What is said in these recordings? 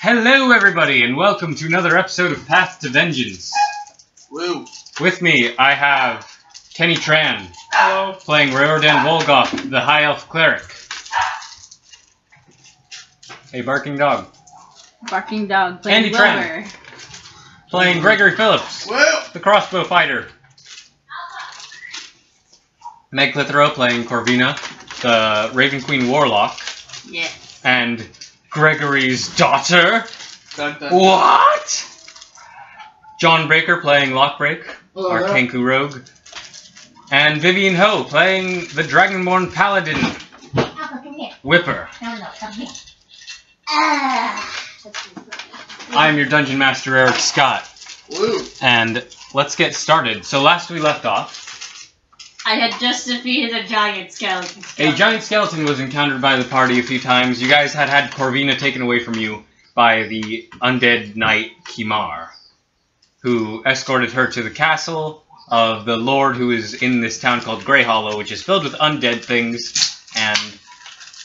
Hello everybody, and welcome to another episode of Path to Vengeance. Woo. With me, I have Kenny Tran. Hello. Playing Riordan Volgoth, the High Elf Cleric. A barking dog. Barking dog. Playing Andy Wilbur. Tran. Playing Gregory Phillips, Woo. the crossbow fighter. Meg Clitheroe playing Corvina, the Raven Queen Warlock. Yes. And Gregory's daughter. Dun, dun. What? John Breaker playing Lockbreak, our Hello. Kenku Rogue. And Vivian Ho playing the Dragonborn Paladin, Whipper. No, come here. I'm your Dungeon Master, Eric Scott. Woo. And let's get started. So last we left off, I had just defeated a giant skeleton. a giant skeleton was encountered by the party a few times. You guys had Corvina taken away from you by the undead knight Kimar, who escorted her to the castle of the lord who is in this town called Grey Hollow, which is filled with undead things, and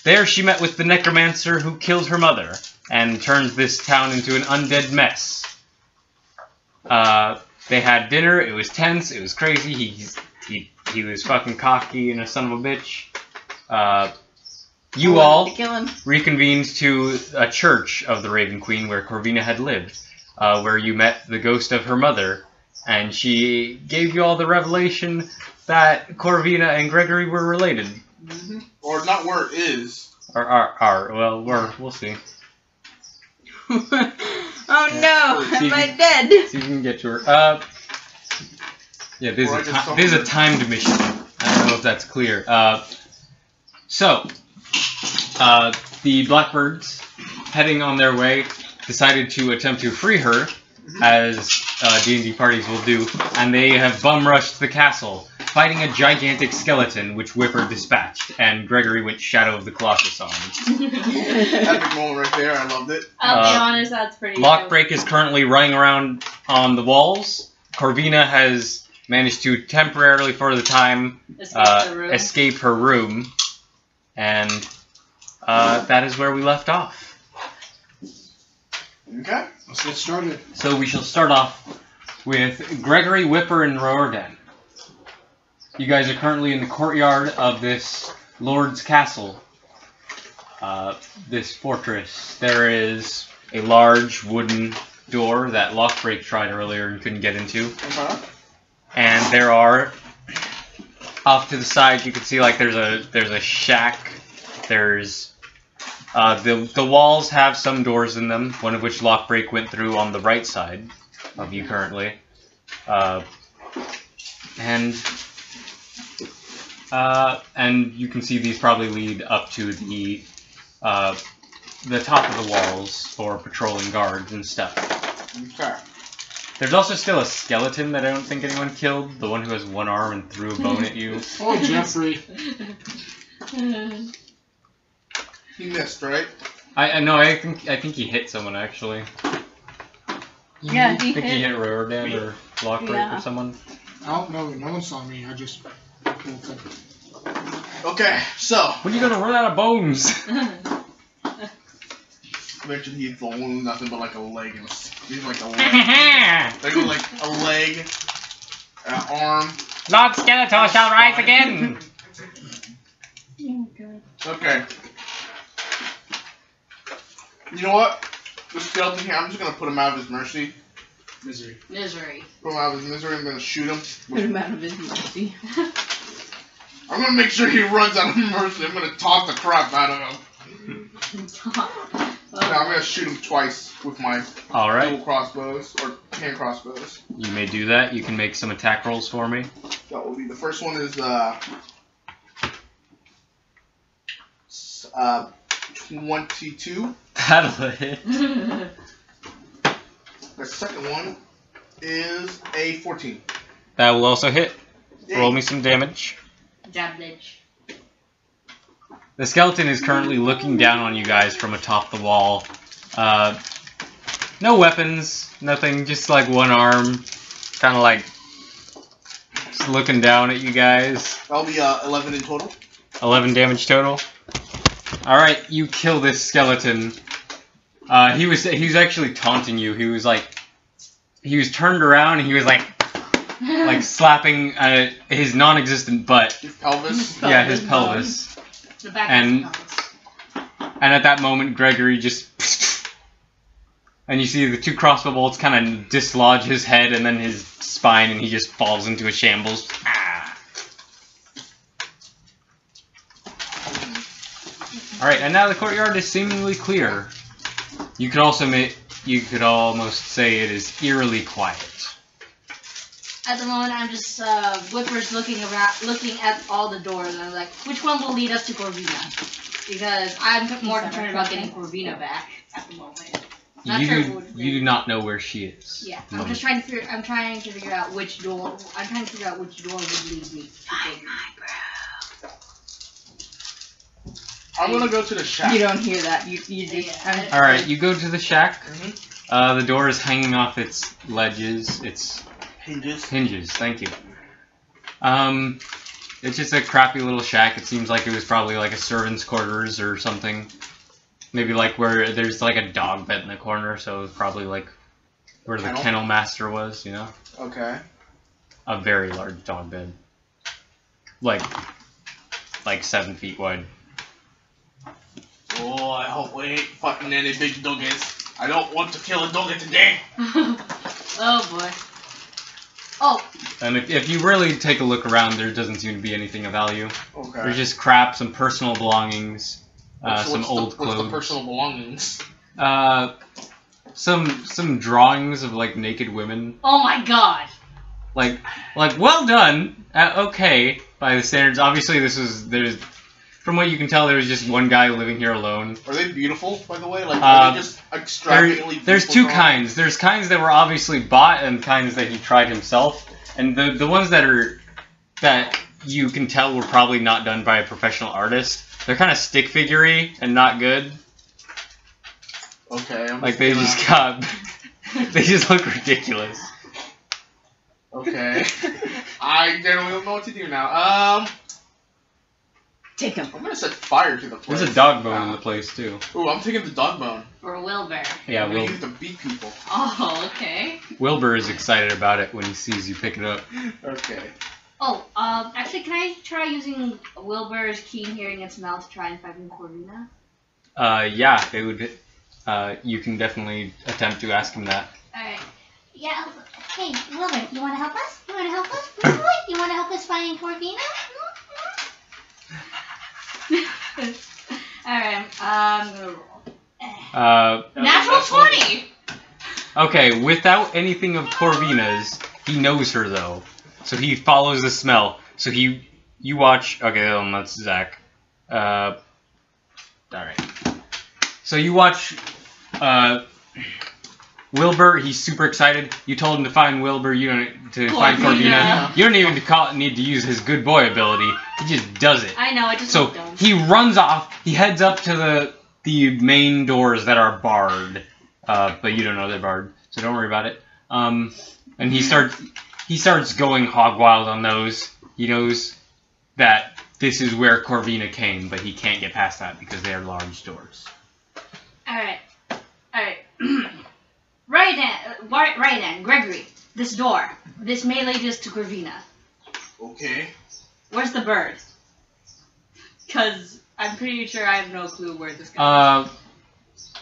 there she met with the necromancer who killed her mother and turned this town into an undead mess. They had dinner, it was tense, it was crazy, he was fucking cocky and a son of a bitch. You all reconvened to a church of the Raven Queen where Corvina had lived, where you met the ghost of her mother, and she gave you all the revelation that Corvina and Gregory were related. Mm-hmm. Or not where it is. Well, we'll see. Oh no, See, am I dead? See if you can get to her. Yeah, this is a timed mission. I don't know if that's clear. The Blackbirds, heading on their way, decided to attempt to free her, as D&D parties will do, and they have bum-rushed the castle, fighting a gigantic skeleton, which Whipper dispatched, and Gregory went Shadow of the Colossus on. Epic moment right there. I loved it. I'll be honest, that's pretty Lockbreak is currently running around on the walls. Corvina has managed to temporarily, for the time, escape her room, and that is where we left off. Okay. Let's get started. So we shall start off with Gregory, Whipper, and Riordan. You guys are currently in the courtyard of this lord's castle, this fortress. There is a large wooden door that Lockbreak tried earlier and couldn't get into. And there are, off to the side, you can see like there's a shack. There's the walls have some doors in them, one of which Lockbreak went through on the right side of you currently, and you can see these probably lead up to the top of the walls for patrolling guards and stuff. Okay. There's also still a skeleton that I don't think anyone killed, the one who has one arm and threw a bone at you. Oh, Jeffrey. He missed, right? I think he hit someone actually. Yeah, I think he hit Riordan or Lockbreak or someone. Oh, no one saw me. I just... Okay, so. When are you gonna run out of bones? Eventually he's only nothing but like a leg and he's like a leg. They go like a leg, an arm. Lord Skeletor shall rise again! Okay. You know what? The skeleton here, I'm just gonna put him out of his mercy. Misery. Put him out of his misery. I'm gonna shoot him. Put him out of his mercy. I'm gonna make sure he runs out of mercy. I'm gonna taunt the crap out of him. No, I'm gonna shoot him twice with my dual crossbows or hand crossbows. You may do that. You can make some attack rolls for me. That will be the first one is 22. That'll hit. The second one is a 14. That will also hit. Yay. Roll me some damage. Jablage. The skeleton is currently looking down on you guys from atop the wall. No weapons, nothing, just like one arm, kind of like just looking down at you guys. That'll be 11 in total. 11 damage total. Alright, you kill this skeleton. He was actually taunting you. He was turned around and he was like slapping his non-existent butt. His pelvis? Yeah, his pelvis. The back And- of his pelvis. And at that moment, Gregory just... And you see the 2 crossbow bolts kind of dislodge his head and then his spine, and he just falls into a shambles. Ah. Alright, and now the courtyard is seemingly clear. You could almost say it is eerily quiet. At the moment, I'm just Whipper's looking at all the doors, and I'm like, which one will lead us to Corvina? Because I'm more concerned about getting Corvina back at the moment. You do not know where she is. Yeah, I'm just trying to figure. I'm trying to figure out which door. I'm trying to figure out which door would lead me. Find my bro. I'm gonna go to the shack. You don't hear that. You just. All right, you go to the shack. Mhm. The door is hanging off its ledges. Its hinges. Thank you. It's just a crappy little shack. It seems like it was probably like a servant's quarters or something. Maybe like where there's like a dog bed in the corner, so it was probably like where the kennel master was, you know? Okay. A very large dog bed. Like 7 feet wide. Oh, I hope we ain't fucking any big doggies. I don't want to kill a doggy today. Oh boy. Oh. And if you really take a look around, there doesn't seem to be anything of value. Okay. There's just crap, some personal belongings, some What's old clothes. What's the personal belongings? Some drawings of like naked women. Oh my god. Like well done. Okay, by the standards. Obviously, there's. From what you can tell, there was just one guy living here alone. Are they beautiful, by the way? Like, are they just extravagantly There's beautiful 2 kinds. There's kinds that were obviously bought and kinds that he tried himself. And the ones that you can tell were probably not done by a professional artist. They're kind of stick figure-y and not good. Okay. Like they just look ridiculous. Okay. I generally don't know what to do now. Take him. I'm gonna set fire to the place. There's a dog bone in the place too. Ooh, I'm taking the dog bone. For Wilbur. Yeah, I'm gonna use it to beat people. Oh, okay. Wilbur is excited about it when he sees you pick it up. Okay. Oh, actually, can I try using Wilbur's keen hearing and smell to try and find Corvina? Yeah, it would. You can definitely attempt to ask him that. Alright. Yeah. Hey, Wilbur, you want to help us? You want to help us? You want to help us find Corvina? Alright, I'm gonna roll. Natural 20! Okay, without anything of Corvina's, he knows her though. So he follows the smell. So you watch. Okay, that's Zach. Alright. So you watch Wilbur. He's super excited. You told him to find Wilbur. Find Corvina. You don't even need to use his good boy ability. He just does it. I know, I just So looked dumb. he runs off. He heads up to the main doors that are barred. But you don't know they're barred, so don't worry about it. And he starts going hog wild on those. He knows that this is where Corvina came, but he can't get past that because they are large doors. Alright. Right then, Gregory. This door. This may lead us to Corvina. Okay. Where's the bird? Because I'm pretty sure I have no clue where this guy is.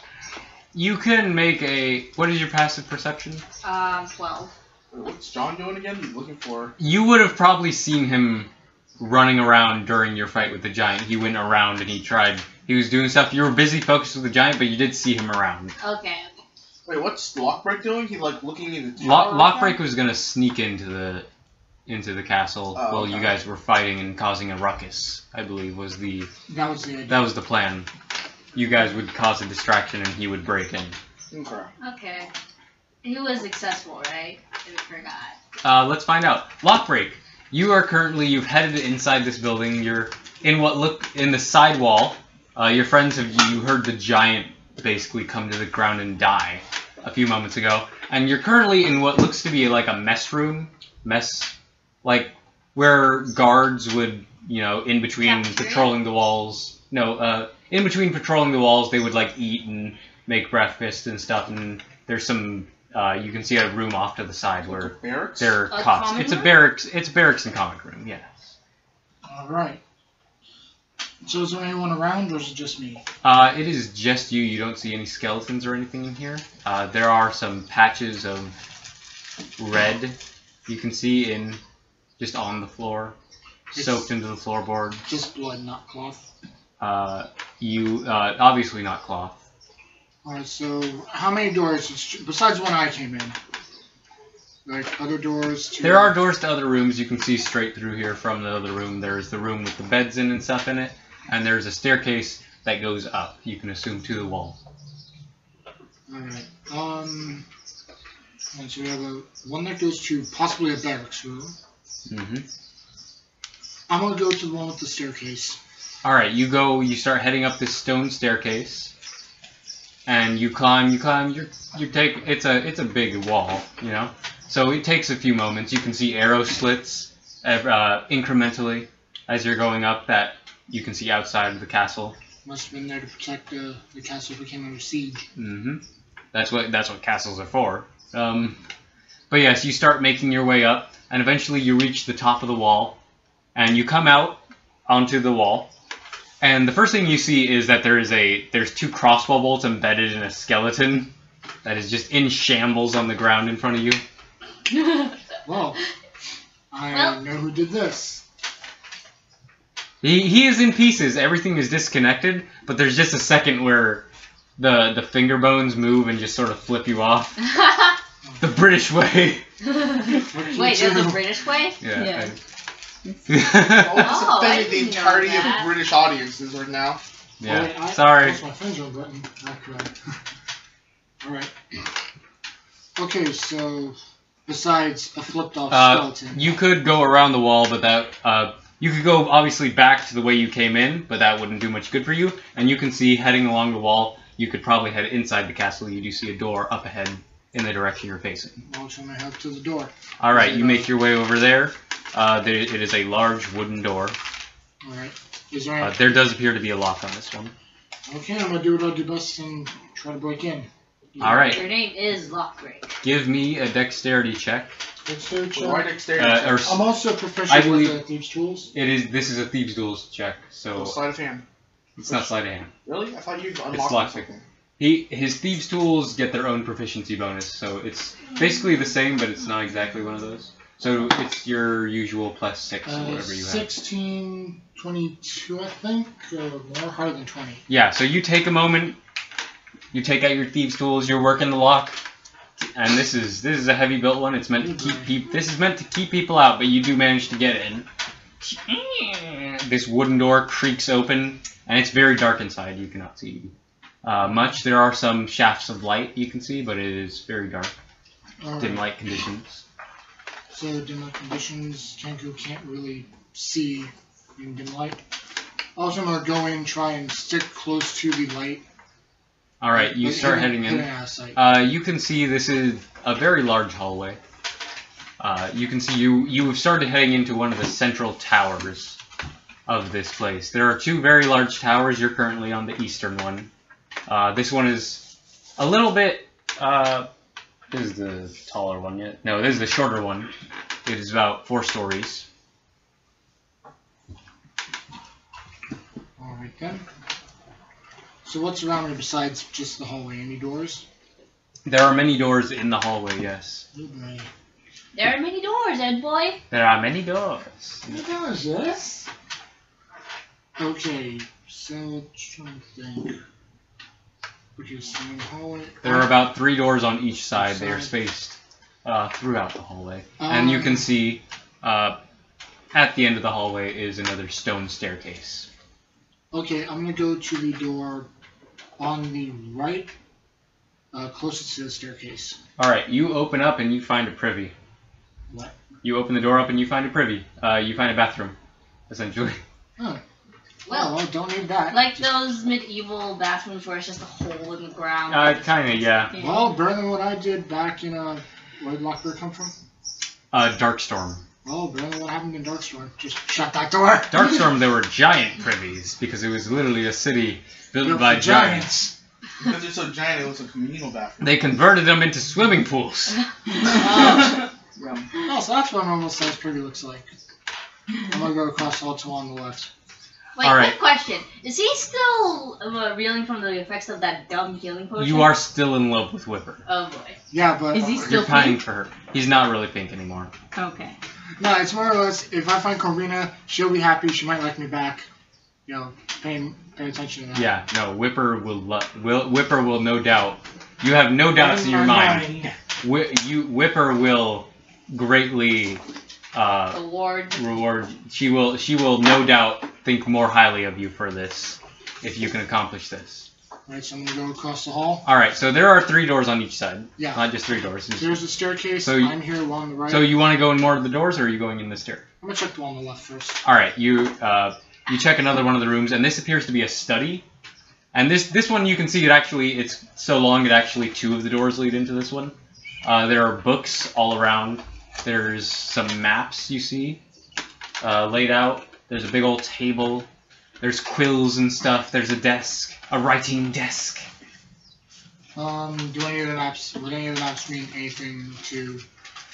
You can make a... What is your passive perception? 12. Wait, what's John doing again? He's looking for... You would have probably seen him running around during your fight with the giant. He went around and he was doing stuff. You were busy focused with the giant, but you did see him around. Okay. Wait, what's Lockbreak doing? He's like looking in the tower. Lockbreak was gonna sneak into the castle while okay. you guys were fighting and causing a ruckus. I believe That was the idea. that was the plan. You guys would cause a distraction and he would break in. Okay. Okay. He was successful, right? I forgot. Let's find out. Lockbreak. You've headed inside this building. You're in in the side wall. Your friends you heard the giant basically come to the ground and die a few moments ago. And you're currently in what looks to be like a mess room. Like where guards would, in between Cafeteria? patrolling the walls. No, in between patrolling the walls, they would like eat and make breakfast and stuff, and there's some. You can see a room off to the side where Barracks? they're A cots. common It's a room? barracks. It's barracks and comic room. Yes. All right. So is there anyone around, or is it just me? It is just you. You don't see any skeletons or anything in here. There are some patches of red you can see in just on the floor, soaked into the floorboard. Just blood, not cloth. Obviously not cloth. Alright, so how many doors, besides when I came in? Like other doors to... There are doors to other rooms. You can see straight through here from the other room. There's the room with the beds in and stuff in it, and there's a staircase that goes up, you can assume, to the wall. Alright, and so we have one that goes to possibly a barracks room. Mm-hmm. I'm gonna go to the one with the staircase. Alright, you start heading up this stone staircase. And you climb, it's a big wall, you know? So it takes a few moments. You can see arrow slits incrementally as you're going up that you can see outside of the castle. Must have been there to protect the castle if we came under siege. Mm-hmm. That's what castles are for. But yes, you start making your way up, and eventually you reach the top of the wall, and you come out onto the wall. And the first thing you see is that there's two crossbow bolts embedded in a skeleton that is just in shambles on the ground in front of you. Well, I know who did this. He is in pieces. Everything is disconnected, but there's just a second where the finger bones move and just sort of flip you off. The British way. Wait, there's the British way? Yeah. Oh, I the didn't entirety know that. of British audiences right now. Yeah. Wait, I Sorry. pressed my finger button. Alright. Okay, so besides a flipped off skeleton. You could go around the wall, but that you could go obviously back to the way you came in, but that wouldn't do much good for you. And you can see heading along the wall, you could probably head inside the castle. You do see a door up ahead in the direction you're facing. I'll turn my head to the door. Alright, you make your way over there. It is a large wooden door. Alright. Is there There does appear to be a lock on this one. Okay, I'm gonna do what I do best and try to break in. Alright. Your name is Lockbreak. Give me a dexterity check. Dexterity check. Why dexterity? I'm also proficient I with believe- the thieves' tools. This is a thieves' duels check, so Sleight of hand. it's not sleight of hand. Really? I thought you'd It's unlock lockpick. something. His thieves' tools get their own proficiency bonus, so it's basically the same, but it's not exactly one of those. So it's your usual plus 6 or whatever you have. 16, 22, I think, more higher than 20. Yeah, so you take a moment, you take out your thieves' tools, you're working the lock, and this is a heavy built one. It's meant to keep this is meant to keep people out, but you do manage to get in. This wooden door creaks open, and it's very dark inside. You cannot see much. There are some shafts of light you can see, but it is very dark. Dim light conditions. So dim light conditions, Kenku can't really see in dim light. Also, I'm gonna go in, try and stick close to the light. Alright, you start heading in. You can see this is a very large hallway. You can see you have started heading into one of the central towers of this place. There are two very large towers. You're currently on the eastern one. This one is a little bit... this is the taller one yet. No, this is the shorter one. It is about 4 stories. Alright then. So what's around me besides just the hallway? Any doors? There are many doors in the hallway, yes. There are many doors, Ed boy. There are many doors. What door is this? Okay, so let's try and think. Okay, so in the hallway. There are about 3 doors on each side. They are spaced throughout the hallway. And you can see at the end of the hallway is another stone staircase. Okay, I'm gonna go to the door on the right, closest to the staircase. Alright, you open up and you find a privy. What? You open the door up and you find a privy. You find a bathroom, essentially. Oh. Well, I don't need that. Like those medieval bathrooms where it's just a hole in the ground. Kinda, yeah. Well, better than what I did back in, where did Lockbird come from? Darkstorm. Well, better than what happened in Darkstorm. Just shut that door. Darkstorm, there were giant privies, because it was literally a city built by giants. Because they're so giant, it looks like communal bathroom. They converted them into swimming pools. Oh, so that's what a normal size privy looks like. I'm gonna go across the hall to on the left. Wait, All right. quick question. Is he still reeling from the effects of that dumb healing potion? You are still in love with Whipper. Oh boy. Yeah, but Is he still You're pining pink? for her. He's not really pink anymore. Okay. no, it's more or less if I find Corvina, she'll be happy. She might like me back. You know, pay attention to that. Yeah, no, Whipper Whipper will no doubt. You have no doubts in your mind. Whipper will greatly reward. She will no doubt think more highly of you for this if you can accomplish this. Alright, so I'm gonna go across the hall. Alright, so there are 3 doors on each side. Yeah. Not just 3 doors. There's a staircase. So I'm here along the right. So you want to go in more of the doors, or are you going in the stair? I'm gonna check the one on the left first. Alright, you check another one of the rooms, and this appears to be a study. And this one you can see it's so long that actually 2 of the doors lead into this one. There are books all around. There's some maps you see laid out. There's a big old table. There's quills and stuff. There's a desk, a writing desk. Do any of the maps? Would any of the maps mean anything to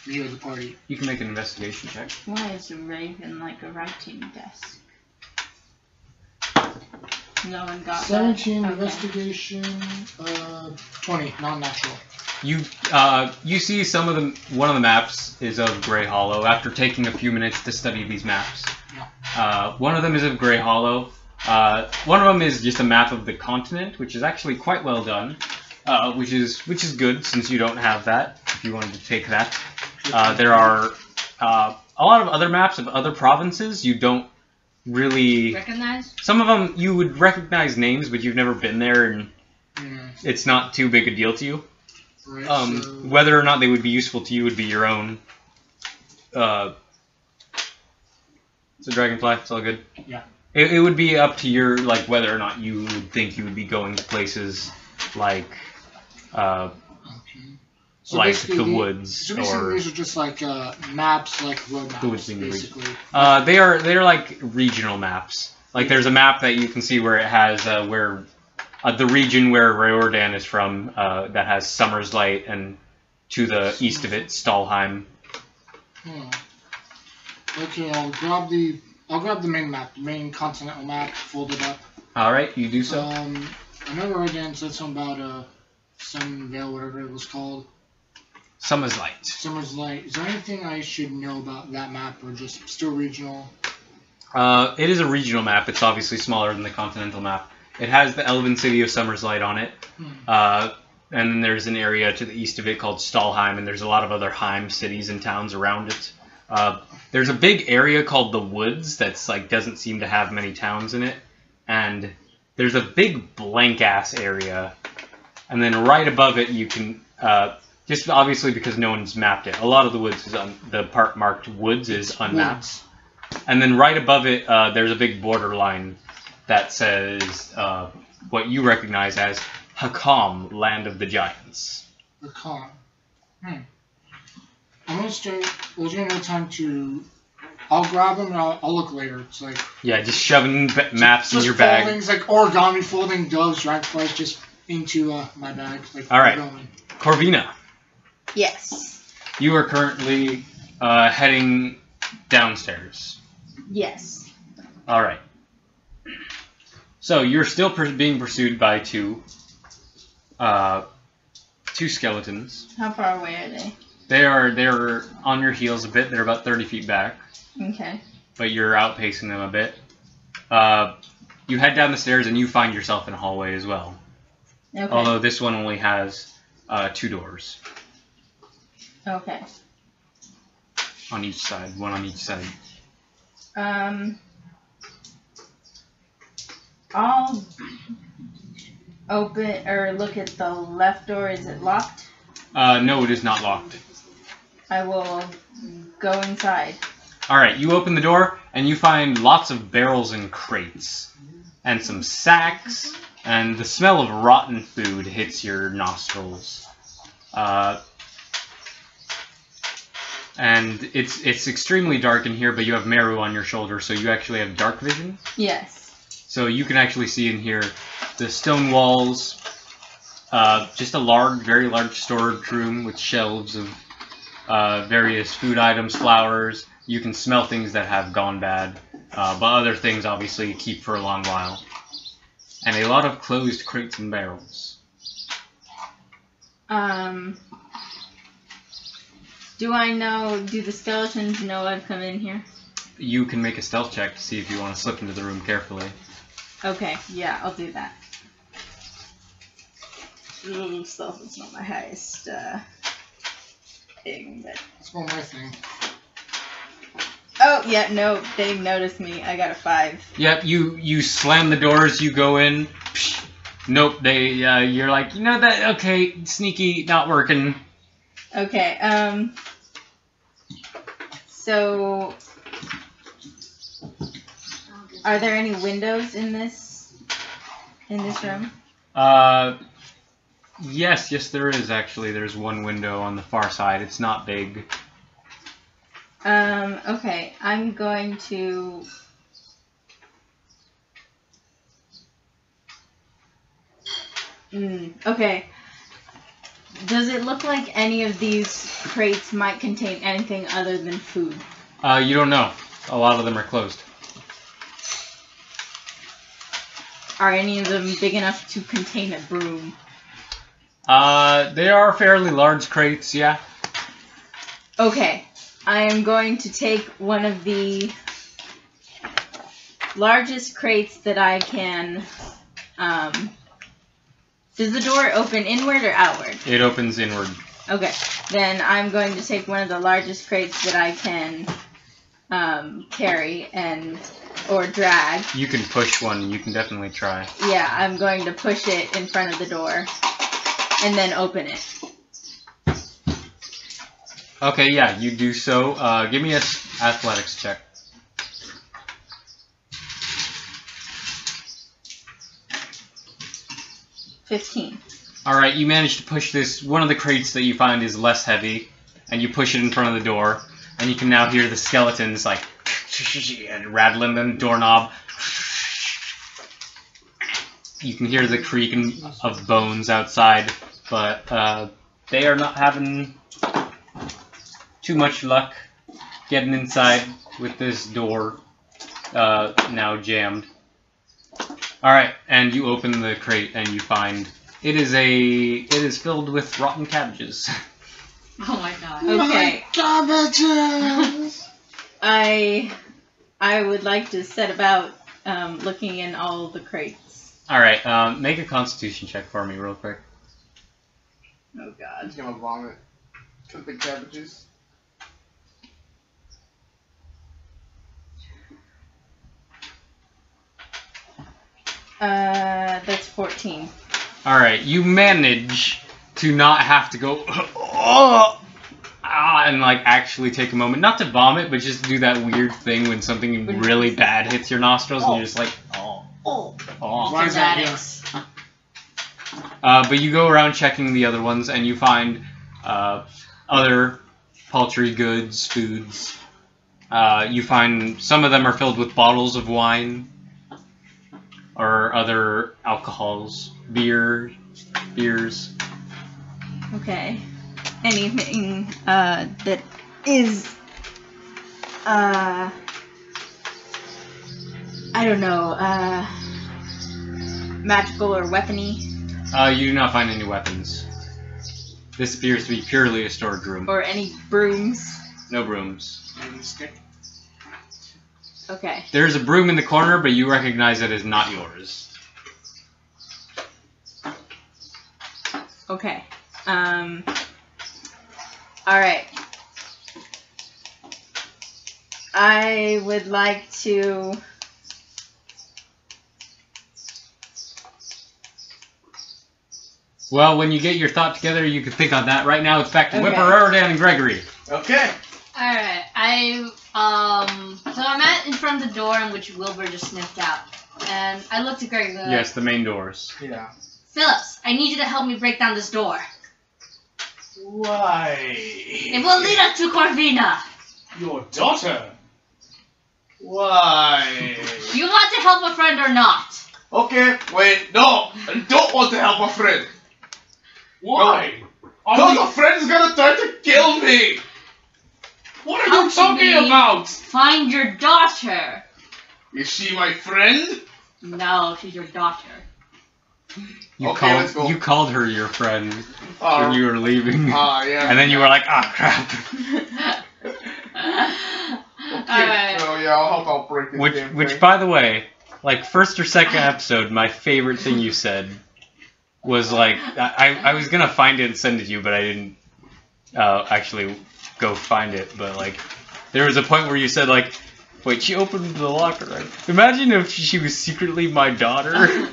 me or the party? You can make an investigation check. Why is a raven like a writing desk? No one got 17 that? investigation. 20 non-natural. You see some of them. One of the maps is of Grey Hollow. After taking a few minutes to study these maps, one of them is of Grey Hollow. One of them is just a map of the continent, which is actually quite well done. Which is good since you don't have that. If you wanted to take that, there are a lot of other maps of other provinces. You don't really recognize. Some of them you would recognize names, but you've never been there, and it's not too big a deal to you. Right, so Whether or not they would be useful to you would be your own. It's a dragonfly. It's all good. Yeah. It would be up to your whether or not you would think you would be going to places like So like basically the woods So basically or these are just maps, road maps, the woods being the basically. they are like regional maps. Like there's a map that you can see where it has where the region where Riordan is from that has Summer's Light, and to the east of it Stalheim. Okay, I'll grab the main map, the main continental map, folded up. All right, you do so. I know Riordan said something about Sunvale, whatever it was called. Summer's Light. Summer's Light. Is there anything I should know about that map, or just still regional? It is a regional map. It's obviously smaller than the continental map. It has the elven city of Summer's Light on it. And then there's an area to the east of it called Stalheim, and there's a lot of other Heim cities and towns around it. There's a big area called the Woods that's doesn't seem to have many towns in it. And there's a big blank-ass area. And then right above it you can... just obviously because no one's mapped it. A lot of the woods is the part marked woods is unmapped. And then right above it, there's a big borderline that says what you recognize as Hakam, Land of the Giants. Hakam. I'm gonna stay. There's gonna be time to. I'll grab them and I'll look later. It's yeah, just shoving maps in your bag. Things like origami, folding doves, dragonflies, just into my bag. All right, Corvina. Yes. You are currently heading downstairs. Yes. All right. So you're still being pursued by two skeletons. How far away are they? They're on your heels a bit. They're about 30 feet back. Okay. But you're outpacing them a bit. You head down the stairs and you find yourself in a hallway as well. Okay. Although this one only has 2 doors. Okay. On each side, one on each side. I'll open or look at the left door. Is it locked? No, it is not locked. I will go inside. Alright, you open the door and you find lots of barrels and crates. And some sacks. And the smell of rotten food hits your nostrils. And it's extremely dark in here, but you have Meru on your shoulder, so you actually have dark vision. Yes. So you can actually see in here the stone walls just a very large storage room with shelves of various food items, flowers. You can smell things that have gone bad, but other things obviously you keep for a long while. And a lot of closed crates and barrels. Do the skeletons know I've come in here? You can make a stealth check to see if you want to slip into the room carefully. Okay, yeah, I'll do that. Stealth is not my highest thing, but... That's not my thing. Oh, yeah, no, they didn't notice me. I got a 5. Yep, you slam the doors, you go in. Psh, nope, you're like, you know that, okay, sneaky, not working. Okay, so... Are there any windows in this room? Yes, there is actually. There's one window on the far side. It's not big. Okay, I'm going to... okay. Does it look like any of these crates might contain anything other than food? You don't know. A lot of them are closed. Are any of them big enough to contain a broom? They are fairly large crates, yeah. Okay. I am going to take one of the largest crates that I can... does the door open inward or outward? It opens inward. Okay. Then I'm going to take one of the largest crates that I can carry or drag. You can push one. You can definitely try. Yeah, I'm going to push it in front of the door and then open it. Okay, yeah, you do so. Give me an athletics check. $15. Alright, you manage to push this. One of the crates that you find is less heavy, and you push it in front of the door, and you can now hear the skeletons, like, and rattling the doorknob. You can hear the creaking of bones outside, but they are not having too much luck getting inside with this door now jammed. Alright, and you open the crate and you find it is filled with rotten cabbages. Oh my god. Okay. Cabbages! I would like to set about looking in all the crates. Alright, make a constitution check for me real quick. Oh god. He's gonna vomit. Cook the cabbages. That's 14. Alright, you manage to not have to go and like actually take a moment, not to vomit, but just do that weird thing when something really bad hits your nostrils and you're just like, Why is that here? But you go around checking the other ones and you find other poultry goods, foods. You find some of them are filled with bottles of wine or other alcohols, beers. Okay. Anything that is I don't know, magical or weapony? You do not find any weapons. This appears to be purely a storage room. Or any brooms? No brooms. Stick. Okay. There's a broom in the corner, but you recognize it as not yours. Okay. Alright. I would like to... Well, when you get your thought together, you can think on that. Right now, it's back to Okay. Whipper, and Gregory. Okay. Alright, so I'm in front of the door in which Wilbur just sniffed out. And I looked at Greg and like, Yes, the main doors. Yeah. Phillips, I need you to help me break down this door. Why? It will lead us to Corvina. Your daughter? Why? Do you want to help a friend or not? Okay, wait, no! I don't want to help a friend! Why? Because a friend's gonna try to kill me! What are you talking about? Find your daughter. Is she my friend? No, she's your daughter. Let's go. You called her your friend when you were leaving. Yeah. And then you were like, ah, crap. Okay, so yeah, I'll help out break this damn Which, thing. by the way, like, first or second episode, my favorite thing you said was, like, I was gonna find it and send it to you, but I didn't actually go find it, but, like, there was a point where you said, like, wait, she opened the locker, right? Imagine if she was secretly my daughter.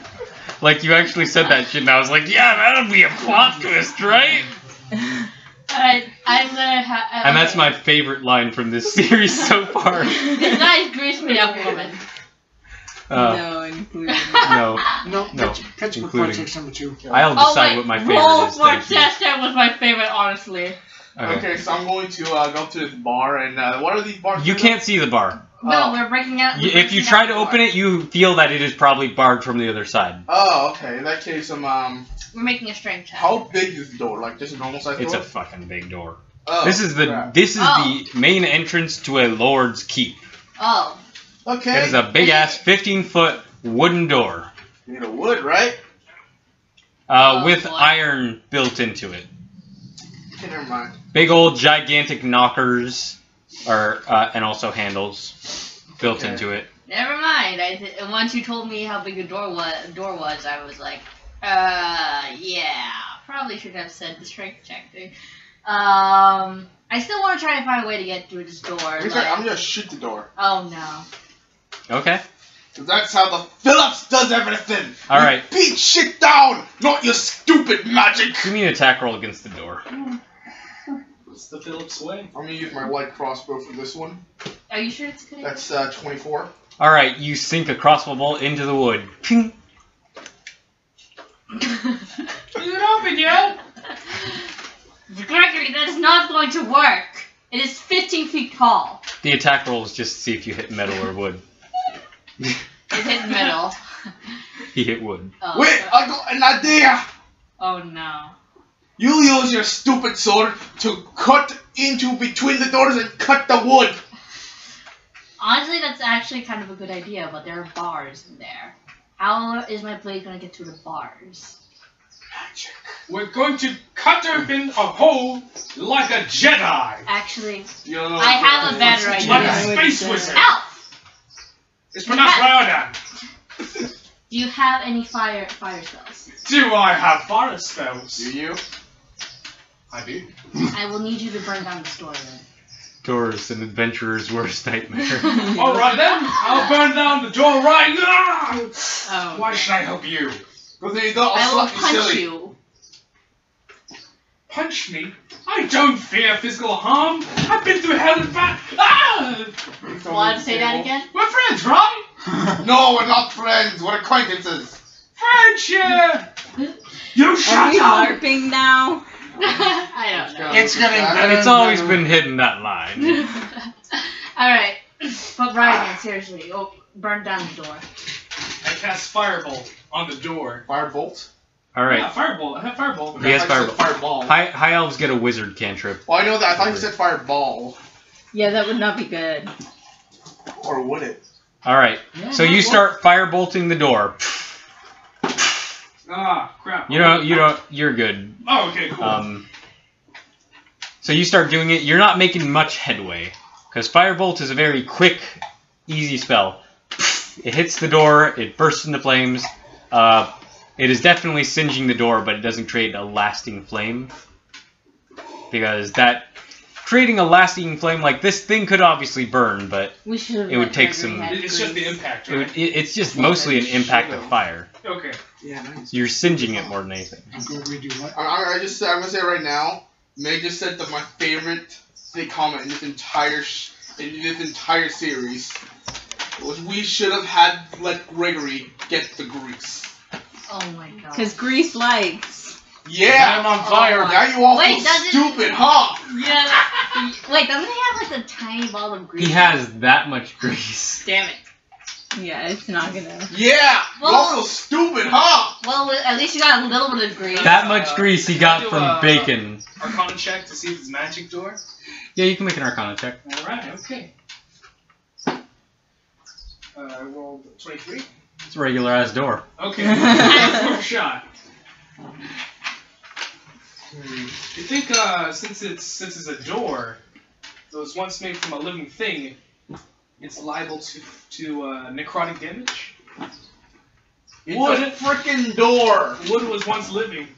Like, you actually said that shit, and I was like, yeah, that'll be a plot twist, right? Alright, I'm gonna have... And that's my favorite line from this series so far. This guy's greased me up, woman. No, including. No. No, Pitch including. takes number 2. I'll decide what my favorite is. Thank you. That was my favorite, honestly. Okay, so I'm going to go to this bar, and what are these bars? You can't see the bar. No, we're breaking out... If you try to open it, you feel that it is probably barred from the other side. Oh, okay. In that case, We're making a strength check. how big is the door? Like, just a normal size door? It's a fucking big door. Oh, This is the crap. the main entrance to a lord's keep. Oh. Okay. It is a big ass 15-foot wooden door. You need a wood, right? With boy. iron built into it. Okay, never mind. Big old gigantic knockers, and also handles built Okay. into it. Never mind. Once you told me how big the door was, I was like, yeah. Probably should have said the strength check thing. I still want to try and find a way to get through this door. I'm gonna shoot the door. Oh no. Okay. That's how the Phillips does everything. All You right. beat shit down, not your stupid magic. Give me an attack roll against the door. It's the Phillips way. I'm gonna use my light crossbow for this one. Are you sure it's good? That's 24. All right, you sink a crossbow bolt into the wood. Ping. Is it open yet? Gregory, that is not going to work. It is 15 feet tall. The attack roll is just to see if you hit metal or wood. It hit metal. He hit wood. Oh, Wait, I got an idea. Oh no. You use your stupid sword to cut into between the doors and cut the wood. Honestly, that's actually kind of a good idea, but there are bars in there. How is my blade going to get through the bars? Magic. We're going to cut open a hole like a Jedi. Actually, You don't know I have a better Like idea. a space wizard. Elf! It's pronounced Ryodan. Do you have any fire spells? Do I have fire spells? Do you? I do. I will need you to burn down the store then. Doors, an adventurer's worst nightmare. Alright then, I'll burn down the door right now. Oh. Why should I help you? Because then you don't, I I'll will slap you punch silly. you. Punch me? I don't fear physical harm. I've been through hell and back. Ah! Want to say that again? We're friends, right? No, we're not friends. We're acquaintances. Friendship! You Are shut we up! LARPing now? I don't know. It's getting better. It's always been hidden, that line. Alright. But Ryan, seriously, burn down the door. I cast Firebolt on the door. Firebolt? All Yeah, right. Firebolt. I have Firebolt. He has I thought you said fireball. Fireball. High elves get a wizard cantrip. Well, I know that. I thought you said fireball. Yeah, that would not be good. Or would it? All right. So you start firebolting the door. Ah, crap. You're good. Oh, okay, cool. So you start doing it. You're not making much headway because firebolt is a very quick, easy spell. It hits the door. It bursts into flames. It is definitely singeing the door, but it doesn't create a lasting flame because creating a lasting flame like this thing could obviously burn, but We should. it would take some. It's just the impact, right? It's just mostly an impact of fire. Okay. Yeah, nice. You're singeing it more than anything. I'm going to redo what? I'm gonna say right now. May just said that my favorite comment in this entire series was we should have had let Gregory get the grease. Oh my god. Because Grease likes. Yeah, I'm on fire. Now you all Wait, feel doesn't- stupid, huh? Yeah. Wait, doesn't he have like a tiny ball of grease? He has that much grease. Damn it. Yeah, it's not gonna. Yeah! Well- You're also stupid, huh? Well, at least you got a little bit of grease. That much grease he got from bacon. Arcana check to see if it's a magic door. Yeah, you can make an Arcana check. Alright, okay. I rolled 23. It's a regular ass door. Okay, that's worth a shot. You think since it's a door, so it's once made from a living thing, it's liable to necrotic damage? It's a frickin' door! Wood was once living.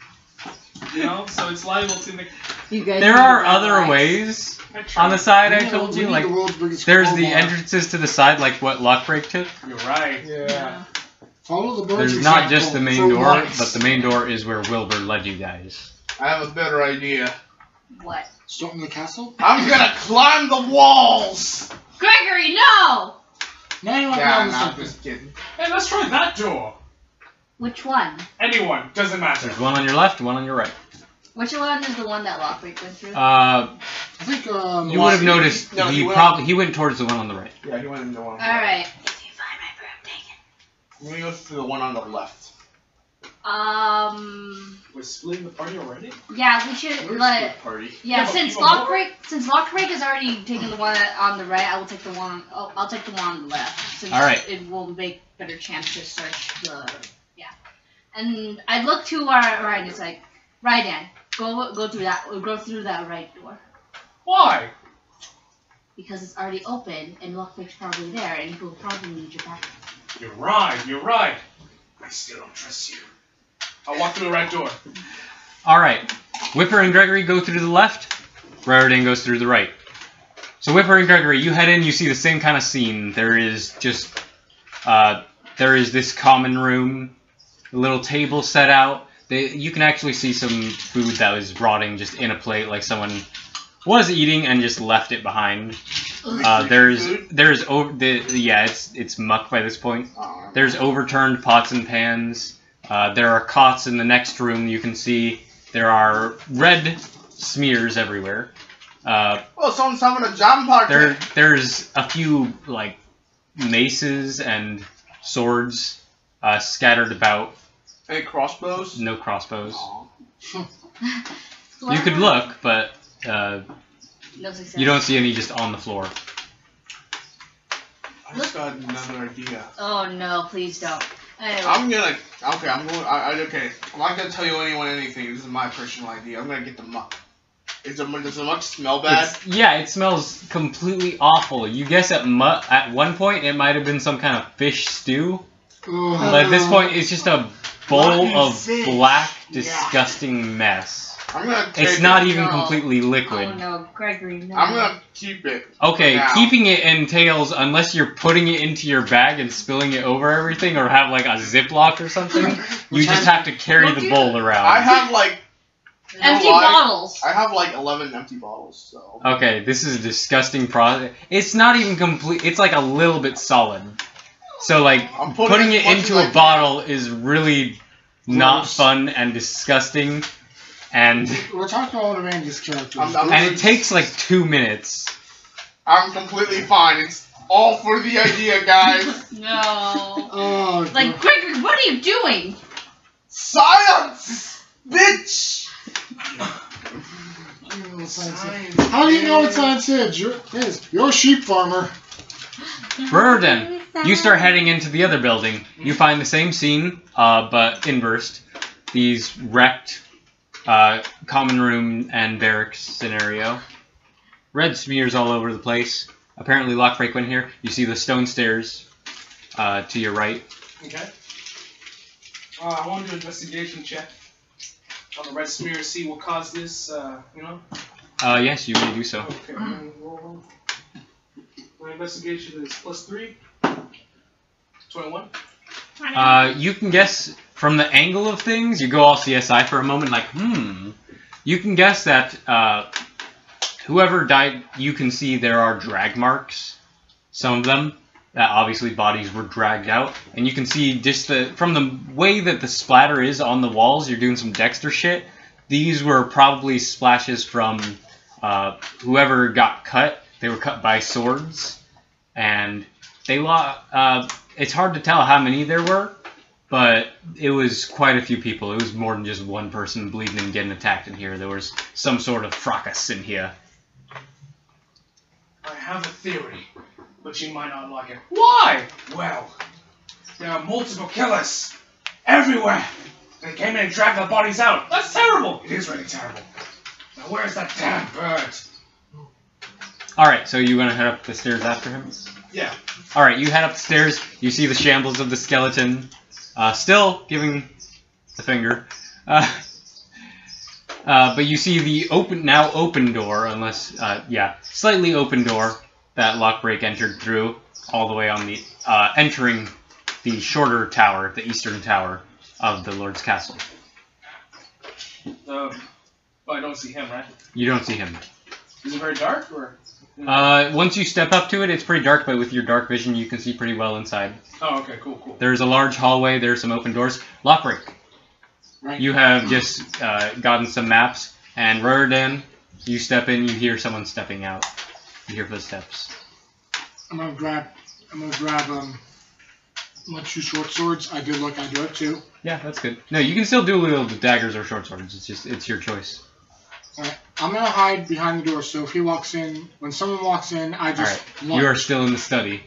You know, so it's liable to You guys There need are to other relax. ways on the side. I told you, like there's the entry. entrances to the side, like what Lockbreak took. You're right. Yeah. Follow the bird's There's not just example the main for door, once. but the main door is where Wilbur led you guys. I have a better idea. What? Storm the castle? I'm gonna climb the walls! Gregory, no! Now you're not Yeah, going no, to I'm something. just kidding. Hey, let's try that door. Which one? Anyone, doesn't matter. There's one on your left, one on your right. Which one is the one that Lockbreak went through? I think You would have noticed No, he went towards the one on the right. Yeah, he went in the one. Alright. I'm gonna go to the one on the left. We're splitting the party already? Yeah, we should let. Party. Yeah, but since even more. Lockbreak has already taken the one on the right, I will take the one. I'll take the one on the left. Since Alright. it will make better chance to search the. Yeah, and I look to our right. It's like, right, Dan, go through that right door Why? because it's already open and Lockbreak's probably there and he'll probably need your back. You're right. I still don't trust you. I'll walk through the right door. Alright. Whipper and Gregory go through the left. Raridan goes through the right. So Whipper and Gregory, you head in, you see the same kind of scene. There is just there is this common room, a little table set out. You can actually see some food that was rotting just in a plate, like someone was eating and just left it behind. It's muck by this point. There's overturned pots and pans. There are cots in the next room. You can see there are red smears everywhere. Oh, someone's having a jam party. There's a few like maces and swords scattered about. Any crossbows? No crossbows. Aw. You could look, but No success. you don't see any just on the floor. I just got another idea. Oh no! Please don't. Anyway. I'm going. Okay. I'm not gonna tell anyone anything. This is my personal idea. I'm gonna get the muck. Does the muck smell bad? It smells completely awful. You guess at one point it might have been some kind of fish stew, but at this point it's just a bowl of black, disgusting mess. I'm gonna take It's not it. even No. completely liquid. Oh no, Gregory, no. I'm gonna keep it. Okay, now. keeping it entails, unless you're putting it into your bag and spilling it over everything, or have like a Ziploc or something, you just have to carry Don't the do bowl around. I have like. you know Empty what? bottles. I have like 11 empty bottles, so. Okay, this is a disgusting process. It's not even complete. It's like a little bit solid. So like I'm putting it as much into as I a can. bottle is really not Gross. fun and disgusting, and We're talking about one of Andy's characters. I'm it takes like 2 minutes. I'm completely fine. It's all for the idea, guys. No. Oh, Like, Gregory, what are you doing? Science! Bitch! How do you know what science is? You're a sheep farmer. Burden, you start heading into the other building. You find the same scene, but inversed. These wrecked common room and barracks scenario. Red smears all over the place. Apparently Lockbreak went here. You see the stone stairs to your right. Okay. I want to do an investigation check on the red smear, see what caused this, Yes, you may do so. Okay, I'm gonna roll. My investigation is +3. 21. You can guess from the angle of things. You go all CSI for a moment, like, You can guess that whoever died, you can see there are drag marks. Some of them. Obviously, bodies were dragged out. And you can see just from the way that the splatter is on the walls, you're doing some Dexter shit. These were probably splashes from whoever got cut. They were cut by swords. And It's hard to tell how many there were, but it was quite a few people. It was more than just one person bleeding and getting attacked in here. There was some sort of fracas in here. I have a theory, but you might not like it. Why? Well, there are multiple killers everywhere. They came in and dragged the bodies out. That's terrible. It is really terrible. Now where's that damn bird? Alright, so you want to head up the stairs after him? Yeah. Alright, you head up the stairs. You see the shambles of the skeleton. Still giving the finger. But you see the now open door, unless, slightly open door that Lockbreak entered through, all the way on the, entering the shorter tower, the eastern tower of the Lord's Castle. But I don't see him, right? You don't see him. Is it very dark, or? Once you step up to it, it's pretty dark, but with your dark vision, you can see pretty well inside. Oh, okay, cool. There's a large hallway, there's some open doors. Lockbreak. Right. You have just gotten some maps, and Ruridan, you step in, you hear someone stepping out. You hear footsteps. I'm gonna grab my 2 short swords. I do it too. Yeah, that's good. No, you can still do it with daggers or short swords. It's your choice. Alright, I'm gonna hide behind the door, so if he walks in, when someone walks in, I just Alright, you are still in the study.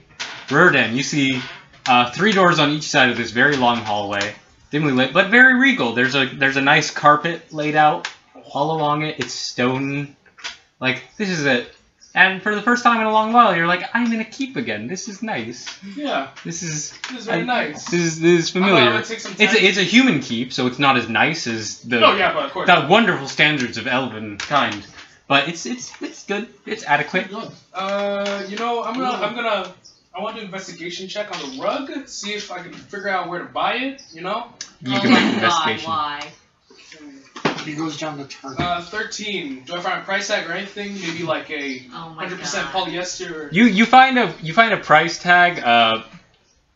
Ruridan, you see 3 doors on each side of this very long hallway, dimly lit, but very regal. There's a nice carpet laid out all along it. It's stone. Like, this is it. And for the first time in a long while, you're like, I'm in a keep again. This is nice. Yeah. This is very nice. This is familiar. I'm take some time. It's a human keep, so it's not as nice as the but of course. the wonderful standards of elven kind. But it's good. It's adequate. Good. I want to do an investigation check on the rug, see if I can figure out where to buy it. You know. You can make an investigation. Why? He goes down the target. 13. Do I find a price tag or anything? Maybe like a 100% polyester. You find a price tag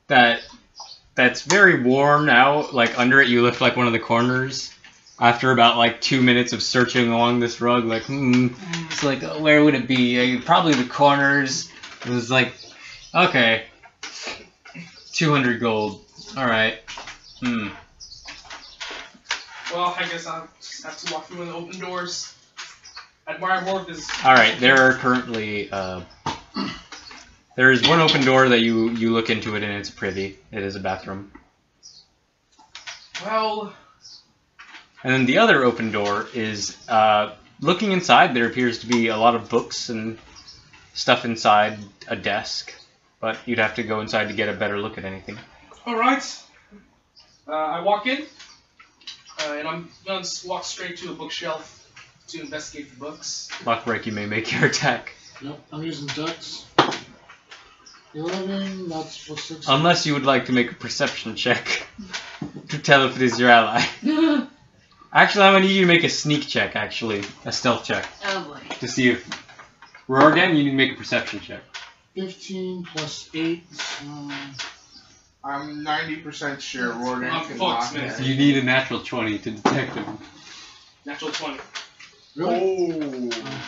that's very worn out. Like under it, you lift like one of the corners. After about like 2 minutes of searching along this rug, like it's like where would it be? Probably the corners. It was like, okay, 200 gold. All right. Well, I guess I'll just have to walk through the open doors. Admire more of this. Alright, there are currently, there is one open door that you look into it and it's pretty. It is a bathroom. Well... And then the other open door is, looking inside, there appears to be a lot of books and stuff inside a desk. But you'd have to go inside to get a better look at anything. Alright. I walk in. And I'm going to walk straight to a bookshelf to investigate the books. Lockbreak, you may make your attack. Nope, I'm using Dex. 11, that's what 6. Unless you would like to make a perception check to tell if it is your ally. Actually, I'm going to need you to make a sneak check, actually. A stealth check. Oh boy. To see if... Ruridan, you need to make a perception check. 15 plus 8, I'm 90% sure Roridan I'm can fucked, lock Smith. it. You need a natural 20 to detect him. Natural 20. Really? Oh.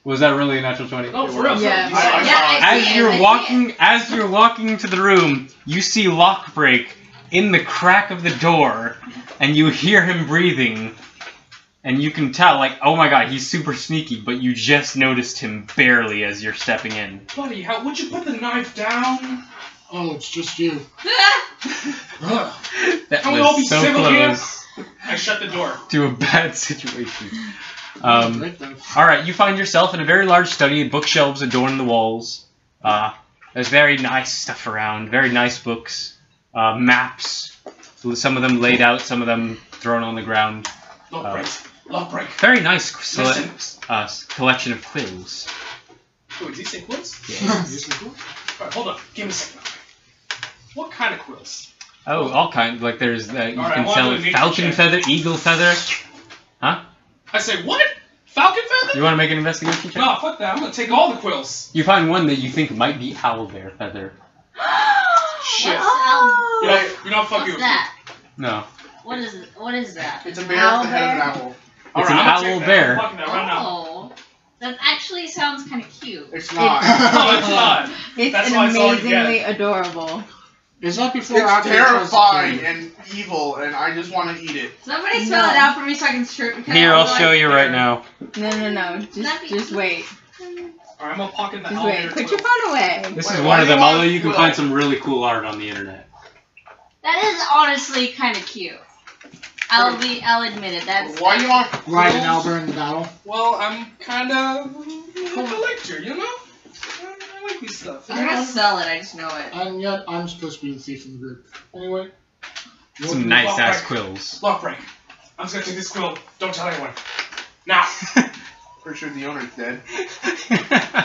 Was that really a natural 20? No, for real. Yeah. I see it. As you're walking to the room, you see Lockbreak in the crack of the door, and you hear him breathing, and you can tell, like, oh my god, he's super sneaky, but you just noticed him barely as you're stepping in. Buddy, how would you put the knife down? Oh, it's just you. That Can we all be was so civil here? close I shut the door. to a bad situation. Right then. Alright, you find yourself in a very large study, bookshelves adorn the walls. There's very nice stuff around, very nice books, maps, some of them laid out, some of them thrown on the ground. Lockbreak. Very nice Listen. collection of quills. Wait, did he say quills? Yes, cool. Alright, hold on. Give me a second. What kind of quills? Oh, all kinds. Like there's, you Alright, I can wanna sell do a it nature falcon check. feather, eagle feather. Huh? I say, what? Falcon feather? You want to make an investigation check? No, fuck that. I'm gonna take all the quills. You find one that you think might be owl bear feather. Shit. What You know, fuck What's you. that? No. What is it? What is that? It's a bear Owl with the head of an bear? apple. It's an I'm gonna owl take that. bear. I'm fucking that right now. Oh. Then That actually sounds kind of cute. It's not. No, it's not. It's That's why it's hard to get. amazingly adorable. Is that before or It's after? terrifying and evil, and I just want to eat it. Somebody spell it out for me so I can strip. Here, I'll show you right now. No. Just wait. Alright, I'm gonna pocket the Just wait. elevator. Put your phone away. This Wait, is why one of do you them, want- although you can wait. find some really cool art on the internet. That is honestly kind of cute. I'll admit it. That's. Why do you want Ride and clothes? Albert in the battle. Well, I'm kind of a collector, you know? I like these stuff. I'm gonna sell it. I just know it. And yet, I'm supposed to be the thief in the group. Anyway. Some nice ass quills. Lock break. I'm just gonna take this quill. Don't tell anyone. Now. Pretty sure the owner's dead.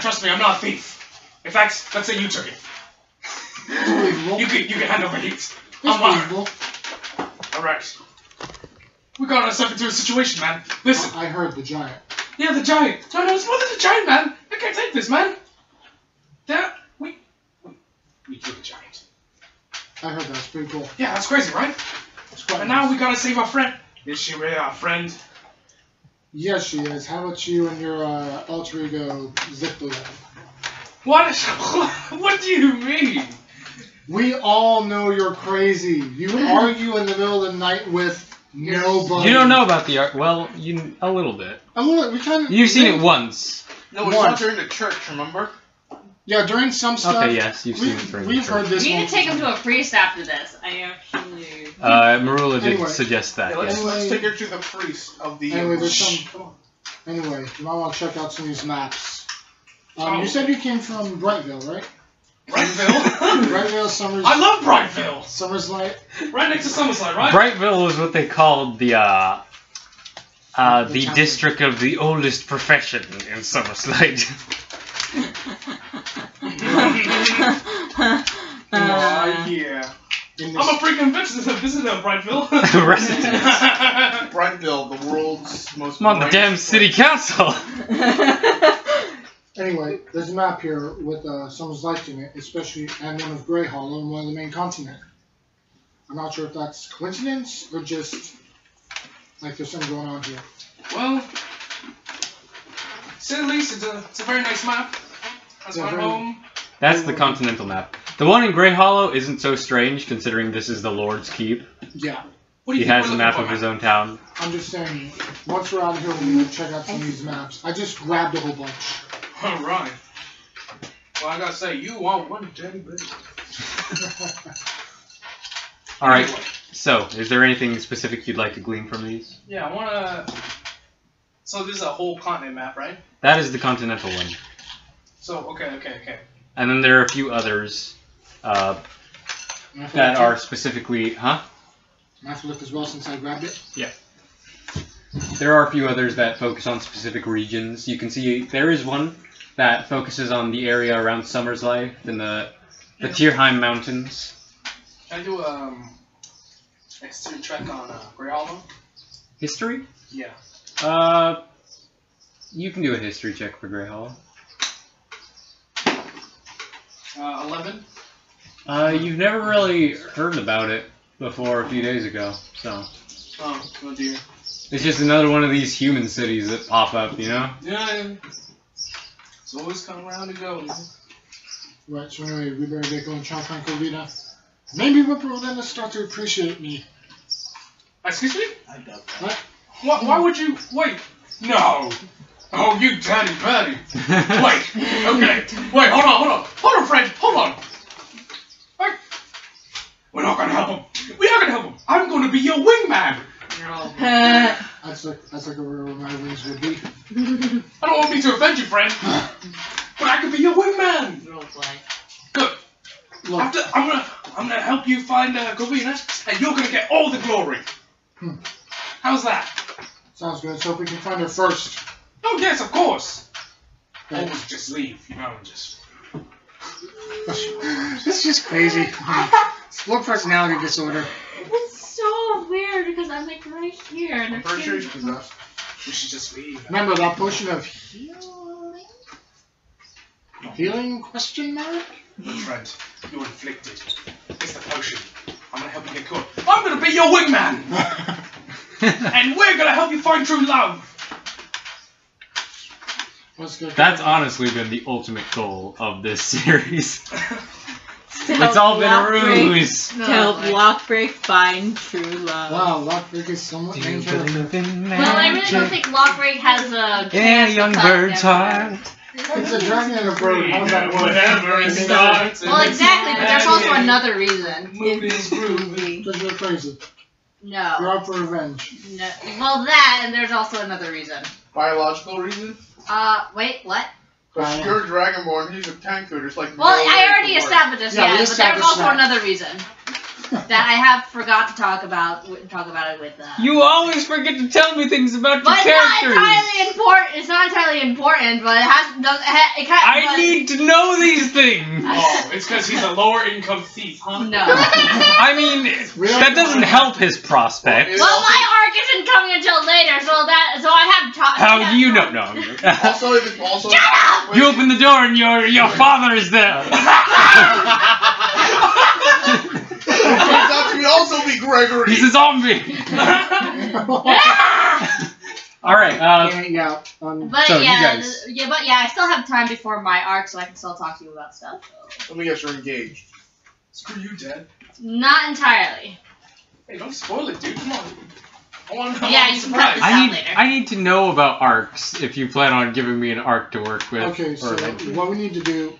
Trust me, I'm not a thief. In fact, let's say you took it. Believable. You can handle the heat. It's I'm on. believable. Alright. We got ourselves into a situation, man. Listen. I heard the giant. Yeah, the giant. No, it's more than the giant, man. I can't take this, man. We killed the giant. I heard that's pretty cool. Yeah, that's crazy, right? It's quite And nice. now we gotta save our friend. Is she really our friend? Yes, she is. How about you and your alter ego, Zippo? What? What do you mean? We all know you're crazy. You argue in the middle of the night with nobody. You don't know about the art. Well, a little bit. We kind of. You've seen it once. No, it's not during the church, remember? Yeah, during some stuff. Okay, yes, you've seen it during the We've heard church. this. We need to take him to a multiple priest after this. I actually. Marula did Anyway. suggest that. Yeah, let's, Yes. let's take her to the priest of the... Anyway, there's Shh. some. Anyway, you might want to check out some of these maps. Oh. You said you came from Brightville, right? Brightville? Brightville, Summers. I love Brightville! Summers Light. Right next to Summerside, right? Brightville was what they called the town. district of the oldest profession in Summerside. Yeah. In I'm a this, freaking visitor of Brightville. Resident. Brightville, the world's most... I'm on the damn brightest city council. anyway, there's a map here with Summers Light in it, especially, and one of Grey Hollow and one of the main continent. I'm not sure if that's coincidence or just like there's something going on here. Well, to say the least, it's a very nice map. That's Yeah, my very- home. That's the continental map. The one in Grey Hollow isn't so strange, considering this is the Lord's Keep. Yeah, What do He you think has we're a map looking of for, his man? own town. I'm just saying, once we're out of here, we're going to check out some of these maps. I just grabbed a whole bunch. Alright. Well, I gotta say, you are one dirty bitch. Alright, Anyway. so, is there anything specific you'd like to glean from these? Yeah, I wanna... So this is a whole continent map, right? That is the continental one. So, okay. And then there are a few others that are specifically... Huh? I have to look as well since I grabbed it. There are a few others that focus on specific regions. You can see there is one that focuses on the area around Summer's Life and the Tierheim Mountains. Can I do history check on Grey Hollow? History? Yeah. You can do a history check for Grey Hollow. 11. You've never really heard about it before a few days ago, so Oh dear. it's just another one of these human cities that pop up, you know? Yeah. It's always come around and go. Right, so anyway, we better get going, Chomp and Covina. Maybe Ripper will then start to appreciate me. Excuse me? I doubt What? Why would you... Wait. No. Oh, you daddy patty. Wait. Okay. Wait, hold on. Hold on, friend. Hold on. Wait. We're not gonna help him. We are gonna help him. I'm gonna be your wingman. That's like where my wings would be. I don't want me to offend you, friend. But I could be your wingman. Good. Look, After, I'm gonna help you find Covina, and you're gonna get all the glory. How's that? sounds good. So if we can find her first. Oh yes, of course. Okay. Always just leave, you know, just. This is just crazy. Split personality disorder. It's so weird because I'm like right here. And I'm pretty sure he's possessed. We should just leave. Remember that potion of healing? Healing question mark? Friend, you're inflicted. It's the potion. I'm gonna help you get caught. I'm gonna be your wingman, and we're gonna help you find true love. That's honestly been the ultimate goal of this series. It's all been a ruse. To help Lockbreak find true love. Wow, Lockbreak is somewhat main character. Well, I really don't think Lockbreak has a. Yeah, young bird's heart. It's a dragon and a bird. How does that work? Whenever it starts. Well, exactly, but there's also another reason. It's groovy. Because you're crazy. No. You're out for revenge. No. Well, that, and there's also another reason. Biological reason? Wait, what? Because you're Dragonborn, he's a tanker. There's like Well, no way I it already could work. established this, Yeah, yeah, we but there's established also that. another reason that I have forgot to talk about it with. You always forget to tell me things about your But it's not characters. entirely important. It's not entirely important, but it has. It kind I need to know these things. Oh, it's because he's a lower income thief, huh? No. I mean, that doesn't help his prospects. Well, my arc isn't coming until later, so I have time. How do you know? No. Also, Shut up! You open the door and your father is there. turns out to also be Gregory. He's a zombie. All right. Yeah. But So, yeah, you guys. I still have time before my arc, so I can still talk to you about stuff. So. Let me guess, you're engaged. Screw you, Dad. Not entirely. Hey, don't spoil it, dude. Come on. I want Yeah, to be you can surprised. cut this out. I need to know about arcs if you plan on giving me an arc to work with. Okay, so or like, what we need to do...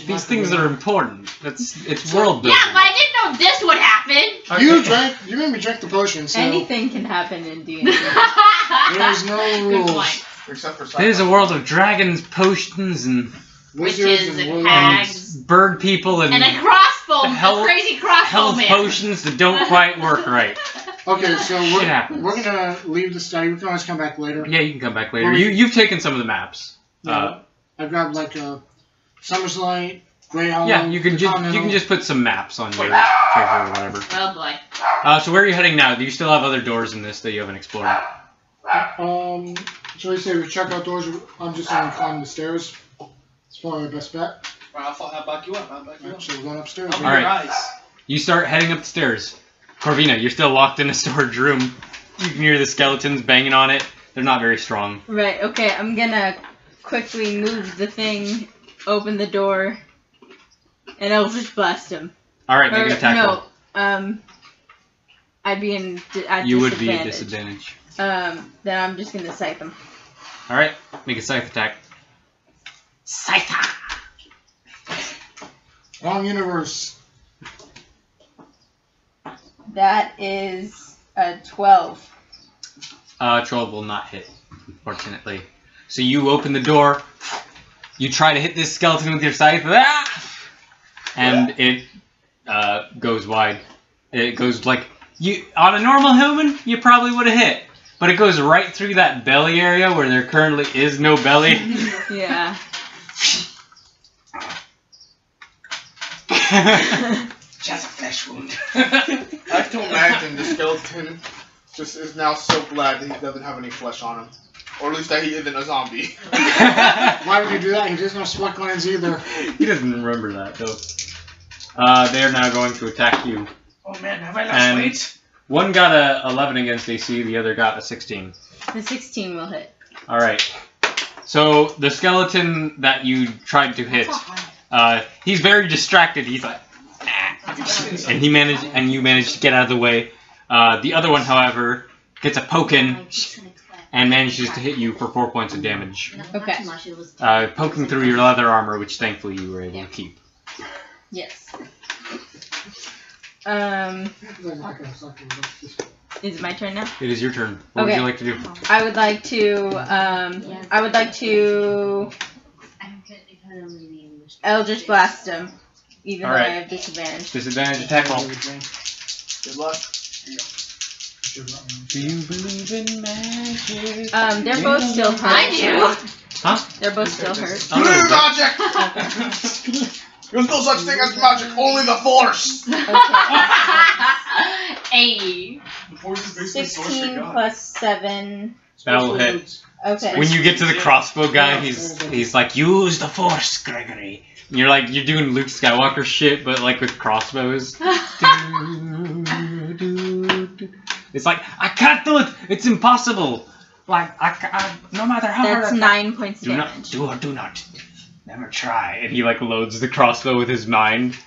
these things are important. It's world building. Yeah, but I didn't know this would happen. You made me drink the potion, so... Anything can happen in D&D. There's no Good rules. point. Except for There's a world of dragons, potions, and Wizards Witches and hags. bird people and, And a crossbow, Hell- a crazy crossbow health man. potions that don't quite work right. Okay, so Shit happens. we're gonna leave the study. We can always come back later. Yeah, you can come back later. Well, You've taken some of the maps. I've got like a Summer's Light, Grey Hollow. Yeah, you can just put some maps on your treasure or whatever. Oh boy. So where are you heading now? Do you still have other doors in this that you haven't explored? Shall we say we check out doors? I'm just gonna climb the stairs. It's probably our best bet. I'll back you up. So we're going upstairs. Open All right. your eyes. You start heading up the stairs. Corvina, you're still locked in a storage room. You can hear the skeletons banging on it. They're not very strong. Right, okay, I'm gonna quickly move the thing, open the door, and I'll just blast him. Alright, make an attack roll. I'd be at You disadvantage. would be at disadvantage. Then I'm just gonna scythe him. Alright, make a scythe attack. Scythe! Wrong universe. That is a 12. 12 will not hit, unfortunately. So you open the door, you try to hit this skeleton with your scythe, and it goes wide. It goes like, on a normal human, you probably would have hit. But it goes right through that belly area where there currently is no belly. Yeah. Just a flesh wound. I have to imagine the skeleton just is now so glad that he doesn't have any flesh on him. Or at least that he isn't a zombie. Why would you do that? He doesn't have sweat glands either. He doesn't remember that, though. They are now going to attack you. Oh man, have I lost And weight? one got a 11 against AC, the other got a 16. The 16 will hit. Alright. So, the skeleton that you tried to hit, he's very distracted. He's like, and you managed to get out of the way. The other one, however, gets a poke in and manages to hit you for 4 points of damage. Okay. Poking through your leather armor, which thankfully you were able to keep. Yes. Is it my turn now? It is your turn. What would you like to do? I would like to, Eldritch Blast him, even though I have disadvantage. Disadvantage attack roll. Good luck. Do you believe in magic? They're both still hurt. I do. Huh? They're both still hurt. Oh, no, Magic! There's no such thing as magic, only the Force! Hey. The force is basically source 16 God. plus 7. That'll hit. Okay. When you get to the crossbow guy, he's like, use the force, Gregory. And you're like, you're doing Luke Skywalker shit, but like with crossbows. It's like, I can't do it! It's impossible! Like, no matter how hard I That's try, 9 points of damage. do not, never try. And he like loads the crossbow with his mind.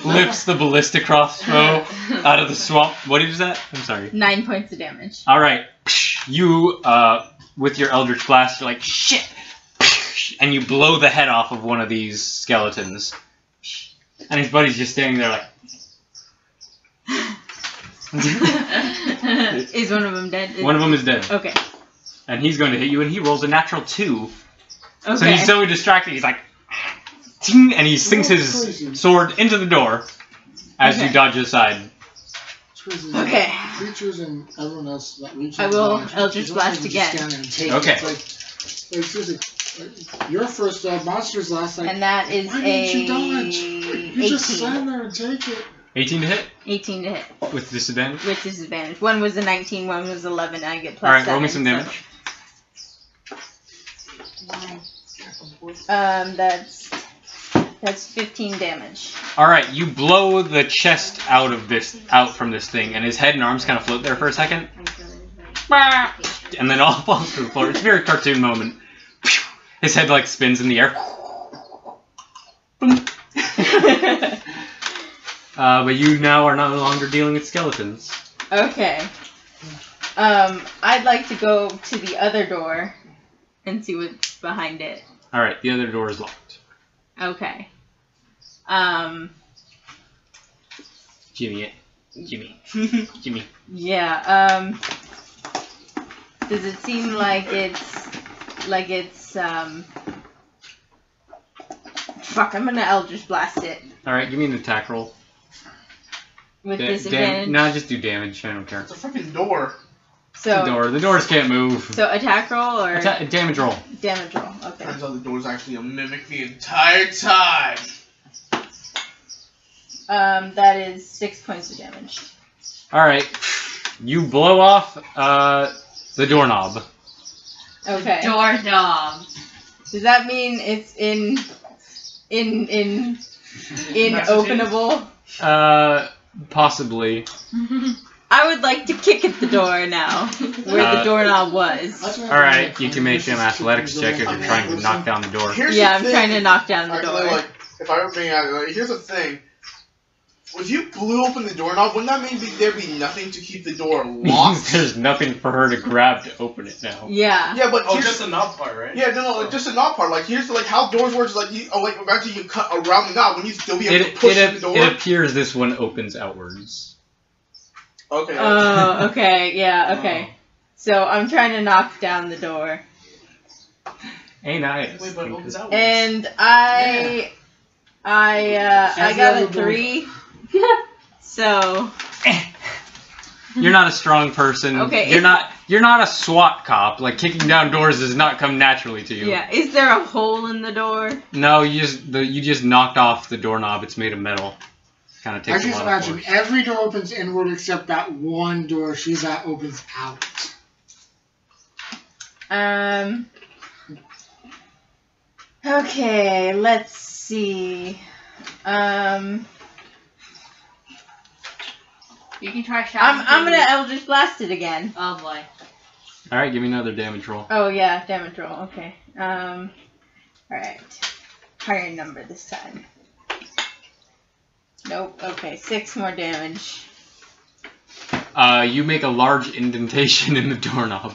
Lifts the ballistic crossbow out of the swamp. What is that? I'm sorry. 9 points of damage. All right, you with your Eldritch Blast, you're like shit, and you blow the head off of one of these skeletons, and his buddy's just standing there like. Is one of them dead? One of them is dead. Okay. And he's going to hit you, and he rolls a natural 2. Okay. So he's so distracted, he's like, ting, and he sinks his sword into the door as you dodge aside. Okay. Creatures and everyone else that reaches I will out, Eldritch Blast again. Okay. It's like seriously, your first monster's last. Like, And that is why didn't you dodge? You just stand there and take it. 18 to hit? 18 to hit. With disadvantage? With disadvantage. One was a 19, one was 11. I get plus Alright, 7. roll me some damage. That's 15 damage. Alright, you blow the chest out from this thing, and his head and arms kind of float there for a second. And then all falls to the floor. It's a very cartoon moment. His head like spins in the air. But you now are no longer dealing with skeletons. Okay. I'd like to go to the other door and see what's behind it. Alright, the other door is locked. Okay. Jimmy. Yeah, does it seem like it's fuck, I'm gonna Eldritch Blast it. Alright, give me an attack roll. With disadvantage? No, just do damage, I don't care. It's a freaking door. So, The doors can't move. So attack roll or damage roll. Damage roll. Okay. Turns out the door's actually a mimic the entire time. That is 6 points of damage. Alright. You blow off the doorknob. Okay. Doorknob. Does that mean it's inopenable? Possibly. I would like to kick at the door now, where the doorknob was. Alright, you can make an athletics check if you're trying to knock down the door. I'm trying to knock down the door. Like, if I were being at it, like, here's the thing. If you blew open the doorknob, wouldn't that mean there'd be nothing to keep the door locked? There's nothing for her to grab to open it now. Yeah. Yeah, but just the knob part, right? Yeah, no, just the knob part. Like, here's like how doors work. Is like imagine you cut around the knob when you still be able to push the door. It appears this one opens outwards. Okay. Oh, okay, yeah, okay. So I'm trying to knock down the door. Hey, nice. Wait, but it opens outwards. And I got a 3. So you're not a strong person. Okay, You're not a SWAT cop. Like kicking down doors does not come naturally to you. yeah, is there a hole in the door? No, you just knocked off the doorknob. It's made of metal. Kind of I takes a just lot imagine of force. every door opens inward except that one door she's at opens out. Okay, let's see. You can try shouting. I'm gonna Eldritch Blast it again. Oh boy. All right, give me another damage roll. Oh yeah, damage roll. Okay. All right. Higher number this time. Nope. Okay, 6 more damage. You make a large indentation in the doorknob.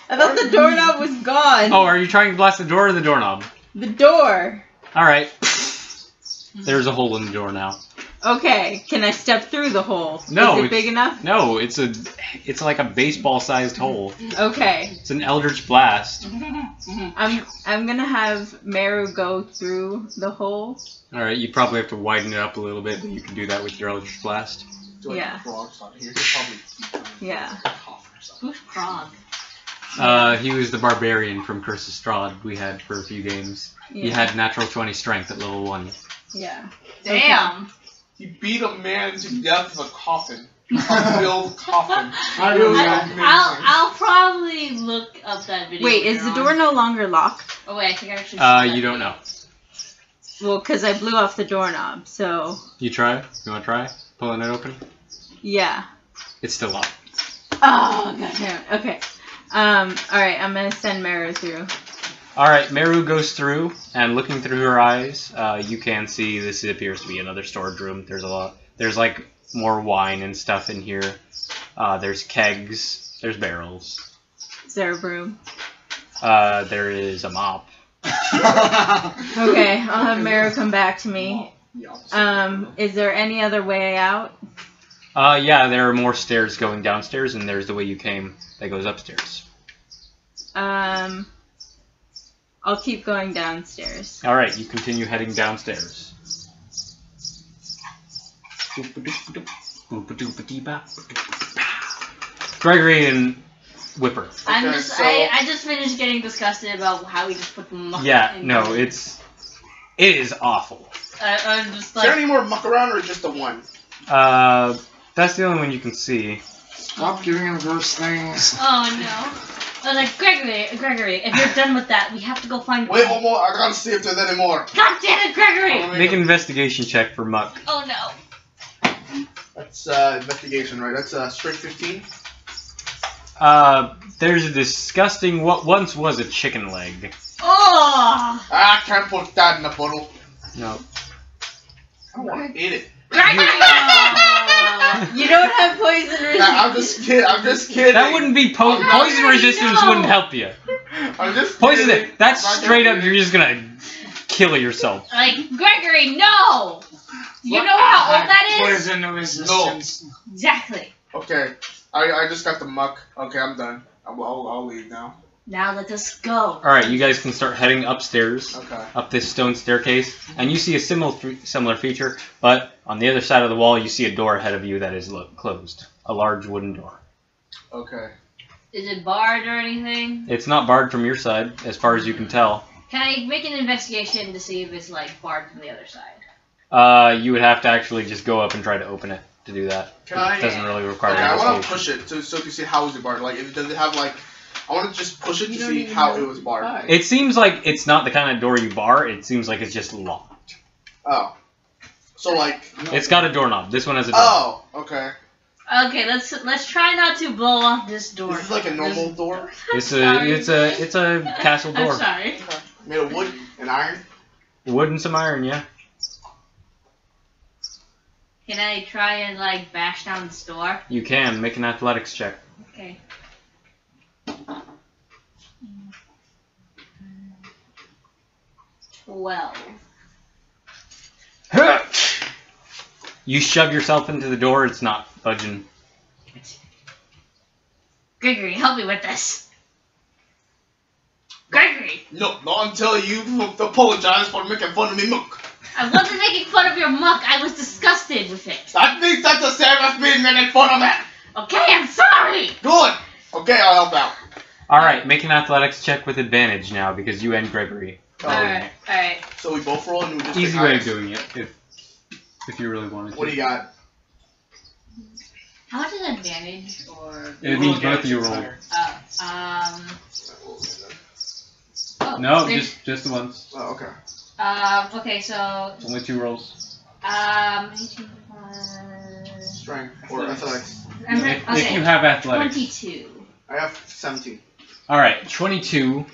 I thought the doorknob was gone. Oh, are you trying to blast the door or the doorknob? The door. All right. There's a hole in the door now. Okay, can I step through the hole? No. Is it big enough? No, it's like a baseball-sized hole. Okay. It's an Eldritch Blast. I'm gonna have Meru go through the hole. All right, you probably have to widen it up a little bit, but you can do that with your Eldritch Blast. Yeah. Yeah. Who's Frog? He was the barbarian from Curse of Strahd we had for a few games. Yeah. He had natural 20 strength at level 1. Yeah. Damn. He beat a man to death with a coffin. A build coffin. I'll probably look up that video. Wait, is the door no longer locked? Oh wait, I think I actually. You don't know. Well, because I blew off the doorknob, so. You try? You want to try pulling it open? Yeah. It's still locked. Oh, goddamn. Okay. Alright, I'm gonna send Meru through. Alright, Meru goes through, and looking through her eyes, you can see this appears to be another storage room. There's like more wine and stuff in here. There's kegs, there's barrels. Is there a broom? There is a mop. Okay, I'll have Meru come back to me. Is there any other way out? Yeah, there are more stairs going downstairs, and there's the way you came that goes upstairs. I'll keep going downstairs. Alright, you continue heading downstairs. Gregory and Whipper. I just finished getting disgusted about how we just put the muck in. No, it is awful. I'm just Is there like... any more muck around or just the one? That's the only one you can see. Stop giving him gross things. Oh no. I was like, Gregory, if you're done with that, we have to go find... Wait, one more. I gotta see if there's any more. God damn it, Gregory! Make an investigation check for muck. Oh no. That's investigation, right? That's strength 15. There's a disgusting what once was a chicken leg. Oh! I can't put that in the bottle. No. I don't want to eat it. Gregory! You don't have poison resistance. Nah, I'm just kidding. That wouldn't be poison resistance. no. Wouldn't help you. I'm just Poison kidding. it. That's I'm not straight gonna up. do You're just gonna kill yourself. Like, Gregory, no! You know how old that is? Poison resistance. Exactly. Okay, I just got the muck. Okay, I'm done. I'll leave now. Now let us go. Alright, you guys can start heading upstairs, Okay. up this stone staircase, and you see a similar feature, but on the other side of the wall you see a door ahead of you that is closed. A large wooden door. Okay. Is it barred or anything? It's not barred from your side, as far as you can tell. Can I make an investigation to see if it's, like, barred from the other side? You would have to actually just go up and try to open it to do that. Can I- It doesn't really require Okay, I want to investigation. push it so to see how is it barred. Like, does it have like? I want to just push it to see how it was barred. It seems like it's not the kind of door you bar, it seems like it's just locked. Oh. So like. It's got a doorknob. This one has a doorknob. Oh. Okay. Okay, let's try not to blow off this door. This is like a normal door. It's a castle door. I'm sorry. Made of wood and iron. Wood and some iron, yeah. Can I try and, like, bash down this door? You can make an athletics check. Okay. $12. You shove yourself into the door. It's not budging. Gregory, help me with this. Gregory! No, not until you apologize for making fun of me muck. I wasn't making fun of your muck. I was disgusted with it. That means that's the same as me making fun of it. Okay, I'm sorry. Good. Okay, I'll help out. All right, make an athletics check with advantage now because you and Gregory. Alright. So we both roll and we just Easy take way eyes. of doing it, if you really wanted to. What do you got? How much is advantage or? It means both of you roll. No, there's- just the once. Oh, okay. Okay, so It's only 2 rolls. 18 Strength or athletics. If you have athletics. 22. I have 17. All right, 22.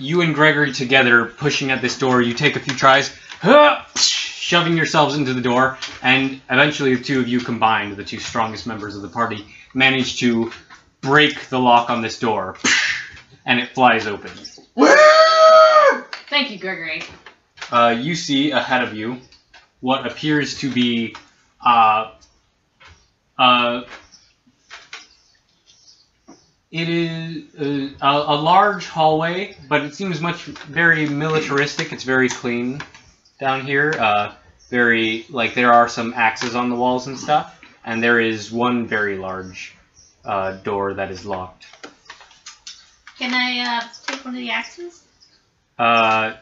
You and Gregory together pushing at this door. You take a few tries, shoving yourselves into the door, and eventually the two of you combined, the two strongest members of the party, manage to break the lock on this door, and it flies open. Thank you, Gregory. You see ahead of you what appears to be it is a large hallway, but it seems very militaristic. It's very clean down here. Very, like, there are some axes on the walls and stuff, and there is one very large door that is locked. Can I take one of the axes?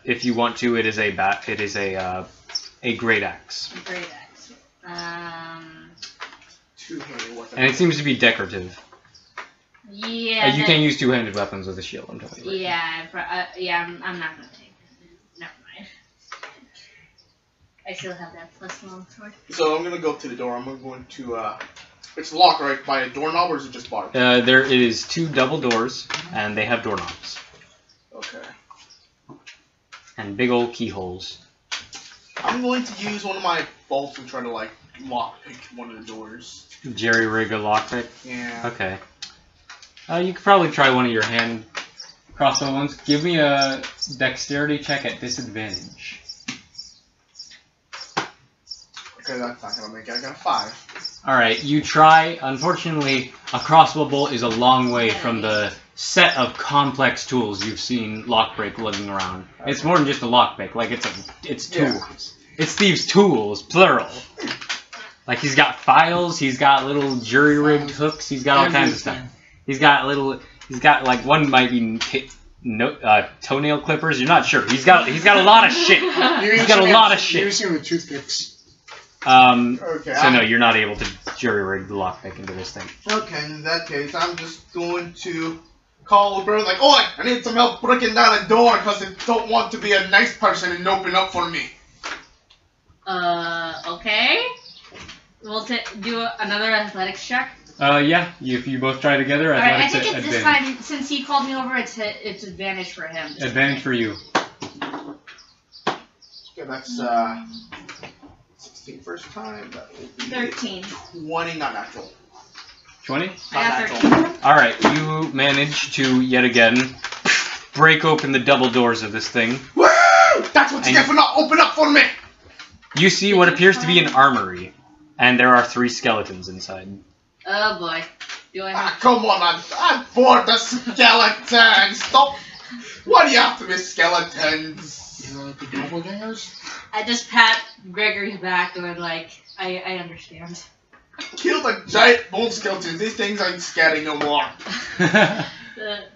If you want to, it is a great axe. A great axe. Two-handed weapon. And it seems to be decorative. Yeah. You can use two-handed weapons with a shield, I'm telling you. Yeah, I'm not gonna take it. Never mind. I still have that +1 sword. So I'm gonna go to the door. I'm going to It's locked, right? By a doorknob, or is it just bars? There is 2 double doors, and they have doorknobs. Okay. And big old keyholes. I'm going to use one of my bolts and try to, like, lockpick one of the doors. Jerry rig a lockpick? Yeah. Okay. You could probably try one of your hand crossbow ones. Give me a dexterity check at disadvantage. Okay, that's not gonna make it. I got a 5. Alright, you try. Unfortunately, a crossbow bolt is a long way from the set of complex tools you've seen Lockbreak lugging around. Okay. It's more than just a lockpick. Like, it's tools. Yeah. It's Steve's tools, plural. Like, he's got files, he's got little jury-rigged hooks, he's got all kinds of stuff. He's got like, one might be toenail clippers, you're not sure. He's got a lot of shit. He's got a lot of shit. You're using the toothpicks. Okay, so no, you're not able to jury-rig the lockpick into this thing. Okay, in that case, I'm just going to call a brother like, "Oi, I need some help breaking down a door because they don't want to be a nice person and open up for me." Okay. We'll do another athletics check. Yeah, if you both try together, Alright, athletics I think it's advantage. this time, since he called me over, it's advantage for him. Advantage for you. Okay, that's 16 first time. That will be 13. 20, not natural. 20? I got 13. Alright, you manage to, yet again, break open the double doors of this thing. Woo! That's what you get for not open up for me! You see what appears to be an armory, and there are 3 skeletons inside. Oh boy. Come on, I'm bored of skeletons! Stop! Why do you have to be skeletons? You know, like the doppelgangers? I just pat Gregory's back and I'm like, I understand. Kill the giant bull skeletons. These things ain't scary no more.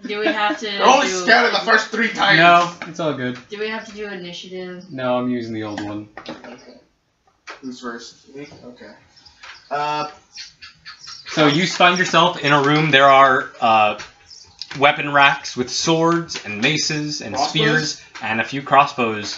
Do we have to They're only scared the first 3 times. No, it's all good. Do we have to do initiative? No, I'm using the old one. Okay. Who's first? Me? Okay. So you find yourself in a room. There are weapon racks with swords and maces and spears and a few crossbows.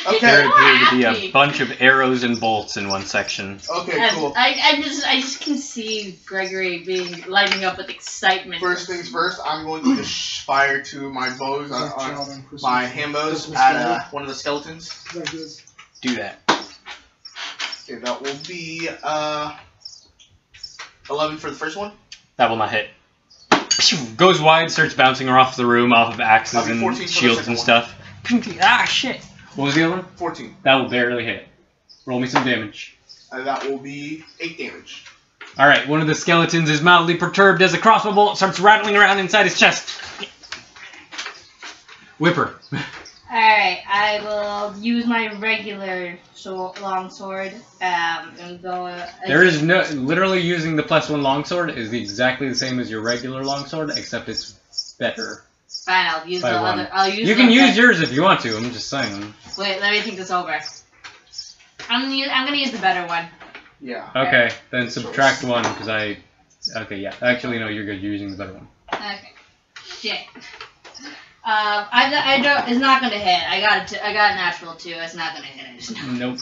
Okay. There appear to be a bunch of arrows and bolts in one section. Okay, cool. I just can see Gregory lighting up with excitement. First things first, I'm going to just fire 2 of my bows, my hand bows, at one of the skeletons. Do that. Okay, that will be 11 for the first one. That will not hit. Goes wide, starts bouncing her off the room, off of axes and shields and stuff. Ah, shit. What was the other one? 14. That will barely hit. Roll me some damage. That will be 8 damage. Alright, one of the skeletons is mildly perturbed as a crossbow bolt starts rattling around inside his chest. Whipper. Alright, I will use my regular long sword and go... There is no... Literally using the +1 longsword is exactly the same as your regular longsword, except it's better. Fine, I'll use the other... You can use yours if you want to, I'm just saying. Wait, let me think this over. I'm gonna use the better one. Yeah. Okay, then subtract 1, because I... Okay, yeah. Actually, no, you're good. You're using the better one. Okay. Shit. I don't. It's not gonna hit. I got a natural 2. It's not gonna hit. Nope.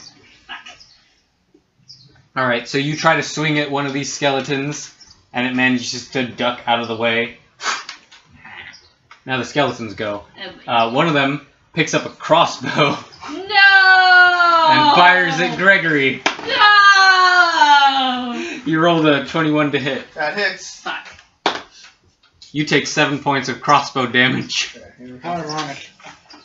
All right. So you try to swing at one of these skeletons, and it manages to duck out of the way. Now the skeletons go. One of them picks up a crossbow. No. And fires at Gregory. No. You rolled a 21 to hit. That hits. Fuck. You take 7 points of crossbow damage. How ironic.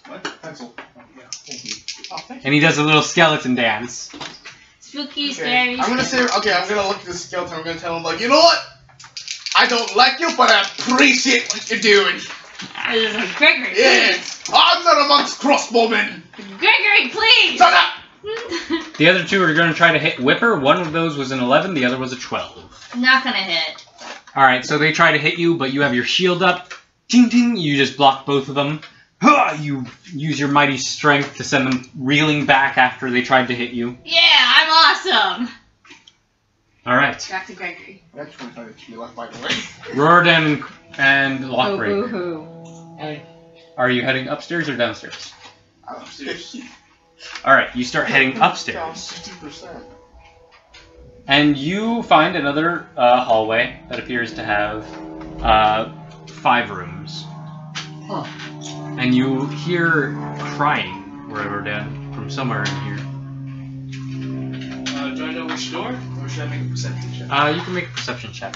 What? Pencil. Oh, yeah. Thank you. Oh, thank you. And he does a little skeleton dance. Spooky, scary. I'm gonna say, okay, I'm gonna look at the skeleton, I'm gonna tell him, like, you know what? I don't like you, but I appreciate what you're doing. Gregory, yeah. I'm not amongst crossbowmen. Gregory, please. Shut up. The other 2 are going to try to hit Whipper. One of those was an 11, the other was a 12. Not gonna hit. Alright, so they try to hit you, but you have your shield up. Ting ting, you just block both of them. You use your mighty strength to send them reeling back after they tried to hit you. Yeah, I'm awesome. Alright. Back to Gregory. That's 25 HP left, by the way. Roarden and Lockbreak. Oh, Hey. Are you heading upstairs or downstairs? Upstairs. Alright, you start heading Down upstairs. 60%. And you find another hallway that appears to have 5 rooms. Huh. And you hear crying, Rodan, from somewhere in here. Do I know which door, or should I make a perception check? You can make a perception check.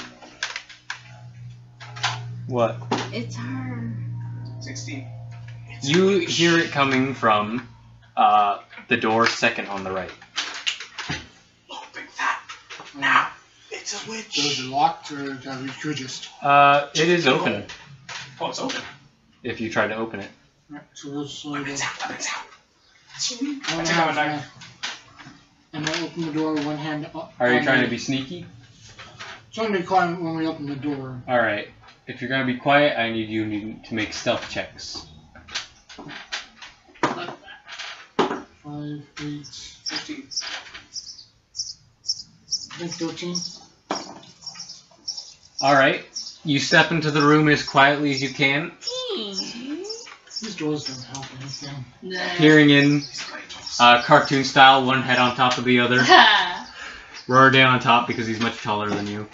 What? It's her. 16. You hear it coming from the door second on the right. Open that now. It's a So witch. is it locked or could we just? It is open Oh, it's open. if you try to open it. Right, so we'll slowly go. Weapons out. Weapons out. I'm I take out my knife. I'm gonna open the door with one hand up. Are you trying to be sneaky? It's only be quiet when we open the door. Alright. If you're gonna be quiet, I need you to make stealth checks. 5, 8, 15. I think 13. Alright. You step into the room as quietly as you can, These doors don't help anything. peering in cartoon style, one head on top of the other. Rodan on top because he's much taller than you.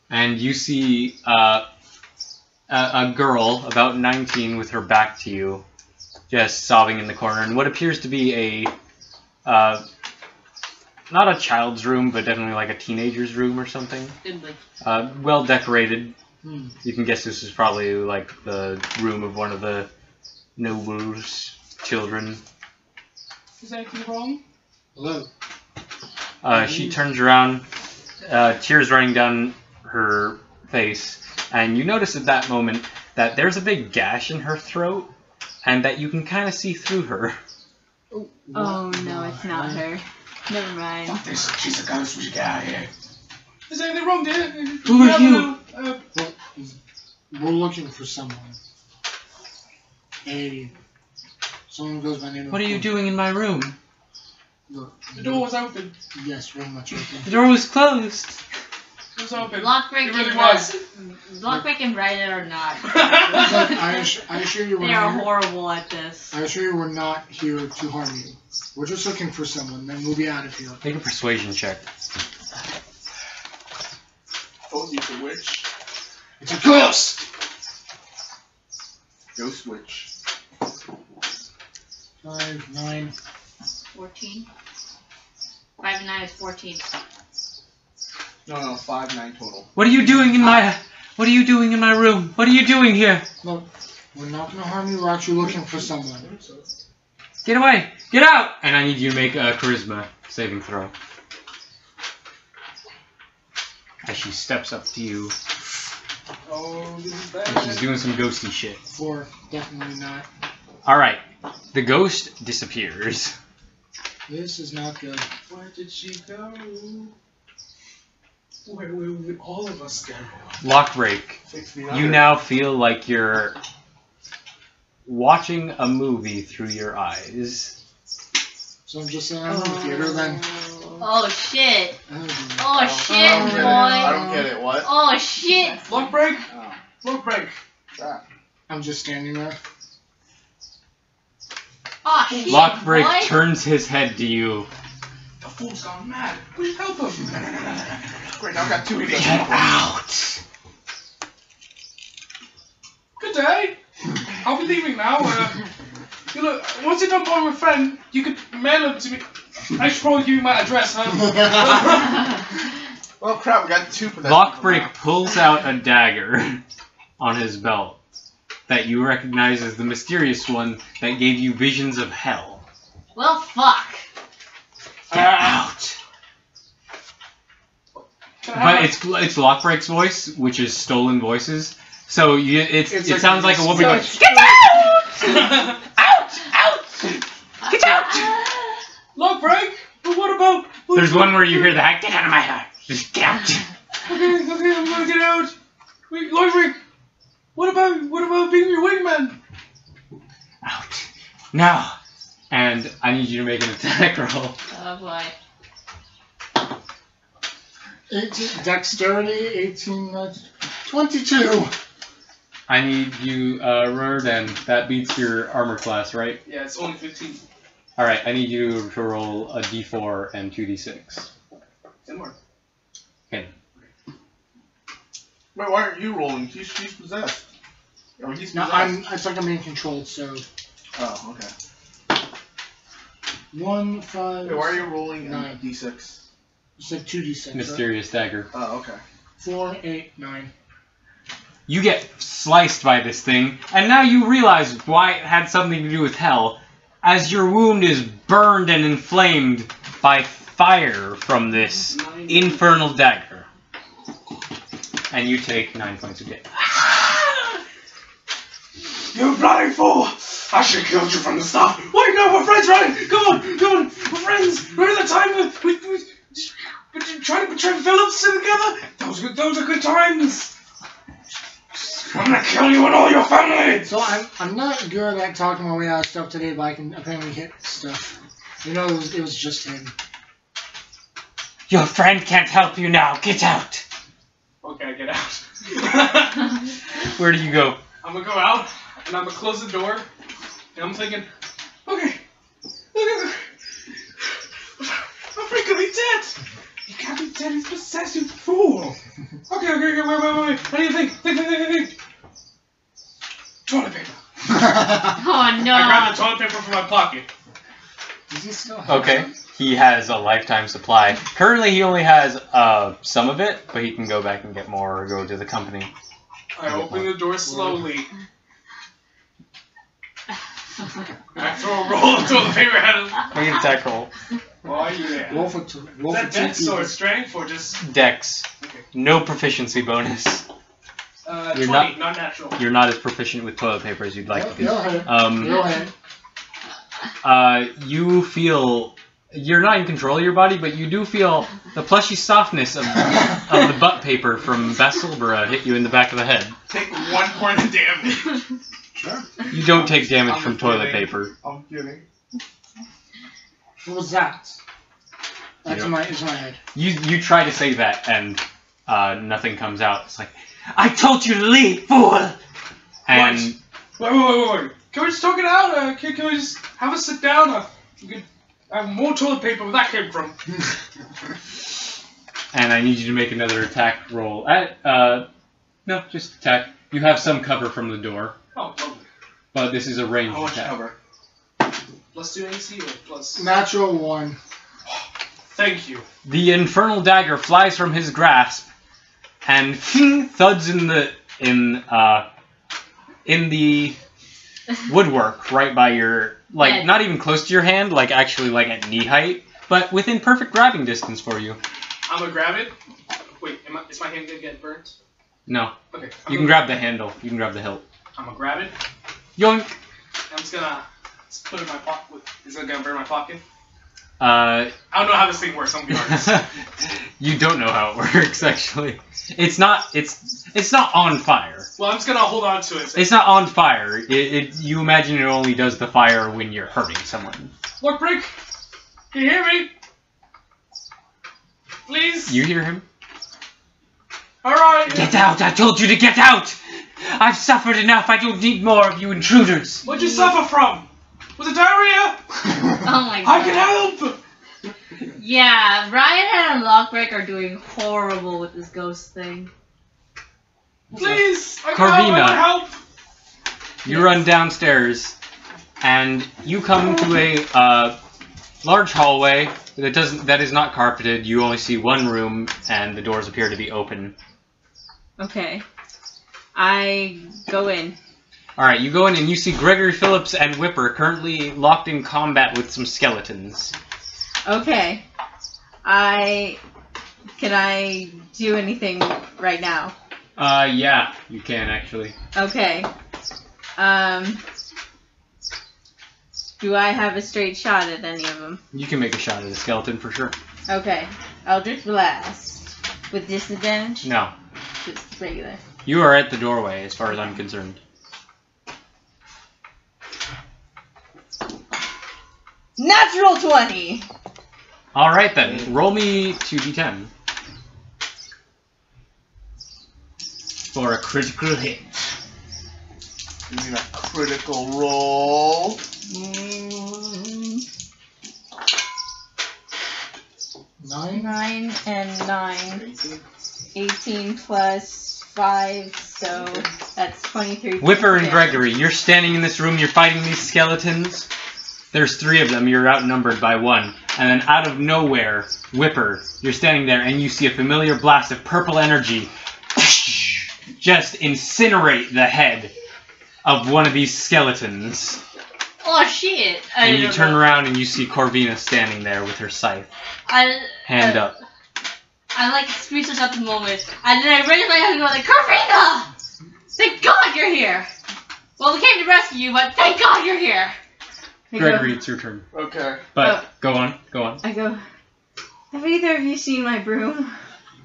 And you see a girl about 19 with her back to you, just sobbing in the corner, in what appears to be a not a child's room, but definitely like a teenager's room or something. Well decorated. You can guess this is probably like the room of one of the nobles' children. Is anything wrong? Hello. She turns around, tears running down her face, and you notice at that moment that there's a big gash in her throat, and that you can kind of see through her. Oh no, it's not her. Never mind. Fuck this. She's a ghost. We should get out of here. Is anything wrong, dear? Who are you? Well, we're looking for someone. Someone goes by name of. What are you doing in my room? Look, The door was open. Yes, very much open. The door was closed. It was open. Lockbreak It really and was. Lockbreak and Ryder are not. Look, I assure you, They are horrible at this. I assure you, we're not here to harm you. We're just looking for someone. Then we'll be out of here. Make a persuasion check. Told you it's a witch. It's a ghost. Ghost witch. 5, 9. 14. 5 and 9 is 14. No, 5, 9 total. What are you doing in my? What are you doing in my room? What are you doing here? Look, we're not gonna harm you. We're actually looking for someone. Get away! Get out! And I need you to make a charisma saving throw. As she steps up to you, Oh, this is and she's bad. doing some ghosty shit. 4, definitely not. Alright, the ghost disappears. This is not good. Where did she go? Where will all of us go? Lockbreak, 69. you now feel like you're watching a movie through your eyes. So I'm just saying I'm in the theater then. Oh shit. Oh, Oh shit, I don't get it. boy. I don't get it. What? Oh shit. Lock break! Oh, Lock break! that. I'm just standing there. Oh shit, Lockbreak boy. turns his head to you. The fool's gone mad. We should help him. Great, now I've got 2 of these. Get out! Good day. I'll be leaving now. You know, once you're done by my friend, you could mail them to me. I should probably give you my address, huh? Well, crap, we got 2 for that. Lockbreak pulls out a dagger on his belt that you recognize as the mysterious one that gave you visions of hell. Well, fuck. Get out! But it's Lockbreak's voice, which is stolen voices. So it like sounds like a woman going, so- "Get out! Out! Out! Get out!" Lock break? But what about? There's one where you hear that. Get out of my house! Just get out! Okay, I'm gonna get out. Wait, Lock break. What about being your wingman? Out now! And I need you to make an attack roll. Oh boy. 18, dexterity, 18, 22. I need you, Rodan. That beats your armor class, right? Yeah, it's only 15. Alright, I need you to roll a d4 and 2d6. Didn't work. Okay. Wait, why aren't you rolling? She's possessed. Oh, he's No, possessed. it's like I'm being controlled, so. Oh, okay. 1, 5. Wait, why are you rolling a 9. d6? It's like 2d6. Mysterious dagger. Oh, okay. 4, 8, 9. You get sliced by this thing, and now you realize why it had something to do with hell, as your wound is burned and inflamed by fire from this infernal dagger. And you take 9 points of damage. You bloody fool! I should have killed you from the start. Wait, no, we're friends, right? Come on, we're friends. Remember the time we tried to betray Phillips together? Those are good times. I'm gonna kill you and all your family. So I'm not good at talking my way out of stuff today, but I can apparently hit stuff. You know, it was just him. Your friend can't help you now. Get out. Okay, get out. Where do you go? I'm gonna go out and I'm gonna close the door. And I'm thinking, okay, I'm freaking dead. You can't be dead. He's possessed, you fool. Okay, wait. What do you think? Think. Toilet paper. Oh no! I grabbed the toilet paper from my pocket. Does he still have Okay. some? He has a lifetime supply. Currently, he only has some of it, but he can go back and get more or go to the company. I open the door slowly. I throw a roll of toilet paper at him. Make an attack roll. Oh yeah. Roll for Is roll that for dex two or people. strength or just Dex. okay. No proficiency bonus. 20, You're not not- natural. You're not as proficient with toilet paper as you'd like to be. Go ahead. Go ahead. You feel you're not in control of your body, but you do feel the plushy softness of the butt paper from Basilbra hit you in the back of the head. Take 1 point of damage. Sure. You don't take damage I'm from toilet kidding. paper. I'm kidding. What was that? That's Yeah. in my head. You try to say that and nothing comes out. It's like, I told you to leave, fool! And Wait. Can we just talk it out? Can we just have a sit down? You could have more toilet paper where that came from. and I need you to make another attack roll. No, just attack. You have some cover from the door, Oh, lovely. but this is a ranged How much attack. cover? Plus 2 AC or plus... Natural 1. Thank you. The infernal dagger flies from his grasp and thuds in the woodwork right by your, like, Head. not even close to your hand, like actually like at knee height, but within perfect grabbing distance for you. I'm gonna grab it. Wait, is my hand gonna get burnt? No, Okay. you can grab the handle. You can grab the hilt. I'm gonna grab it. Yoink. I'm just gonna put it in my pocket. Is it gonna burn my pocket? Uh, I don't know how this thing works. I'm gonna be honest. you don't know how it works actually. It's not on fire. Well, I'm just gonna hold on to it. It's not on fire. You imagine it only does the fire when you're hurting someone. Look, Brick! Can you hear me? Please? You hear him? Alright! Get out! I told you to get out! I've suffered enough. I don't need more of you intruders. What'd you suffer from? Was it diarrhea? Oh my god. I can help! Yeah, Ryan and Lockbreaker are doing horrible with this ghost thing. Please! I Corvina. can help! You run downstairs, and you come to a large hallway that is not carpeted. You only see one room, and the doors appear to be open. Okay. I go in. Alright, you go in and you see Gregory Phillips and Whipper currently locked in combat with some skeletons. Okay. Can I do anything right now? Yeah, you can actually. Okay. Do I have a straight shot at any of them? You can make a shot at a skeleton for sure. Okay. Eldritch Blast. With disadvantage? No. Just regular. You are at the doorway as far as I'm concerned. Natural 20! Alright then, roll me 2d10. For a critical hit. You need a critical roll. 9. 9 and 9. 18 plus 5, so that's 23. Whipper and Gregory, you're standing in this room, you're fighting these skeletons. There's 3 of them, you're outnumbered by 1. And then out of nowhere, Whipper, you're standing there and you see a familiar blast of purple energy just incinerate the head of one of these skeletons. Oh shit! And you turn around and you see Corvina standing there with her scythe. Hand up. I like speechless at the moment. And then I raise my hand and go like, Corvina! Thank God you're here! Well, we came to rescue you, but thank God you're here! Gregory, it's your turn. Okay. But go on. I go, have either of you seen my broom?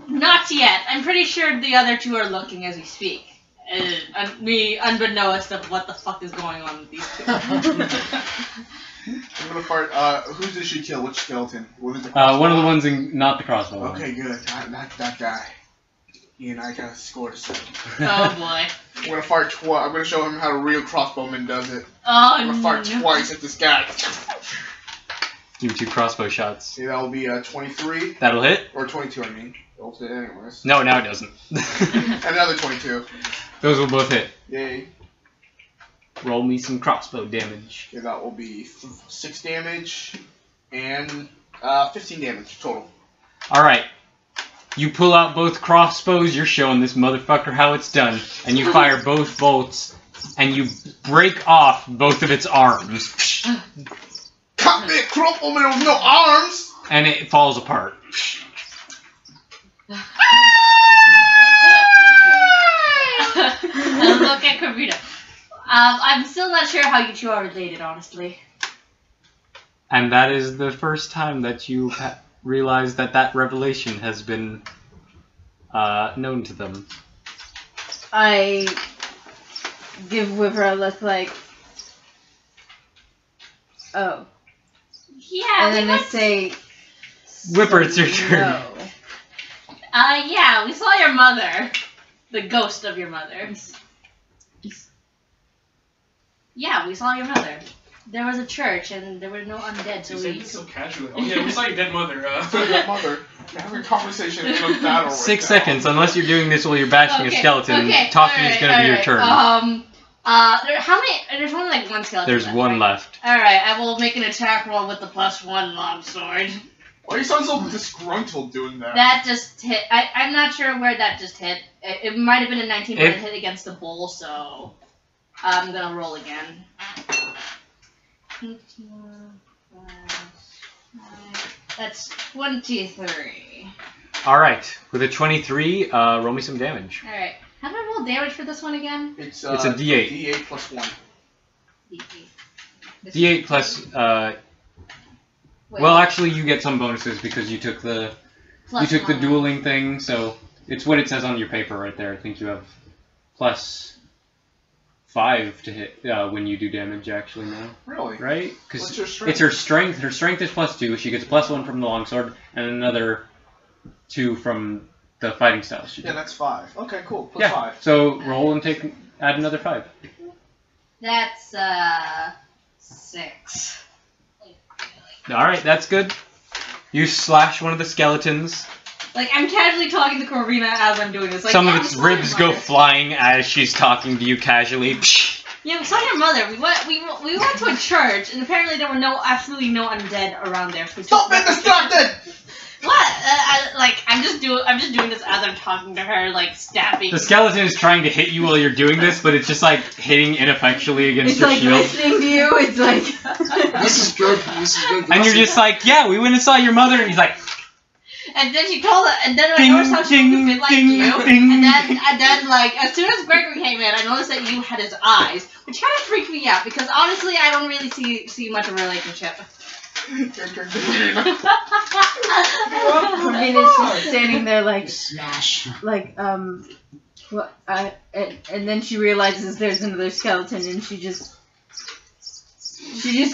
Not yet. I'm pretty sure the other 2 are looking as we speak. Me unbeknownst of what the fuck is going on with these 2. I'm gonna fart. Who did she kill? Which skeleton? One of the ones in, not the crossbow one. Okay, good. Not that guy. He and I got a score to settle. Oh boy. I'm gonna fart twice. I'm gonna show him how a real crossbowman does it. Oh, I'm gonna fart twice at this guy. Give me 2 crossbow shots. See, that'll be 23. That'll hit? Or 22, I mean. It'll hit anyways. No, now it doesn't. Another 22. Those will both hit. Yay. Roll me some crossbow damage. Okay, that will be 6 damage and 15 damage total. Alright. You pull out both crossbows, you're showing this motherfucker how it's done, and you fire both bolts, and you break off both of its arms. Cut me a crossbowman with no arms! And it falls apart. Look at Corvina. I'm still not sure how you 2 are related, honestly. And that is the first time that you realize that revelation has been known to them. I give Whipper a look like, oh. Yeah, and then I say, Whipper, it's your turn. no. Yeah, we saw your mother. The ghost of your mother. Yeah, we saw your mother. There was a church and there were no undead, so You we... said it so casually. Oh yeah, we saw your dead mother. So your mother. Having a conversation in a battle. 6 seconds, unless you're doing this while you're bashing a skeleton. Talking is going to be your turn. How many... There's only like 1 skeleton There's left, 1 right? left. Alright, I will make an attack roll with the +1 longsword. Why you sound so disgruntled doing that? That just hit. I'm not sure where that just hit. It might have been a 19, but it hit against the bull, so I'm gonna roll again. 18 That's 23. Alright, with a 23, roll me some damage. Alright. How do I roll damage for this one again? It's a D8. D8 plus 1. D8 plus, Wait. well, actually, you get some bonuses because you took the Plus the one. dueling thing, so it's what it says on your paper right there. I think you have +5 to hit when you do damage, actually, now. Really? Right? What's Because your strength? it's her strength. Her strength is +2. She gets a +1 from the longsword, and another 2 from the fighting style she Yeah, did. that's 5. Okay, cool. Plus Yeah, 5. so roll and add another 5. That's 6. Alright, that's good. You slash one of the skeletons. Like, I'm casually talking to Corvina as I'm doing this. Like, Some yeah, of we its saw your ribs go mother. flying as she's talking to you casually. Yeah, we saw your mother. We went to a church, and apparently there were absolutely no undead around there. So Stop being distracted! What? I'm just doing this as I'm talking to her, like stabbing. The skeleton is trying to hit you while you're doing this, but it's just like hitting ineffectually against It's your like shield. listening to you, it's like... This is good. This is good. And you're just like, yeah, we went and saw your mother, and he's like, And then she told her, and then I Ding, noticed how she ding, looked a bit like ding, you. ding. And then, like, as soon as Gregory came in, I noticed that you had his eyes, which kind of freaked me out because honestly, I don't really see much of a relationship. Corvina's just standing there like, Smash. like, well, and then she realizes there's another skeleton, and she just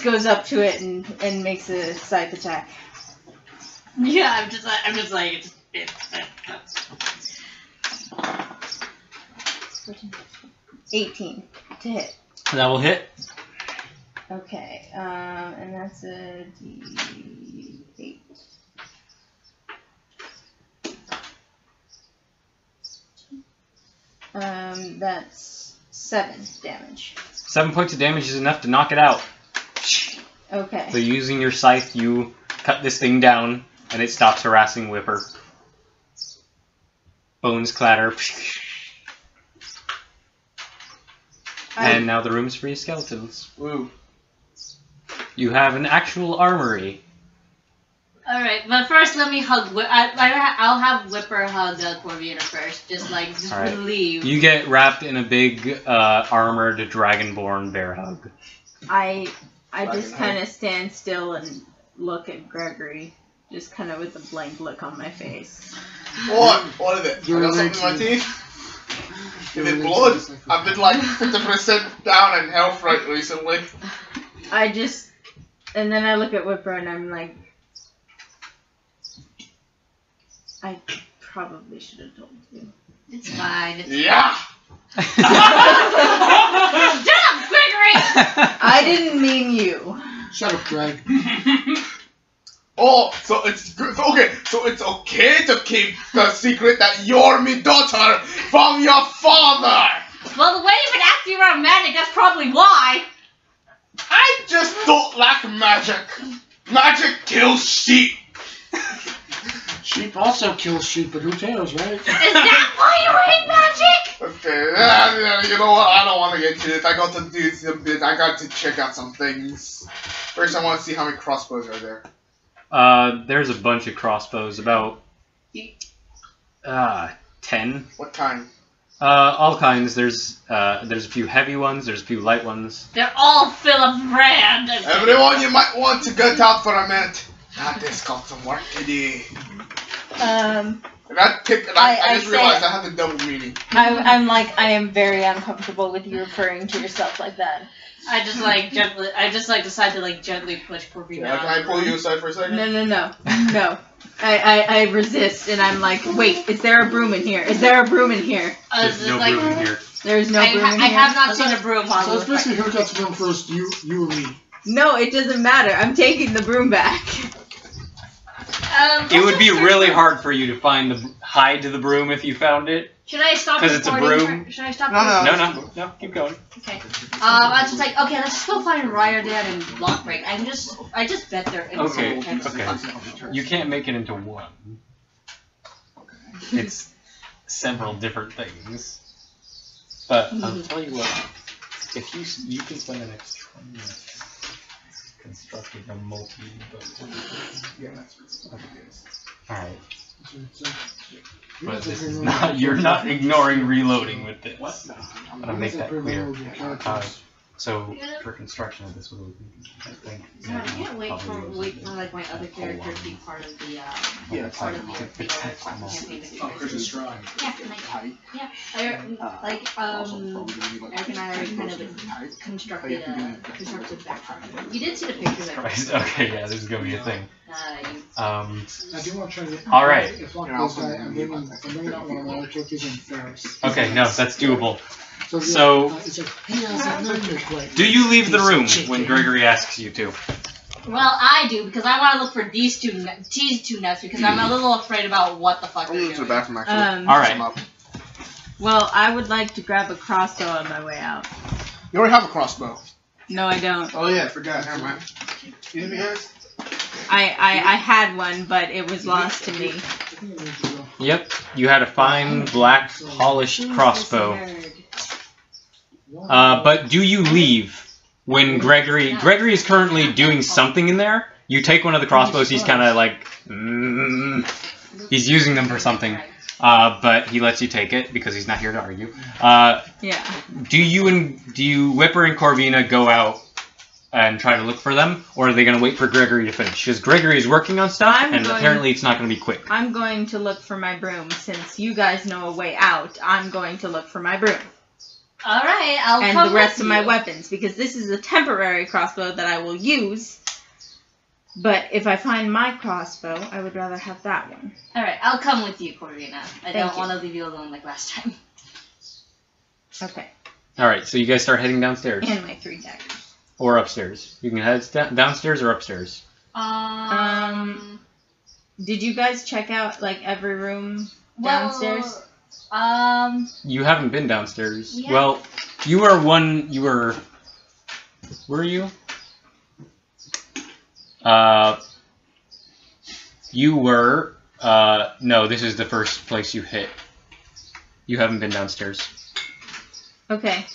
goes up to it and makes a scythe attack. Yeah, I'm just like, 18 to hit. that will hit. Okay, and that's a D8. That's 7 damage. 7 points of damage is enough to knock it out. Okay. So using your scythe, you cut this thing down, and it stops harassing Whipper. Bones clatter. And now the room's free of skeletons. Woo. You have an actual armory. Alright, but first let me hug. I'll have Whipper hug Corvina first. Just Alright. relieve. You get wrapped in a big armored dragonborn bear hug. I just kind of stand still and look at Gregory, just kind of with a blank look on my face. What? What is it? I got something in my teeth? Is it blood? I've been like 50% down in health right recently. And then I look at Whipper and I'm like, I probably should have told you. It's fine. Yeah! Shut up, Gregory! I didn't mean you. Shut up, Greg. Oh, so it's good. Okay, so it's okay to keep the secret that you're my daughter from your father. Well, the way you've been acting around magic, that's probably why. I just don't like magic. Magic kills sheep. Sheep also kills sheep, but who cares, right? Is that why you hate magic? Okay, you know what? I don't want to get to this. I got to do some bits. I got to check out some things. First, I want to see how many crossbows are there. There's a bunch of crossbows, about 10. What kind? All kinds. There's a few heavy ones. There's a few light ones. They're all Philip Brand. Everyone, you might want to get out for a minute. This got some work to do. I I just realized I had the double meaning. I'm like, I am very uncomfortable with you referring to yourself like that. I just decide to gently push Corvina. Yeah, can I pull you aside for a second? No. I resist, and I'm like, wait, is there a broom in here? Is there a broom in here? There's no broom in here. There's no broom in here? I have not seen a broom. So it's basically who gets broom first, you or me. No, it doesn't matter. I'm taking the broom back. It would be really hard for you to find the hide to the broom if you found it. Should I stop? Because it's a broom. Should I stop? No, keep going. Okay. I was just like, okay, let's just go find Ryerdad and Lockbreak. I just bet they're in Okay. some You can't make it into one. It's several different things. But I'll tell you what. If you can spend the next 20 minutes constructing a multi-boat. Yeah, that's okay. Alright. But this is not, you're not ignoring reloading with this. What? I'm gonna make that clear. So for construction of this, I think. I can't wait for like my other character to be part of the part of the campaign. Chris's shrine. Yeah. Eric and I already kind of constructed a background. You did see the pictures. Okay, yeah, this is gonna be a thing. I do want to try to. All right. If not this guy, I'm bringing out one of my other characters in Ferris. Okay, no, that's doable. So it's like, he has a name. Do you leave the room when Gregory asks you to? Well, I do, because I want to look for these two nuts, because I'm a little afraid about what the fuck I'm they're going to the doing. bathroom, actually. Alright. Well, I would like to grab a crossbow on my way out. You already have a crossbow. No, I don't. Oh, yeah, I forgot. Never mind. You hear me, guys? I had one, but it was lost to me. Yep, you had a fine, black, polished crossbow. But do you leave when Gregory is currently doing something in there? You take one of the crossbows, he's kind of like, he's using them for something. But he lets you take it because he's not here to argue. Yeah. Do you Whipper and Corvina go out and try to look for them, or are they going to wait for Gregory to finish? Because Gregory is working on stuff, apparently it's not going to be quick. I'm going to look for my broom. Since you guys know a way out, I'm going to look for my broom. Alright, I'll come and the rest with of my you. weapons, because this is a temporary crossbow that I will use. But if I find my crossbow, I would rather have that one. Alright, I'll come with you, Corvina. I don't you. want to leave you alone like last time. Okay. Alright, so you guys start heading downstairs. And my 3 daggers. Or upstairs. You can head downstairs or upstairs. Did you guys check out, like, every room downstairs? You haven't been downstairs. Yeah. Well, you were one. You were. Were you? You were. No, this is the first place you hit. You haven't been downstairs. Okay.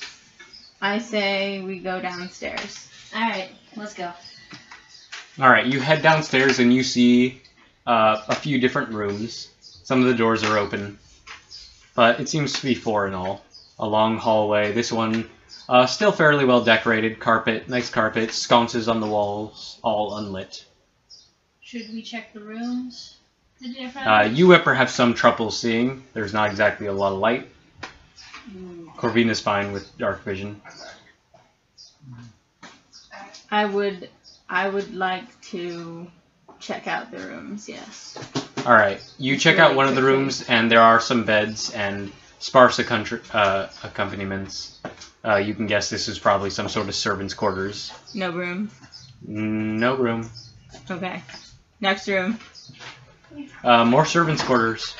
I say we go downstairs. Alright, let's go. Alright, you head downstairs and you see a few different rooms. Some of the doors are open, but it seems to be 4 in all. A long hallway. This one, still fairly well decorated. Carpet, nice carpet, sconces on the walls, all unlit. Should we check the rooms? The different You, Whipper, have some trouble seeing. There's not exactly a lot of light. Corvina's fine with dark vision. I would like to check out the rooms, yes. Alright, you check out one of the rooms, and there are some beds and sparse accompaniments. You can guess this is probably some sort of servant's quarters. No room? No room. Okay. Next room. More servants' quarters.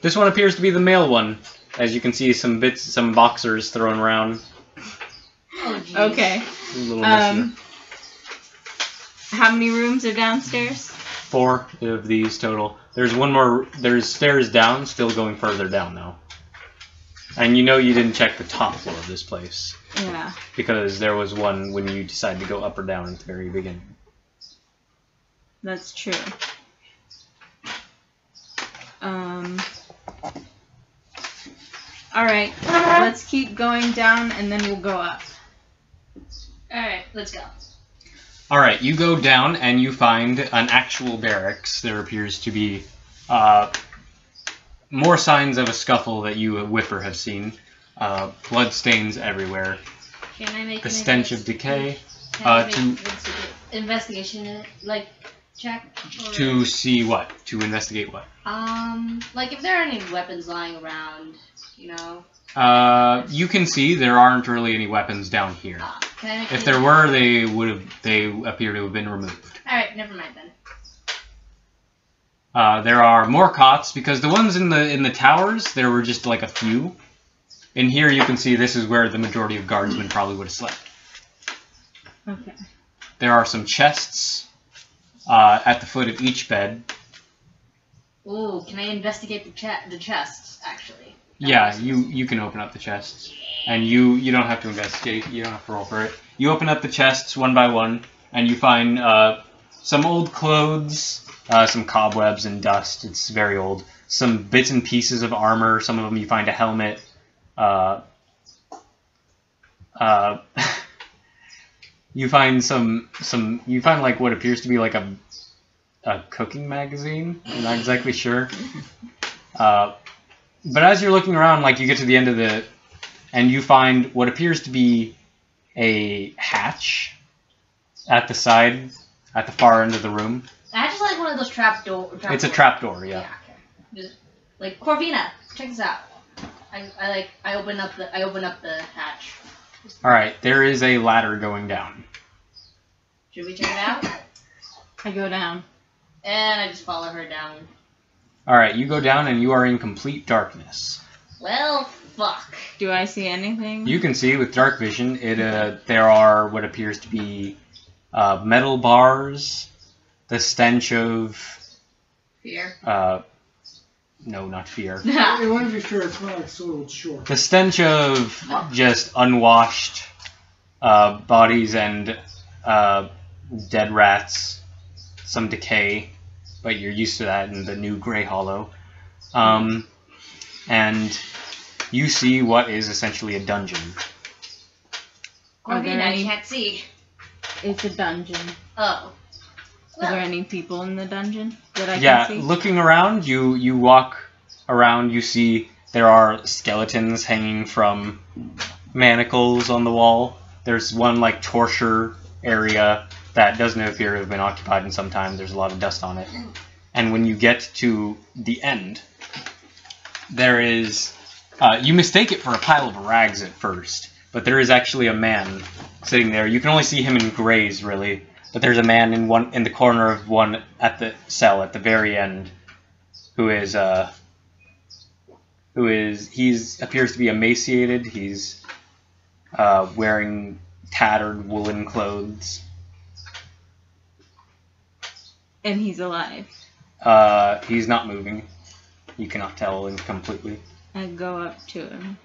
This one appears to be the male one. As you can see, some boxers thrown around. Oh, geez. Okay. A little messy. How many rooms are downstairs? 4 of these total. There's one more. There's stairs down, still going further down though. And you know you didn't check the top floor of this place. Yeah. Because there was one when you decided to go up or down at the very beginning. That's true. Alright, let's keep going down and then we'll go up. Alright, let's go. Alright, you go down and you find an actual barracks. There appears to be more signs of a scuffle that you, Whipper, have seen. Blood stains everywhere. Can I make The stench of decay. Can I make investigation, like, check? Or, To see what? To investigate what? like if there are any weapons lying around, you know. You can see there aren't really any weapons down here. Can I make If there were, they appear to have been removed. Alright, never mind then. There are more cots because the ones in the towers, there were just like a few. In here, you can see this is where the majority of guardsmen probably would have slept. Okay. There are some chests at the foot of each bed. Ooh, can I investigate the chests, actually? Yeah, you can open up the chests. And you don't have to investigate, you don't have to roll for it. You open up the chests one by one, and you find some old clothes, some cobwebs and dust, it's very old. Some bits and pieces of armor, some of them you find a helmet. You find you find like what appears to be like a cooking magazine. I'm not exactly sure. But as you're looking around, like you get to the end of and you find what appears to be a hatch at the side, at the far end of the room. I just like one of those trap It's a trap door, yeah. Yeah, okay. Just, like, Corvina, check this out. I open up the hatch. Alright, there is a ladder going down. Should we check it out? I go down. And I just follow her down. Alright, you go down and you are in complete darkness. Well, fuck. Do I see anything? You can see with dark vision, there are what appears to be metal bars, the stench of... Fear. No, not fear. It wouldn't be fair, it's not like soiled short. The stench of just unwashed bodies and dead rats, some decay, but you're used to that in the new Grey Hollow. And you see what is essentially a dungeon. Corvina, I can't see. It's a dungeon. Oh. Are there any people in the dungeon that I Yeah, can see? looking around, you walk around, you see there are skeletons hanging from manacles on the wall. There's one like torture area that doesn't appear to have been occupied in some time. There's a lot of dust on it. And when you get to the end, there is... you mistake it for a pile of rags at first, but there is actually a man sitting there. You can only see him in grays, really. But there's a man in the corner of one at the cell at the very end, who is appears to be emaciated. He's wearing tattered woolen clothes. And he's alive. He's not moving. You cannot tell him completely. I go up to him.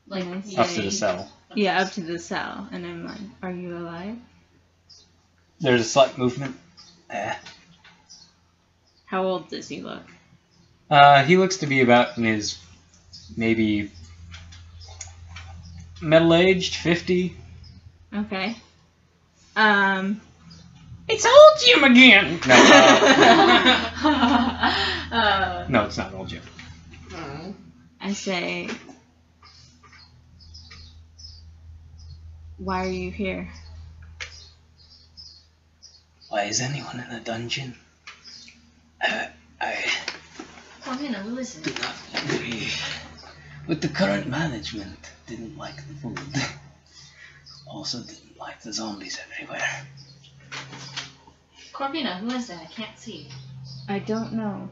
Like Up to the cell. Yeah, up to the cell. And I'm like, are you alive? There's a slight movement. How old does he look? He looks to be about in his maybe middle-aged, 50. Okay. It's old Jim again. No, no, it's not old Jim. I say, why are you here? Why is anyone in a dungeon? Who is Do it? not agree with the current management. Didn't like the food. Also didn't like the zombies everywhere. Corvina, who is that? I can't see. I don't know.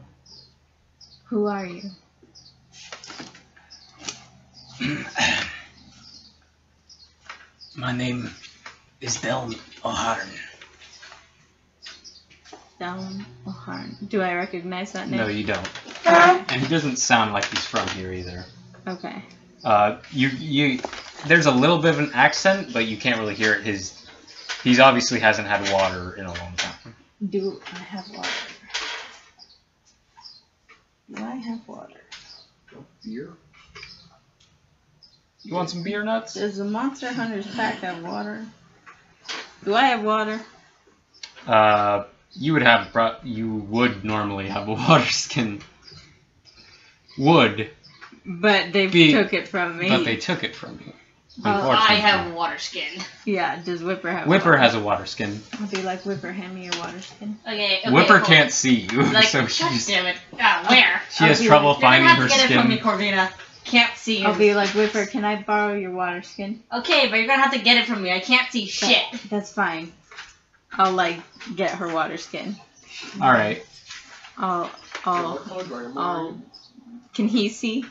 Who are you? My name is Del O'Harn. Down O'Harn. Do I recognize that name? No, you don't. And he doesn't sound like he's from here either. Okay. There's a little bit of an accent, but you can't really hear it. He's obviously hasn't had water in a long time. Do I have water? Do I have water? Beer? You want some beer nuts? Does the Monster Hunter's pack have water? Do I have water? You would normally have a water skin. Would. But they took it from me. But they took it from you. I have water skin. Yeah, does Whipper have Whipper water? has a water skin. I'll be like, Whipper, hand me your water skin. Okay. Whipper can't see you, Like, so gosh damn it. Where? she has trouble finding her You're gonna have to get it from me, skin. Corvina. Can't see you. I'll be like, Whipper, can I borrow your water skin? Okay, but you're gonna have to get it from me. I can't see shit. That's fine. I'll, like, get her water skin. Alright. I'll, can he see?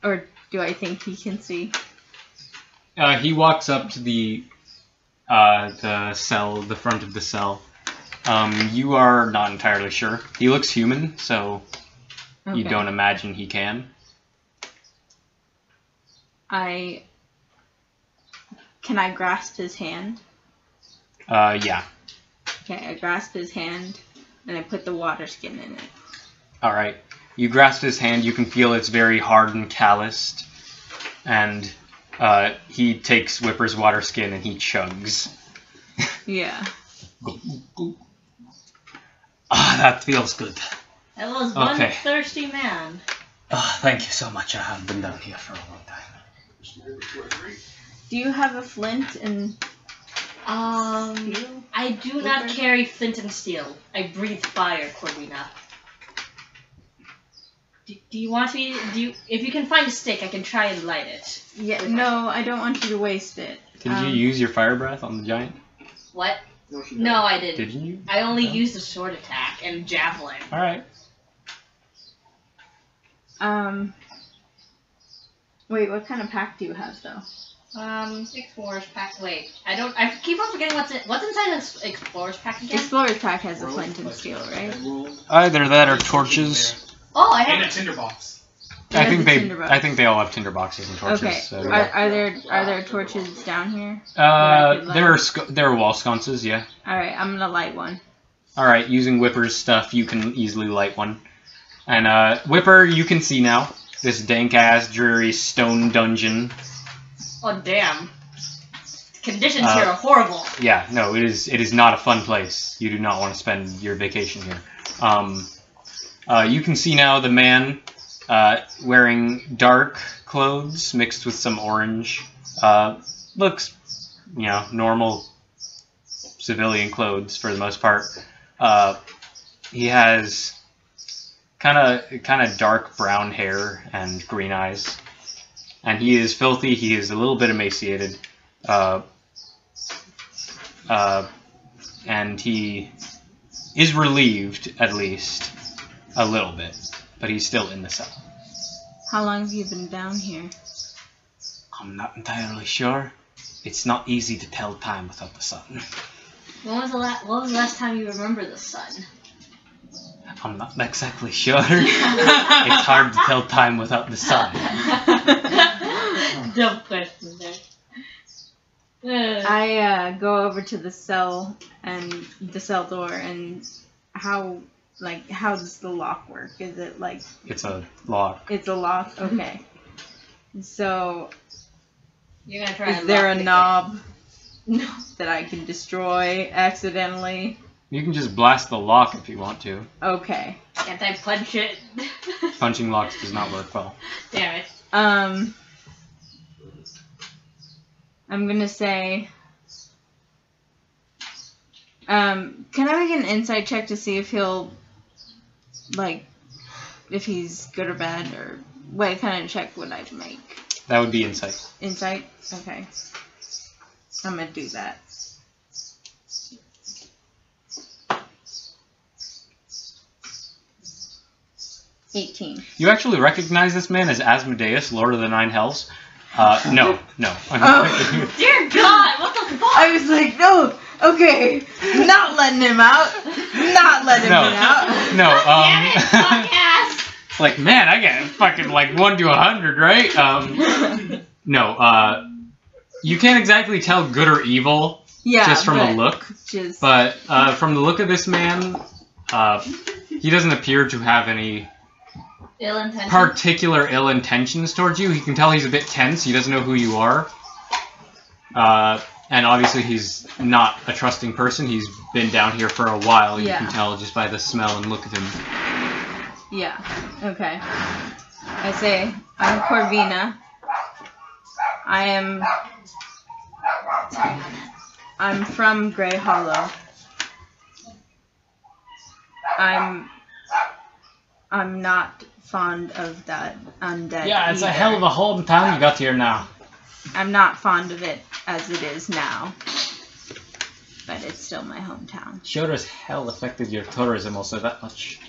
Or do I think he can see? He walks up to the cell, the front of the cell. You are not entirely sure. He looks human, so you don't imagine he can. Can I grasp his hand? Yeah. Okay, I grasp his hand, and I put the water skin in it. Alright. You grasp his hand, you can feel it's very hard and calloused. And he takes Whipper's water skin and he chugs. Yeah. Ah, that feels good. That was one thirsty man. Thank you so much. I haven't been down here for a long time. Do you have a flint and steel? I do not carry flint and steel. I breathe fire, Corvina. Do you want me to, if you can find a stick, I can try and light it. Yeah, no, I don't want you to waste it. Did you use your fire breath on the giant? What? No, I didn't. Did you? I only used the sword attack and javelin. Alright. Wait, what kind of pack do you have, though? Explorer's pack. Wait, I keep on forgetting what's inside this Explorer's pack again? Explorer's pack has a flint and steel, right? Either that or torches. Oh, I And a have. tinderbox. I think they all have tinder boxes and torches. Okay. So. Are there torches down here? There are wall sconces, yeah. Alright, I'm gonna light one. Alright, using Whipper's stuff, you can easily light one. And Whipper, you can see now this dank-ass, dreary stone dungeon. Oh damn. Conditions here are horrible. Yeah, no, it is not a fun place. You do not want to spend your vacation here. You can see now the man wearing dark clothes mixed with some orange. Looks, normal civilian clothes for the most part. He has kind of dark brown hair and green eyes, and he is filthy. He is a little bit emaciated, and he is relieved at least A little bit, but he's still in the cell. How long have you been down here? I'm not entirely sure. It's not easy to tell time without the sun. When was the last time you remember the sun? I'm not exactly sure. It's hard to tell time without the sun. Dumb question there. I go over to the cell door, and how does the lock work? Is it like... It's a lock. It's a lock? Okay. So... You're gonna try is there a knob that I can destroy accidentally? You can just blast the lock if you want to. Okay. Can't I punch it? Punching locks does not work well. Damn it. I'm gonna say... can I make an insight check to see if he'll... Like, if he's good or bad, or... What kind of check would I make? That would be insight. Insight? Okay. I'm gonna do that. $18. You actually recognize this man as Asmodeus, Lord of the Nine Hells? No. Oh. Dear God, what the fuck? I was like, no, okay, not letting him out. Not letting him out. No, Damn it, fuck ass. like, man, I got fucking like 1 to 100, right? No, you can't exactly tell good or evil just from the look. But from the look of this man, he doesn't appear to have any particular ill intentions towards you. He can tell he's a bit tense. He doesn't know who you are. And obviously he's not a trusting person. He's been down here for a while. You can tell just by the smell and look of him. Yeah, okay. I say, I'm Corvina. I'm from Grey Hollow. I'm not fond of that undead. Yeah, it's either. a hell of a hometown you got here now. I'm not fond of it as it is now. But it's still my hometown. Sure as hell affected your tourism also that much.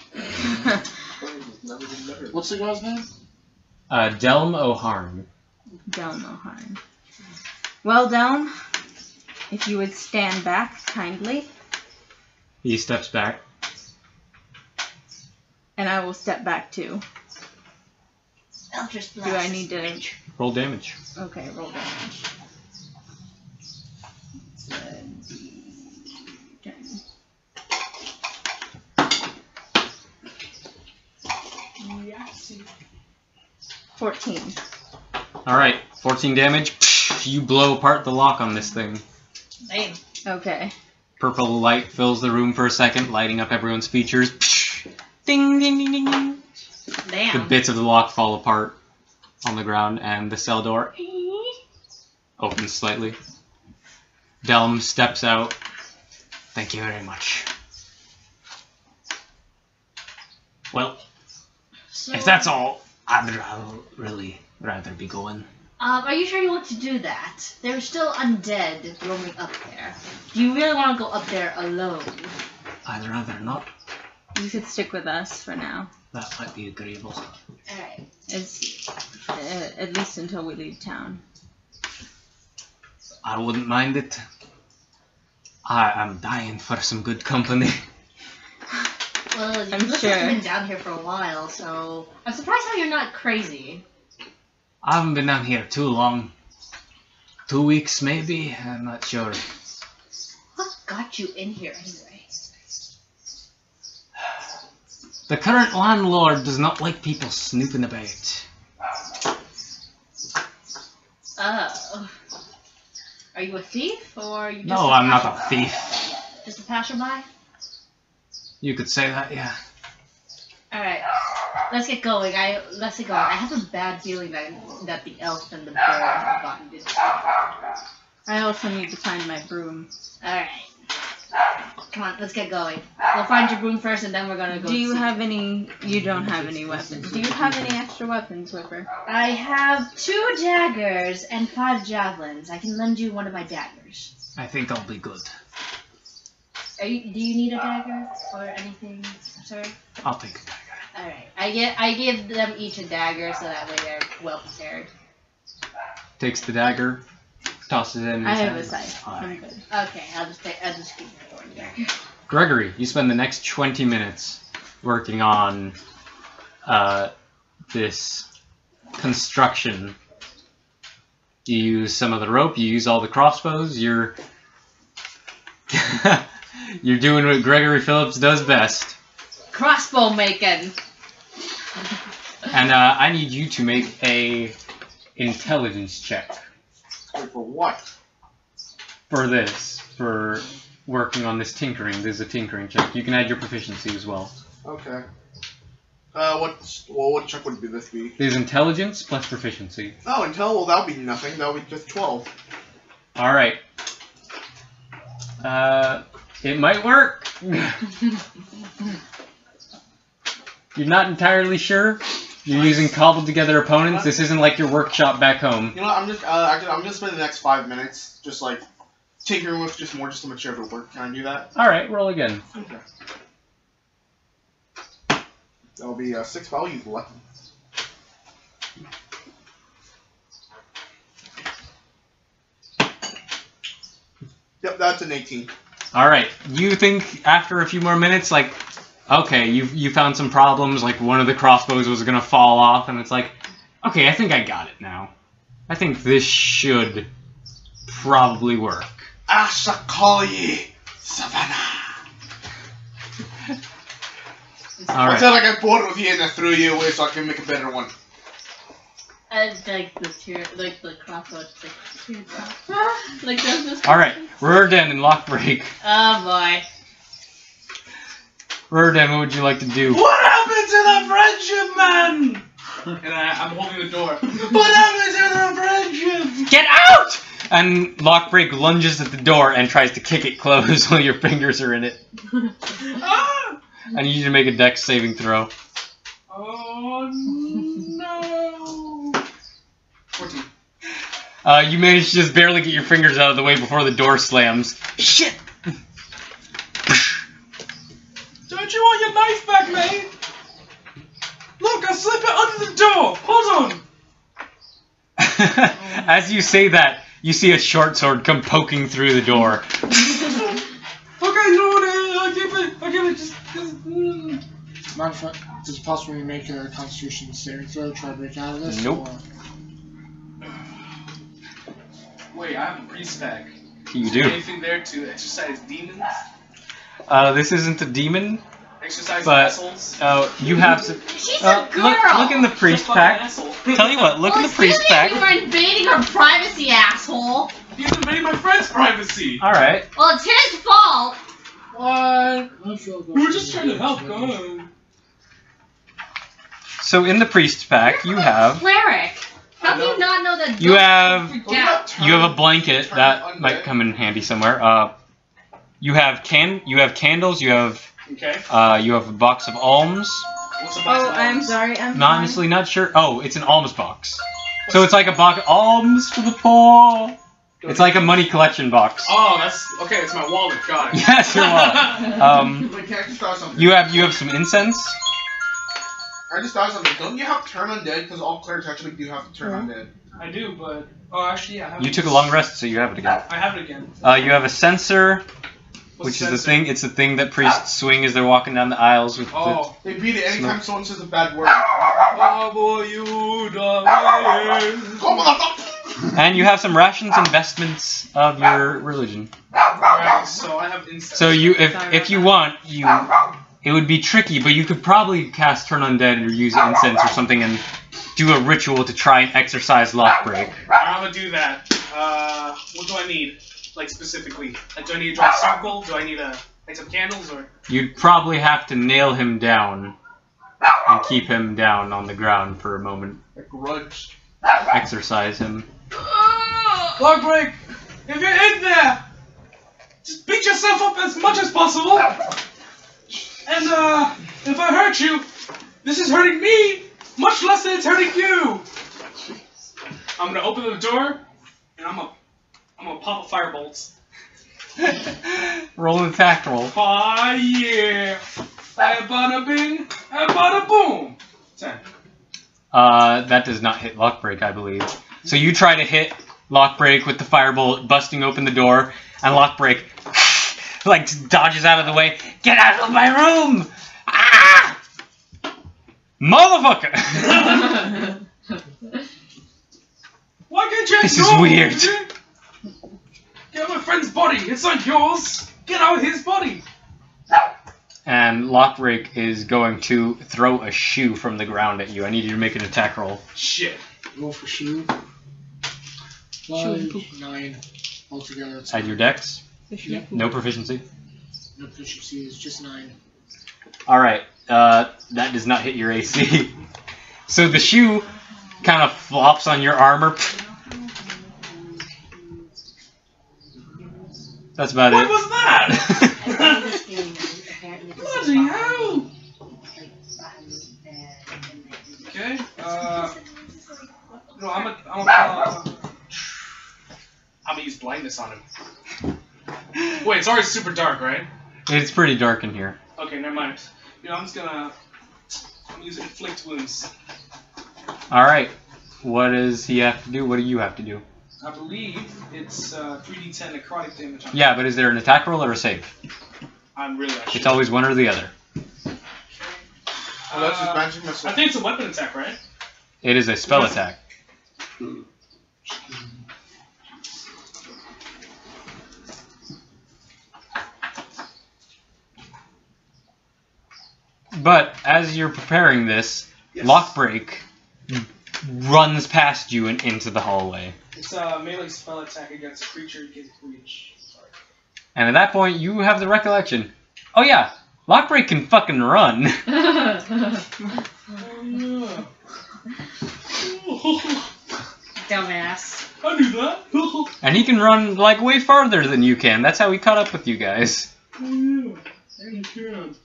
What's the guy's name? Delm O'Harn. Delm O'Harn. Well, Delm, if you would stand back kindly. He steps back. And I will step back too. Eldritch Do Blast. I need to... Roll damage. Okay, roll damage. 14. Alright, 14 damage. You blow apart the lock on this thing. Damn. Okay. Purple light fills the room for a second, lighting up everyone's features. Ding, ding, ding, ding, ding. Damn. The bits of the lock fall apart on the ground, and the cell door opens slightly. Delm steps out. Thank you very much. Well, So, if that's all, I'd really rather be going. are you sure you want to do that? There's still undead roaming up there. Do you really want to go up there alone? I'd rather not. You could stick with us for now. That might be agreeable. Alright. It's at least until we leave town. I wouldn't mind it. I am dying for some good company. Well, I'm you've sure. been down here for a while, so I'm surprised how you're not crazy. I haven't been down here too long. 2 weeks maybe? I'm not sure. What got you in here anyway? The current landlord does not like people snooping about. Oh. Are you a thief, or are you just No, a I'm not a passerby? thief. Just a passerby? You could say that, yeah. Alright. Let's get going. I have a bad feeling that the elf and the bear have gotten this. I also need to find my broom. Alright. Come on, let's get going. We'll find your broom first, and then we're gonna go. Do you see. have any... You don't have any weapons. Do you have any extra weapons, Whipper? I have 2 daggers and 5 javelins. I can lend you one of my daggers. I think I'll be good. Do you need a dagger or anything, sir? I'll take a dagger. Alright. I give them each a dagger so that way they're well prepared. Takes the dagger, tosses it in his I have hand. a scythe. I'm good. Okay, I'll just keep my sword here. Gregory, you spend the next 20 minutes working on this construction. You use some of the rope, you use all the crossbows, you're you're doing what Gregory Phillips does best. Crossbow making! And I need you to make a intelligence check Wait, for what? for this, for working on this tinkering. This is a tinkering check. You can add your proficiency as well. Okay. What check would this be? There's intelligence plus proficiency. Oh, intel? Well, that'll be nothing. That'll be just 12. Alright. It might work. You're not entirely sure. You're using cobbled together opponents. This isn't like your workshop back home. You know what, I'm gonna spend the next 5 minutes just like tinkering with just to make sure it'll work. Can I do that? Alright, roll again. Okay. That'll be 6, but I'll use lucky. Yep, that's an 18. Alright, you think after a few more minutes, like, okay, you found some problems, like one of the crossbows was gonna fall off, and it's like, okay, I think I got it now. I think this should probably work. Asakali Savannah. I Alright. said like I bought it with you and I threw you away so I can make a better one. Like the crossbow, like there's this. Alright, Rurden and Lockbreak. Oh boy. Rurden, what would you like to do? What happened to the friendship, man? And I'm holding the door. What happened to the friendship? Get out! And Lockbreak lunges at the door and tries to kick it closed while your fingers are in it. Ah! I need you to make a dex saving throw. Oh no! 14. You manage to just barely get your fingers out of the way before the door slams. Shit! Don't you want your knife back, mate? Look, I slip it under the door. Hold on. As you say that, you see a short sword come poking through the door. Okay, you know what? I give it just. Mind if is it possible you make a Constitution saving throw, try to break out of this? Nope. Or? Wait, I have a priest bag. You Is there do. anything there to exercise demons? This isn't a demon, Exercise but assholes? you have some. She's a girl. Look in the priest Fucking pack. asshole. Tell you what, look in the priest excuse me, pack. you were invading her privacy, asshole. He's invading my friend's privacy. Alright. Well, it's his fault. What? I feel We were just trying to help, God. So in the priest pack, you have Cleric. How do you not know that? You have- Yeah. you have a blanket that might come in handy somewhere. You have candles. You have Okay. you have a box of alms. What's the box Oh, of I'm alms? sorry. I'm Not honestly not sure. Oh, it's an alms box. So it's like a box of alms for the poor. It's like a money collection box. Oh, that's okay. It's my wallet. Got it. Yes, your wallet. Wait, can I just thought something? You have some incense. I just thought something. Don't you have turn undead? Because all clerics actually do have to turn undead. I do, but actually, yeah. I have You it. took a long rest, so you have it again. I have it again. You have a censer, What's which is sensor? the thing. It's the thing that priests swing as they're walking down the aisles with. Oh. They beat it anytime someone says a bad word. Oh boy, you die. Come on, And you have some rations and vestments of your religion. Alright, so I have incense. So you, if you want, it would be tricky, but you could probably cast Turn Undead or use incense or something and do a ritual to try and exorcise Lockbreak. I'm gonna do that. What do I need? Like specifically? Like, do I need to draw a circle? Do I need like some candles or? You'd probably have to nail him down and keep him down on the ground for a moment. A grudge. Exorcise him. Lockbreak, if you're in there, just beat yourself up as much as possible. And if I hurt you, this is hurting me much less than it's hurting you. I'm gonna open the door and I'm gonna pop a firebolt. Roll an attack roll. Oh yeah. Bada bing, bada boom. 10. That does not hit Lockbreak, I believe. So you try to hit Lockbreak with the firebolt, busting open the door, and Lockbreak like dodges out of the way. Get out of my room! Ah! Motherfucker! Why can't you? This is weird. Get my friend's body. It's not yours. Get out his body. And Lockbreak is going to throw a shoe from the ground at you. I need you to make an attack roll. Shit. Roll for shoe. 5, 9 altogether. Add your dex. Yep. No proficiency. No proficiency is just 9. Alright, that does not hit your AC. So the shoe kind of flops on your armor. That's about What it. was that? Bloody hell! Okay. No, I'm gonna use blindness on him. Wait, it's already super dark, right? It's pretty dark in here. Okay, never mind. You know, I'm use inflict wounds. Alright. What does he have to do? What do you have to do? I believe it's 3d10 necrotic damage. Yeah, but is there an attack roll or a save? I'm really not sure. It's always one or the other. That's just magic missile. I think it's a weapon attack, right? It is a spell attack. But as you're preparing this, Yes. Lockbreak runs past you and into the hallway. It's a melee spell attack against a creature you can reach. Sorry. And at that point, you have the recollection. Oh yeah, Lockbreak can fucking run. Dumbass. I knew that. And he can run like way farther than you can. That's how he caught up with you guys. You can.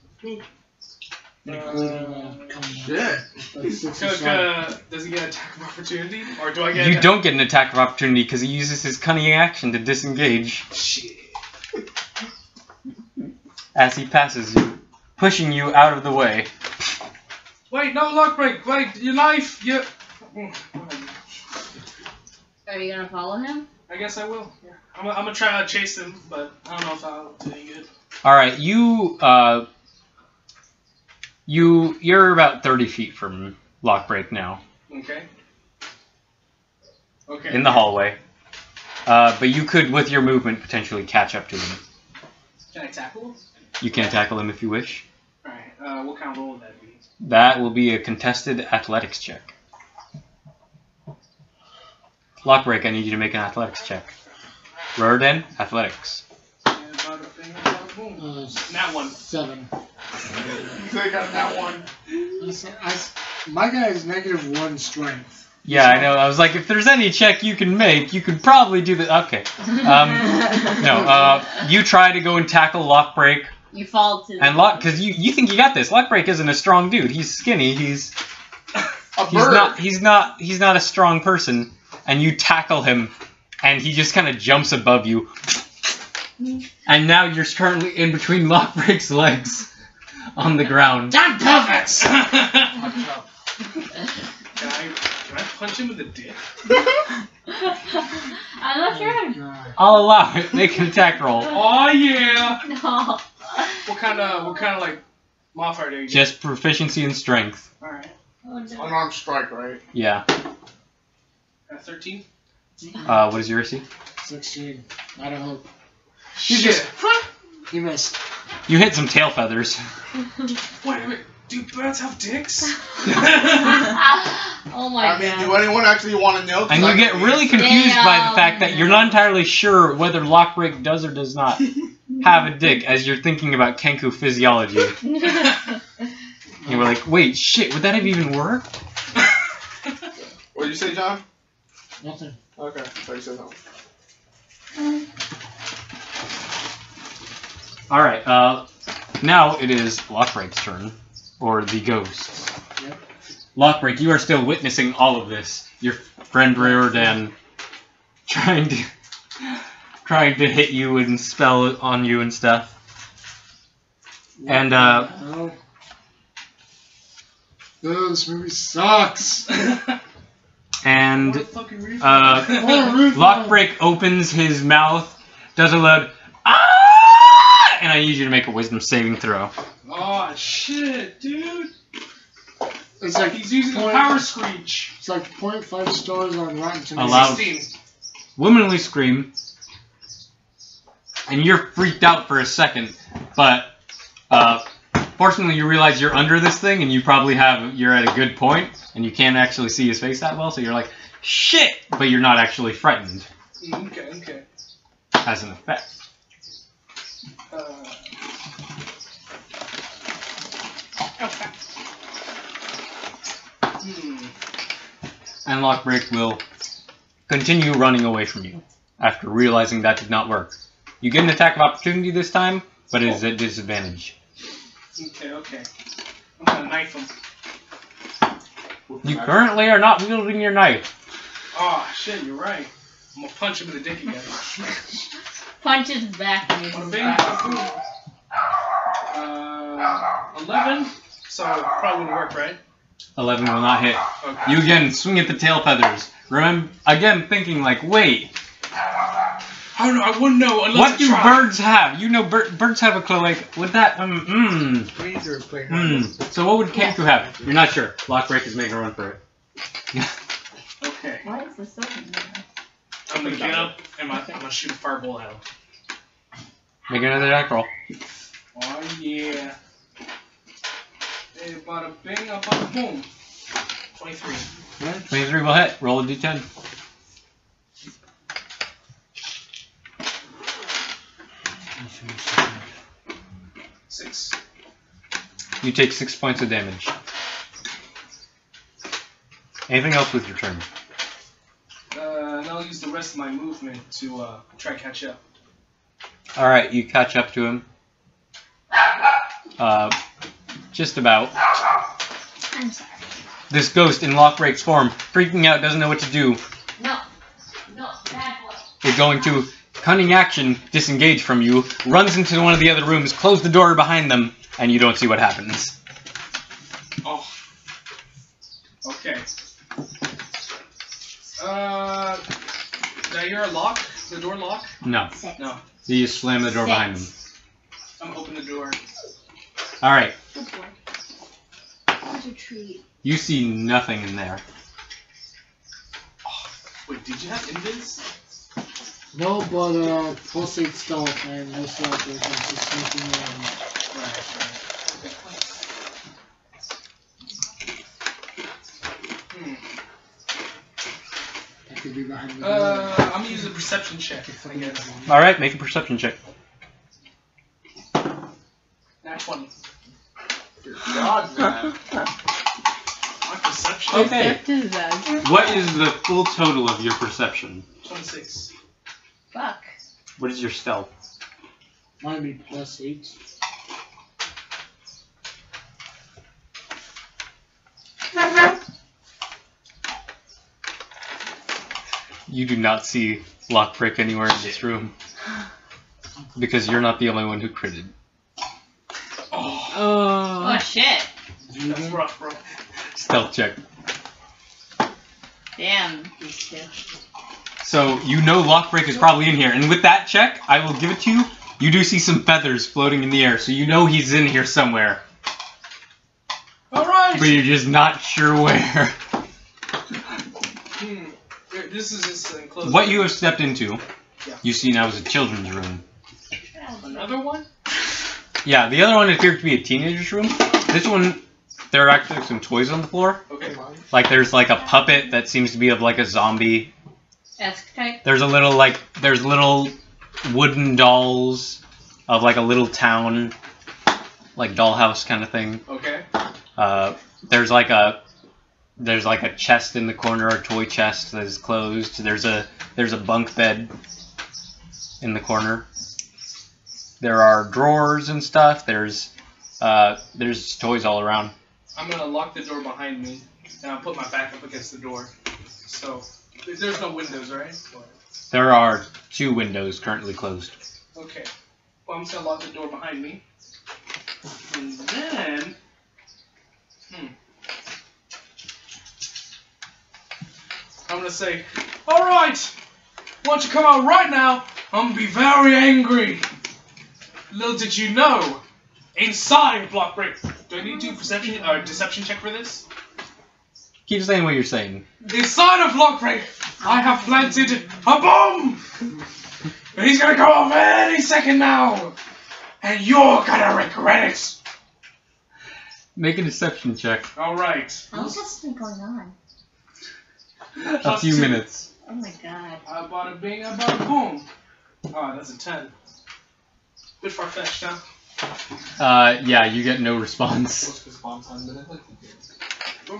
Shit. Does he get an attack of opportunity, or do I get? You don't get an attack of opportunity because he uses his cunning action to disengage Shit. as he passes you, pushing you out of the way. Wait, no, Lockbreak. Wait, your knife. You. Are you gonna follow him? I guess I will. Yeah. I'm gonna try to chase him, but I don't know if I'll do any good. All right, you're about 30 feet from Lockbreak now, Okay. Okay. in the hallway. But you could, with your movement, potentially catch up to him. Can I tackle him? You can tackle him if you wish. All right. What kind of roll would that be? That will be a contested athletics check. Lockbreak, I need you to make an athletics check. Rurden, athletics. And bada bing, bada boom. That one. 7. They got that one. My guy is -1 strength. Yeah, I know. I was like, if there's any check you can make, you could probably do that. Okay. No, you try to go and tackle Lockbreak. You fall to. And because you think you got this. Lockbreak isn't a strong dude. He's skinny. He's not a strong person. And you tackle him, and he just kind of jumps above you. And now you're currently in between Lockbreak's legs on the ground. Damn perfect! Can I punch him with a dick? I'm not sure. I'll allow it. Make an attack roll. Oh yeah! No. What kind of like modifier do you get? Just proficiency and strength. All right. Unarmed strike, right? Yeah. 13. What is your AC? 16. I don't hope. Shit. He missed. You hit some tail feathers. Wait. Do birds have dicks? Oh my I mean, god. do anyone actually want to know? 'Cause And you I get can- really confused by the fact that you're not entirely sure whether Lockbreak does or does not have a dick as you're thinking about Kenku physiology. You were like, wait, shit, would that have even worked? What did you say, John? Nothing. Okay, so you said something. Alright, now it is Lockbreak's turn. Or the ghosts. Yep. Lockbreak, you are still witnessing all of this. Your friend Riordan trying to hit you and spell on you and stuff. And Oh, this movie sucks. and What a fucking reason. Lockbreak opens his mouth, does a loud ah, and I need you to make a wisdom saving throw. Oh shit, dude. It's like He's using the power screech. It's like 0.5 stars on Rotten A Tomatoes. loud 16. womanly scream, and you're freaked out for a second, but fortunately you realize you're under this thing, and you're at a good point, and you can't actually see his face that well, so you're like, shit, but you're not actually frightened. Okay. As an effect. Okay. And Lockbreak will continue running away from you after realizing that did not work. You get an attack of opportunity this time, but it is at disadvantage. Okay. I'm gonna knife him. You currently are not wielding your knife. Oh shit, you're right. I'm gonna punch him in the dick again. Punch his back and What a his big back. 11, so probably wouldn't work, right? 11 will not hit. Okay. You again swing at the tail feathers. Remember, again thinking like, wait, I don't know. I wouldn't know unless what I do try. birds have? You know, birds have a clue. Like, with that, So what would Kanku have? You're not sure. Lockbreak is making a run for it. Okay. Why is this so weird? I'm gonna get up and I'm gonna shoot a fireball at him. Make another attack roll. Oh yeah. Hey, bada bing, bada boom. 23. 23 will hit. Roll a d10. Six. You take 6 points of damage. Anything else with your turn? And I'll use the rest of my movement to try to catch up. Alright, you catch up to him. Just about. I'm sorry. This ghost in Lockbreak's form, freaking out, doesn't know what to do. No, bad boy. Is going to, cunning action, disengage from you, runs into one of the other rooms, close the door behind them, and you don't see what happens. Oh. Okay. Did I hear a lock? The door lock? No. Six. No. So you just slam the door behind them. I'm gonna open the door. Alright, Good boy. What a treat. you see nothing in there. Wait, did you have invis? No, but pulsate stealth and no stealth is just sneaking around. Right. I could be behind the door. I'm gonna use a perception check, I guess. Alright, make a perception check. Nat 20. God, man. My perception? Okay. Perceptive as. What is the full total of your perception? 26. Fuck. What is your stealth? Might be +8. You do not see Lockbreak anywhere in this room. Because you're not the only one who critted. Oh shit. That's rough, bro. Stealth check. Damn, these two. So, you know Lockbreak is probably in here. And with that check, I will give it to you. You do see some feathers floating in the air, so you know he's in here somewhere. Alright! But you're just not sure where. This is just enclosed. What you have stepped into, Yeah. you see now is a children's room. Another one? Yeah, the other one appeared to be a teenager's room. This one, there are actually some toys on the floor. Okay. Like, there's like a puppet that seems to be of like a zombie. Esque There's little wooden dolls of like a little town, like dollhouse kind of thing. Okay. There's like a chest in the corner, a toy chest that is closed. There's a bunk bed in the corner. There are drawers and stuff. There's toys all around. I'm gonna lock the door behind me, and I'll put my back up against the door. So, there's no windows, right? There are 2 windows currently closed. Okay. Well, I'm just gonna lock the door behind me. And then... I'm gonna say, alright! Why don't you come out right now? I'm gonna be very angry. Little did you know, inside of Block Break... Do I need to do perception or deception check for this? Keep saying what you're saying. Inside of Block Break, I have planted a bomb! And he's gonna go off any second now! And you're gonna regret it! Make a deception check. Alright. How long has been going on? A few minutes. Oh my god. Bada bing, bada boom. Oh, that's a 10. Bit far-fetched, huh? Yeah, you get no response. Well,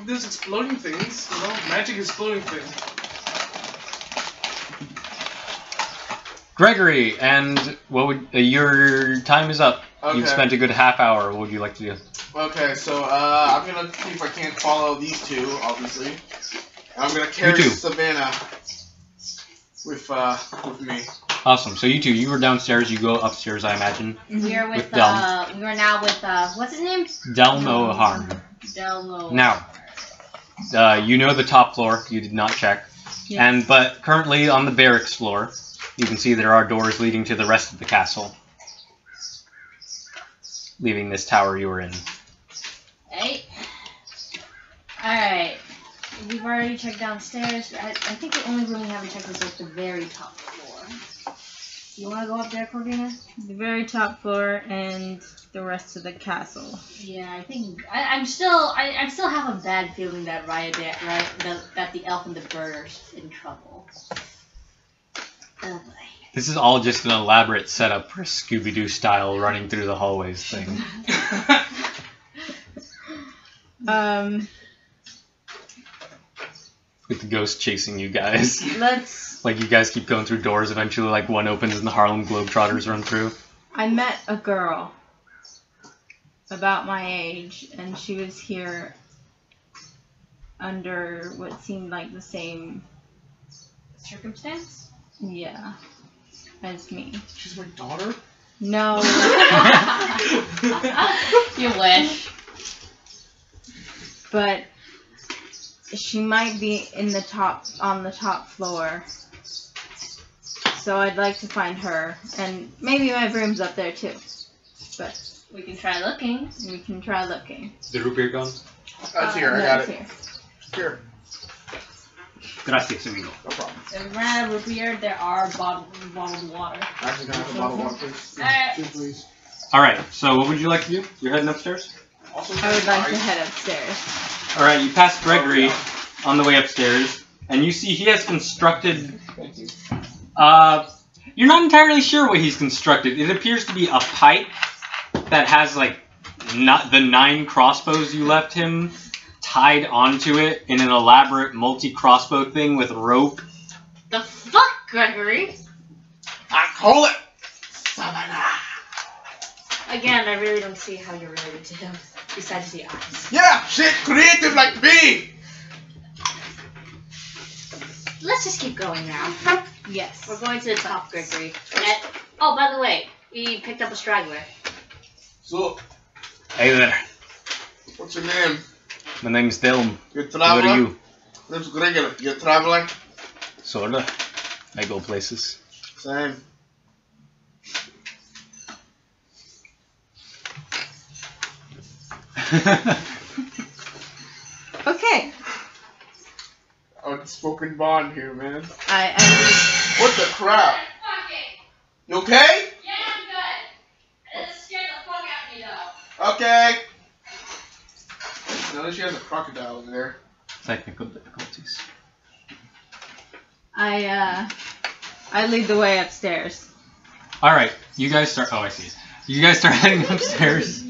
there's exploding things, you know? Magic exploding things. Gregory, and what would your time is up? Okay. You've spent a good half hour. What would you like to do? Okay, so I'm gonna see if I can't follow these two, obviously. And I'm gonna carry Savannah with me. Awesome. So you two, you were downstairs. You go upstairs, I imagine. We're with Delm. we are now with what's his name? Delmo Harm. Delmo. Now, you know the top floor. You did not check. Yes. But currently on the barracks floor, you can see there are doors leading to the rest of the castle, leaving this tower you were in. Hey. Alright. We've already checked downstairs. I think the only room we haven't checked is like the very top floor. You want to go up there, Corvina? The very top floor and the rest of the castle. Yeah, I think I still have a bad feeling that that the elf and the bird are in trouble. Oh boy. This is all just an elaborate setup for Scooby-Doo style running through the hallways thing. With the ghost chasing you guys. Let's... Like you guys keep going through doors, eventually like one opens and the Harlem Globetrotters run through. I met a girl about my age, and she was here under what seemed like the same Circumstance? yeah, as me. She's my daughter? No. You wish. But she might be on the top floor. So I'd like to find her, and maybe my room's up there too. But We can try looking. we can try looking. Is the root beer gone? That's here, I No, got it's it. here. Here. Gracias, amigo. No problem. If we're out of root beer, there are bottled water. Actually, can I have a bottle of water, please? Alright. Two, please. Alright, so what would you like to do? You're heading upstairs? Also, I would like to head upstairs. Alright, you pass Gregory on the way upstairs, and you see he has constructed... Thank you. You're not entirely sure what he's constructed. It appears to be a pipe that has, like, not the 9 crossbows you left him tied onto it in an elaborate multi-crossbow thing with rope. The fuck, Gregory? I call it Savannah. Again, I really don't see how you're related to him, besides the eyes. Yeah, shit, creative like me. Let's just keep going now. Yes. We're going to the top, Gregory. And, oh, by the way, we picked up a straggler. So, Hey there, what's your name? my name's Delm. You're a What traveler? are you? Name's Gregory. You're a traveler? Sorta. I go places. Same. Okay. Unspoken bond here, man. I What the crap? You okay? Yeah, I'm good. It scared the fuck out of me, though. Okay. Now she has a crocodile in there. Technical difficulties. I lead the way upstairs. Alright, you guys start... Oh, I see. You guys start heading upstairs.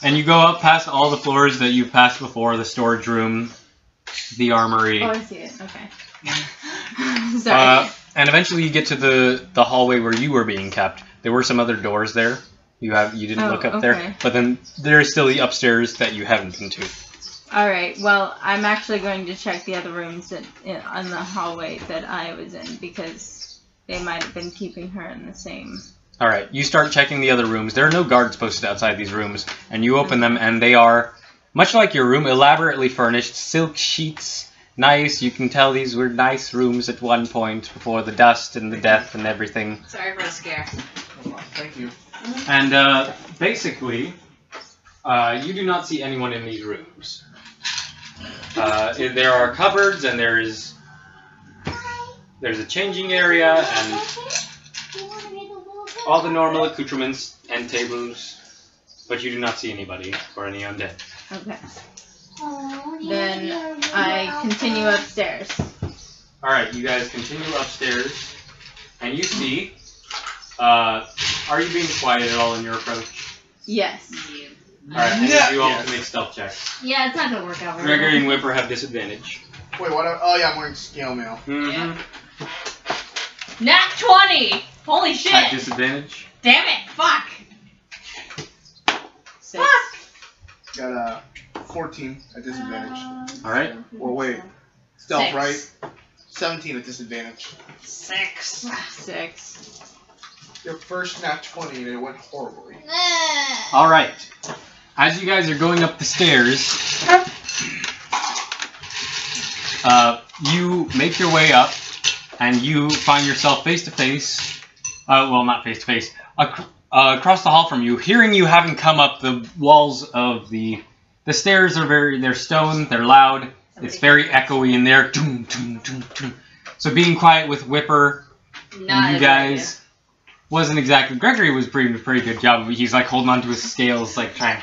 And you go up past all the floors that you've passed before. The storage room, the armory. Oh, I see it. Okay. Sorry. And eventually you get to the hallway where you were being kept. There were some other doors there. You didn't look up there. Okay. But then there is still the upstairs that you haven't been to. Alright, well, I'm actually going to check the other rooms in the hallway that I was in, because they might have been keeping her in the same Alright, you start checking the other rooms. There are no guards posted outside these rooms, and you open them, and they are, much like your room, elaborately furnished, silk sheets, nice. You can tell these were nice rooms at one point before the dust and the death and everything. Sorry for the scare. Thank you. And basically, you do not see anyone in these rooms. There are cupboards, and there's a changing area, and all the normal accoutrements and tables, but you do not see anybody or any undead. Okay. Then I continue upstairs. Alright, you guys continue upstairs, and you see, are you being quiet at all in your approach? Yes. Alright, I need you all to make stealth checks. Yeah, it's not gonna work out very Gregory well. and Whipper have disadvantage. Wait, what? Oh yeah, I'm wearing scale mail. Mm-hmm. Nat 20! Holy shit! At disadvantage? Damn it! Fuck! 6. Fuck! Got a 14 at disadvantage. Alright. Well, wait. Stealth, 6. right? 17 at disadvantage. 6. 6. Your first nat 20 and it went horribly. Alright. As you guys are going up the stairs, you make your way up, and you find yourself face to face. Well, not face to face. Across the hall from you, hearing you having come up the walls of the stairs are they're stone, they're loud, it's very echoey in there. So being quiet with Whipper and you guys wasn't exactly. Gregory was pretty good job. He's like holding onto his scales, like trying,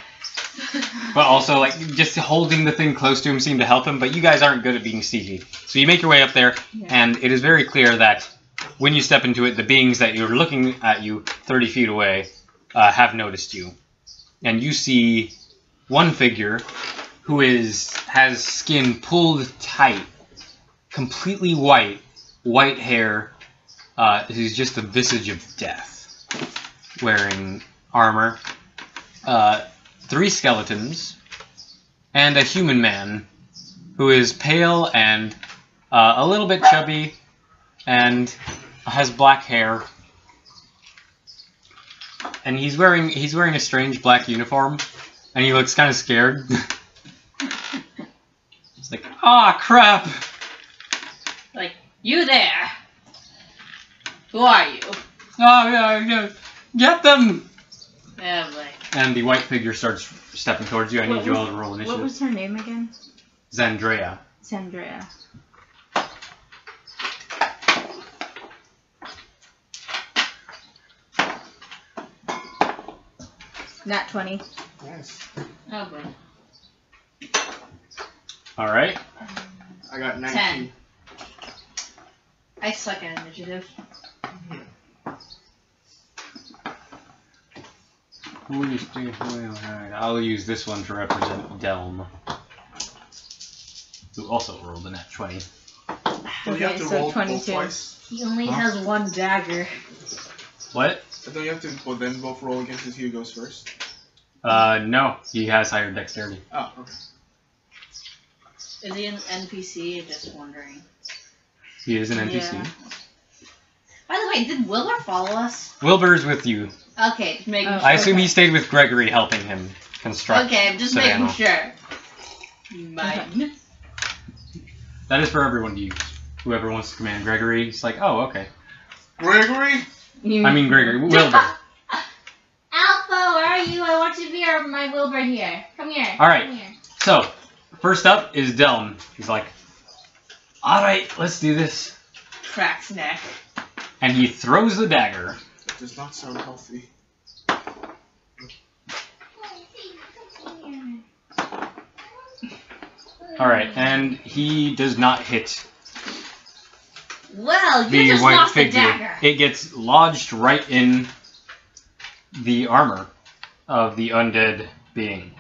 but also like just holding the thing close to him seemed to help him. But you guys aren't good at being stealthy, so you make your way up there, and it is very clear that when you step into it, the beings that you're looking at you 30 feet away have noticed you, and you see one figure who has skin pulled tight, completely white hair. Who's just the visage of death, wearing armor, 3 skeletons, and a human man who is pale and a little bit chubby and has black hair. And he's wearing a strange black uniform, and he looks kind of scared. It's like, ah, crap! Like, you there! Who are you? Oh, yeah, get them! Oh, boy. And the white figure starts stepping towards you. I need you all to roll initiative. What was her name again? Zandrea. Zandrea. Nat 20. Nice. Oh, boy. Alright. I got 19. 10. I suck at initiative. I'll use this one to represent Delm, who also rolled a nat 20. Don't you have to so roll 22. twice? He only has 1 dagger. What? Don't you have to then both roll against who goes first? No. He has higher dexterity. Oh, okay. Is he an NPC? Just wondering. He is an NPC. Yeah. By the way, did Wilbur follow us? Wilbur's with you. Okay, just making sure. I assume he stayed with Gregory helping him construct. Okay, I'm just Savannah. making sure. Mine. That is for everyone to use. Whoever wants to command Gregory, it's like, oh, okay. Gregory? You... I mean Gregory. Wilbur. Alpha, where are you? I want to be my Wilbur here. Come here. Alright. Come here. So, first up is Delm. He's like, alright, let's do this. Cracks neck. And he throws the dagger. That does not sound healthy. Alright, and he does not hit Well, you the just white lost the figure. dagger. It gets lodged right in the armor of the undead being.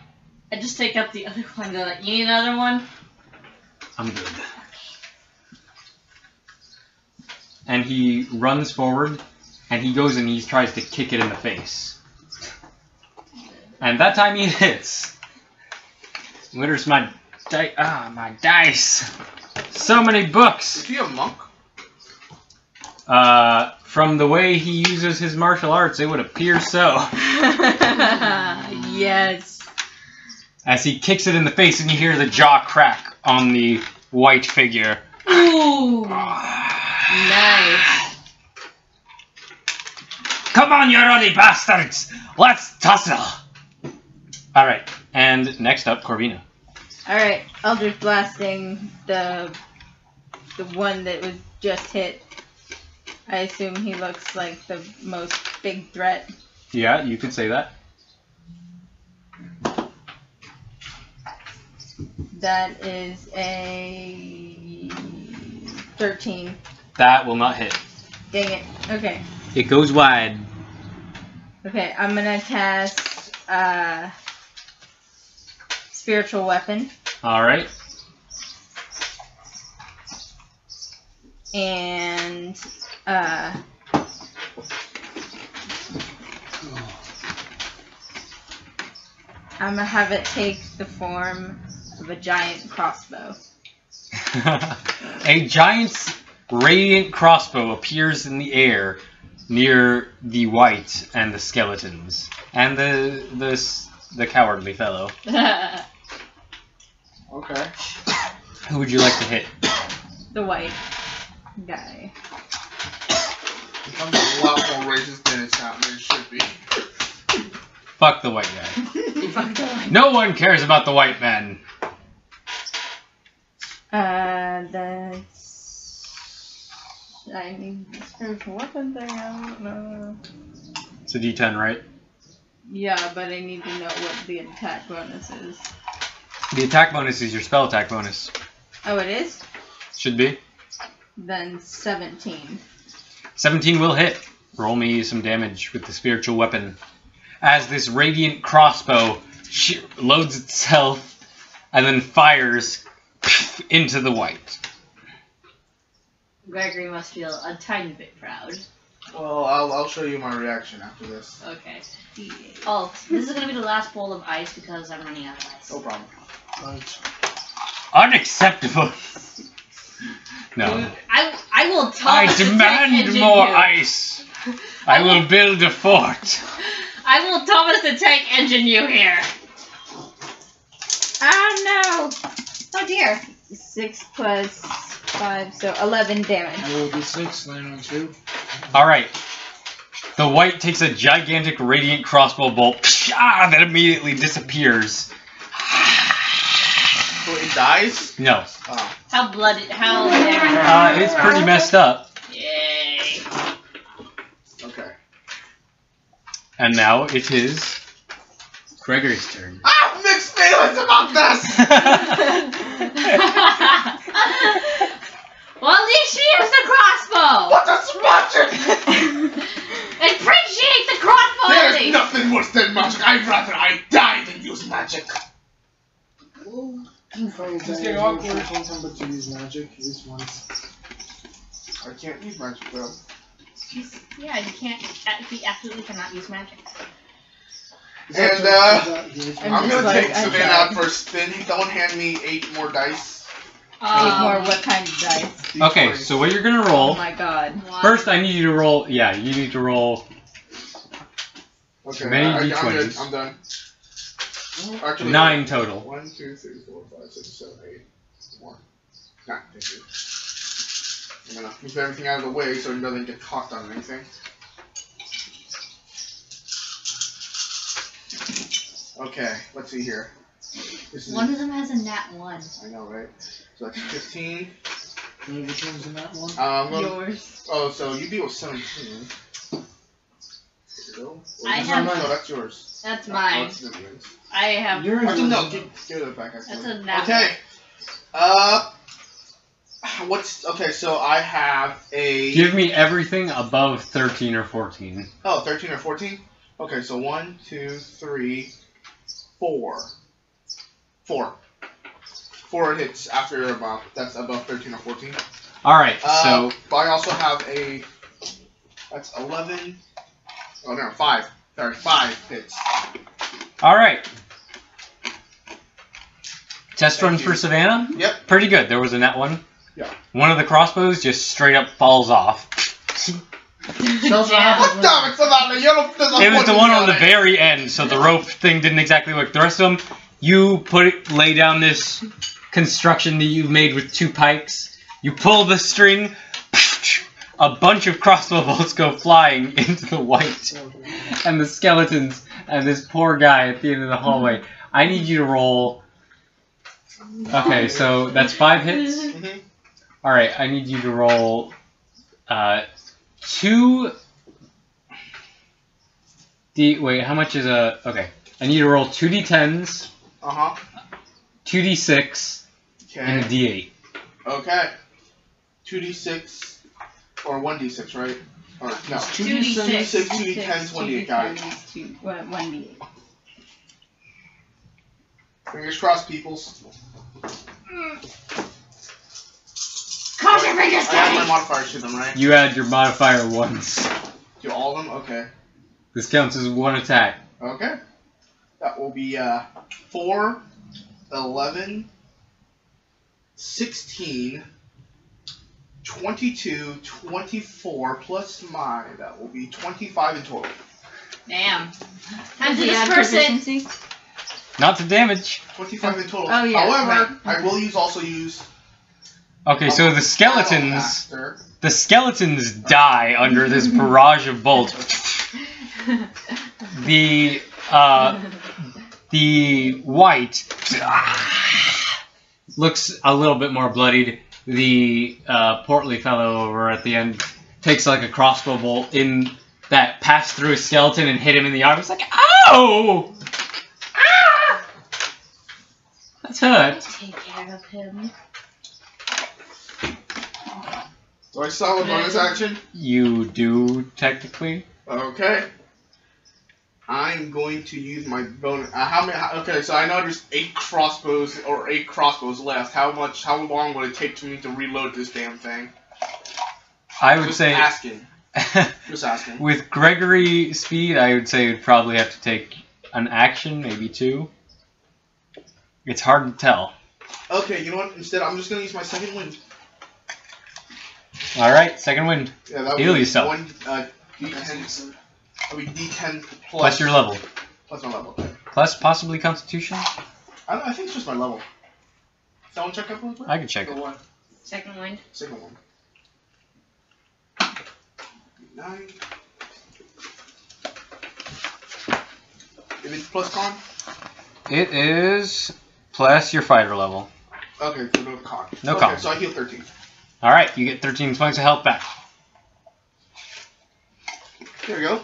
I just take up the other one and go like, you need another one? I'm good. And he runs forward, and he goes and he tries to kick it in the face. And that time he hits. Where's my my dice? So many books. Is he a monk? From the way he uses his martial arts, it would appear so. Yes. As he kicks it in the face and you hear the jaw crack on the white figure. Ooh. Nice. Come on, you ruddy bastards! Let's tussle! Alright, and next up, Corvina. Alright, Eldritch Blasting the one that was just hit. I assume he looks like the most big threat. Yeah, you could say that. That is a 13. That will not hit. Dang it. Okay. It goes wide. Okay, I'm gonna cast Spiritual Weapon. Alright. And I'm gonna have it take the form of a giant crossbow. A giant radiant crossbow appears in the air near the white and the skeletons and the cowardly fellow. Okay. Who would you like to hit? The white guy. I'm a lot more racist than it should be. Fuck the white guy. No one cares about the white man. That's... I need the spiritual weapon thing, I don't know. It's a D10, right? Yeah, but I need to know what the attack bonus is. The attack bonus is your spell attack bonus. Oh, it is? Should be. Then 17. 17 will hit. Roll me some damage with the spiritual weapon. As this radiant crossbow loads itself and then fires into the white. Gregory must feel a tiny bit proud. Well, I'll show you my reaction after this. Okay. Oh, this is gonna be the last bowl of ice because I'm running out of ice. No problem. Unacceptable. No. I will Thomas I the Tank demand Engine more you. ice. I will build a fort. I will Thomas the Tank Engine you here. Oh no! Oh dear. 6 plus 5, so 11 damage. Roll d6, land on 2. Alright. The white takes a gigantic radiant crossbow bolt that immediately disappears. So it dies? No. Oh. How bloody? How? It's pretty messed up. Yay! Okay. And now it is Gregory's turn. I have mixed feelings about this! Well, at least she used the crossbow. What a magic! Appreciate the crossbow. at There's least. nothing worse than magic. I'd rather I die than use magic. It's getting awkward. Somebody to use magic at least once. I can't use magic though. Yeah, you can't. He absolutely cannot use magic. And I'm gonna like, take Savannah out for a spin. Don't hand me 8 more dice. 8 more what kind of dice? Okay, so what you're gonna roll. Oh my god. First, I need you to roll. Yeah, you need to roll. Okay, Many d20s. I'm done. Actually, 9 total. 1, 2, 3, 4, 5, 6, 7, 8, 1. Nah, thank you. I'm gonna move everything out of the way so it doesn't get caught on anything. Okay, let's see here. This is One of them has a nat 1. I know, right? So that's 15. Which one's in that one? Yours. Oh, so you deal with 17. There you go. I have- No, that's yours. That's Oh, mine. it's Vivian's. I have. Yours Actually, is- no, give it back. That's Actually. a nat Okay. Okay, so I have a... Give me everything above 13 or 14. Oh, 13 or 14? Okay, so 1, 2, 3, 4. 4. 4 hits after about, that's above 13 or 14. Alright, so. But I also have a, that's 11, oh no, 5. Sorry, 5 hits. Alright. Test Thank run you. for Savannah? Yep. Pretty good. There was a net one. Yeah. One of the crossbows just straight up falls off. Shows what happens Damn it, Savannah, you don't. It was the one on the very end, so the rope thing didn't exactly work. The rest of them, you lay down this construction that you've made with 2 pikes. You pull the string, a bunch of crossbow bolts go flying into the white and the skeletons and this poor guy at the end of the hallway. I need you to roll. Okay, so that's 5 hits. Mhm. All right, I need you to roll 2. Wait, how much is a? Okay, I need you to roll 2d10s, 2d6, and a Okay. d8. Okay. 2d6 or 1d6, right? Or no. 2d6. 6, 2d10s, 1d8. Got it. 1d8. Fingers crossed, peoples. Cross your fingers, I add my Daddy! modifiers to them, right? You add your modifier once. To all of them? Okay. This counts as 1 attack. Okay. That will be 4, 11, 16, 22, 24 plus mine. That will be 25 in total. Damn. Time Does to he add disperse it. proficiency? Not to damage. 25 in total. Oh, yeah, However, right. I will also use. Okay, so the skeletons. Master. The skeletons die under this barrage of bolts. The white looks a little bit more bloodied. The portly fellow over at the end takes like a crossbow bolt in that passed through his skeleton and hit him in the arm. It's like, ow! Ah! That's hurt. Take care of him. Do I still have a bonus action? You do, technically. Okay. I'm going to use my bonus. How many? Okay, so I know there's 8 crossbows left. How long would it take for me to reload this damn thing? I would Just say, asking. Just asking. with Gregory speed, I would say it would probably have to take an action, maybe 2. It's hard to tell. Okay, you know what? Instead, I'm just gonna use my second wind. All right, second wind. Yeah, that Heal would be yourself. 1 d10. That would be d10 Plus your level. Plus my level. Okay. Plus possibly Constitution. I think it's just my level. Someone check up real quick. I can check The it. one. Second wind. Second one. 9. If it's plus con? It is plus your fighter level. Okay, so no con. No okay, con. so I heal 13. All right, you get 13 points of health back. There we go.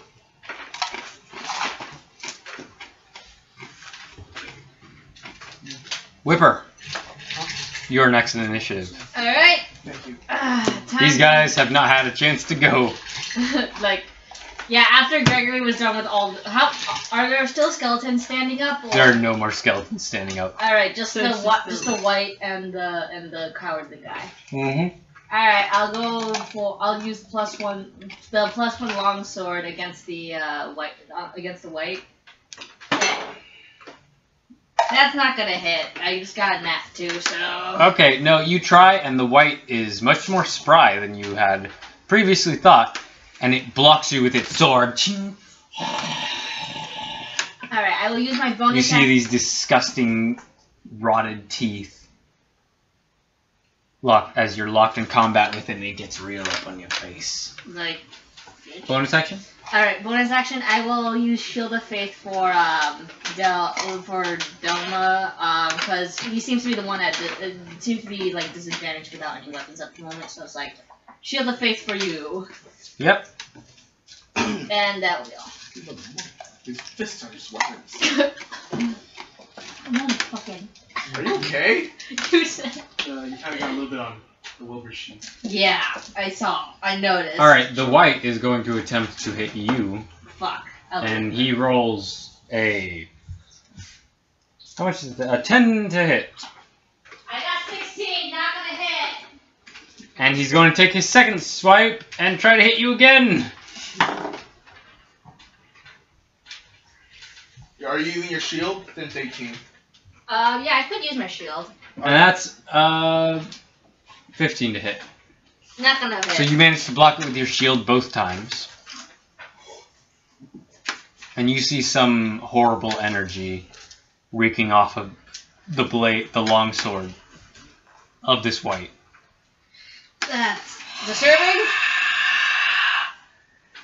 Whipper, you're next in initiative. Alright. Thank you. These guys have not had a chance to go. Like, yeah, after Gregory was done with all. Are there still skeletons standing up? Or? There are no more skeletons standing up. Alright, just So the it's just the- white and the cowardly guy. Mm-hmm. Alright, I'll use the plus one longsword against the white. That's not gonna hit. I just got a nat 2, so. Okay, no, you try, and the white is much more spry than you had previously thought, and it blocks you with its sword. Alright, I will use my bonus. You see these disgusting, rotted teeth. As you're locked in combat with it, and it gets real up on your face. Like. Bonus action? Alright, bonus action. I will use Shield of Faith for Delma, because he seems to be the one that seems to be like disadvantaged without any weapons at the moment. So it's like Shield of Faith for you, Yep. and that will be all. His fists are just weapons. Motherfucking. Are you okay? You said. You kind of got a little bit on the Wilbur sheet. Yeah, I saw. I noticed. Alright, the white is going to attempt to hit you, Fuck. Okay. and he rolls a... How much is that? A 10 to hit. I got 16. Not gonna hit. And he's going to take his second swipe and try to hit you again. Are you using your shield? Then it's 18. Yeah, I could use my shield. And that's 15 to hit. Not gonna hit. So you managed to block it with your shield both times. And you see some horrible energy reeking off of the blade, the longsword of this white. That's disturbing.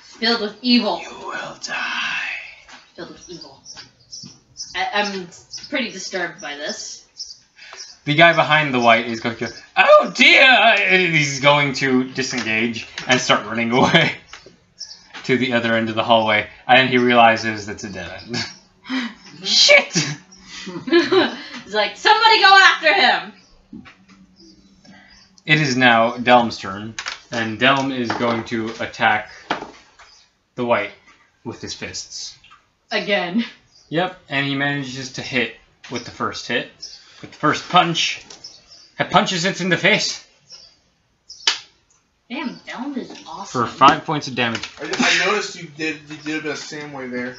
Filled with evil. You will die. Filled with evil. I'm pretty disturbed by this. The guy behind the white is going to, oh dear! And he's going to disengage and start running away to the other end of the hallway. And then he realizes it's a dead end. Shit! He's like, somebody go after him! It is now Delm's turn. And Delm is going to attack the white with his fists. Again. Yep, and he manages to hit with the first hit. With the first punch. It punches it in the face. Damn, Delm is awesome. For 5 points of damage. I noticed you did a bit of Samway there.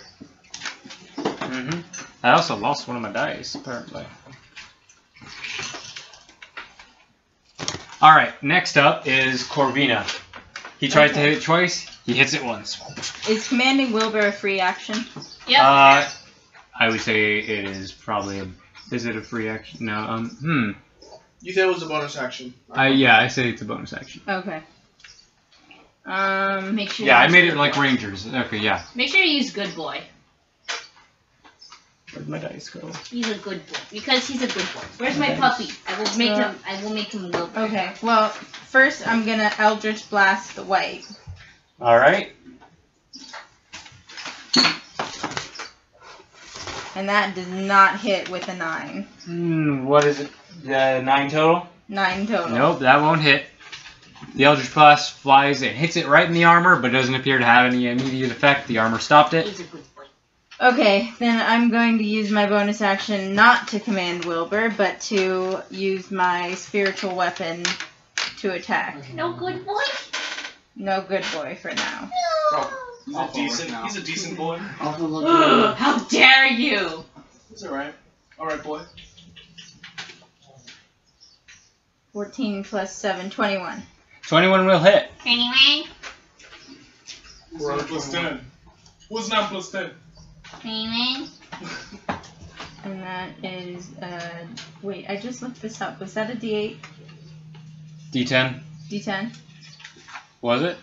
Mm-hmm. I also lost one of my dice, apparently. Alright, next up is Corvina. He tries to hit it twice, he hits it once. Is commanding Wilbur a free action? Yep. I would say it is probably a... Is it a free action? No, You said it was a bonus action. Yeah, I say it's a bonus action. Okay. Make sure Yeah, you I made use it like Good Boy. Rangers. Okay, yeah. Make sure you use Good Boy. Where'd my dice go? He's a good boy. Because he's a good boy. Where's my puppy? I will make him Wilbur. Okay, well, first I'm gonna Eldritch Blast the white. Alright. And that does not hit with a 9. What is it? 9 total? 9 total. Nope, that won't hit. The Eldritch Blast flies and hits it right in the armor, but doesn't appear to have any immediate effect. The armor stopped it. He's a good boy. Okay, then I'm going to use my bonus action not to command Wilbur, but to use my spiritual weapon to attack. No good boy? No good boy for now. He's a decent boy. How dare you! It's alright. Alright, boy. 14 plus 7, 21. 21 will hit. Anyway. Plus 10. What's 9 plus 10? Anyway. And that is, wait, I just looked this up. Was that a D8? D10. D10? Was it?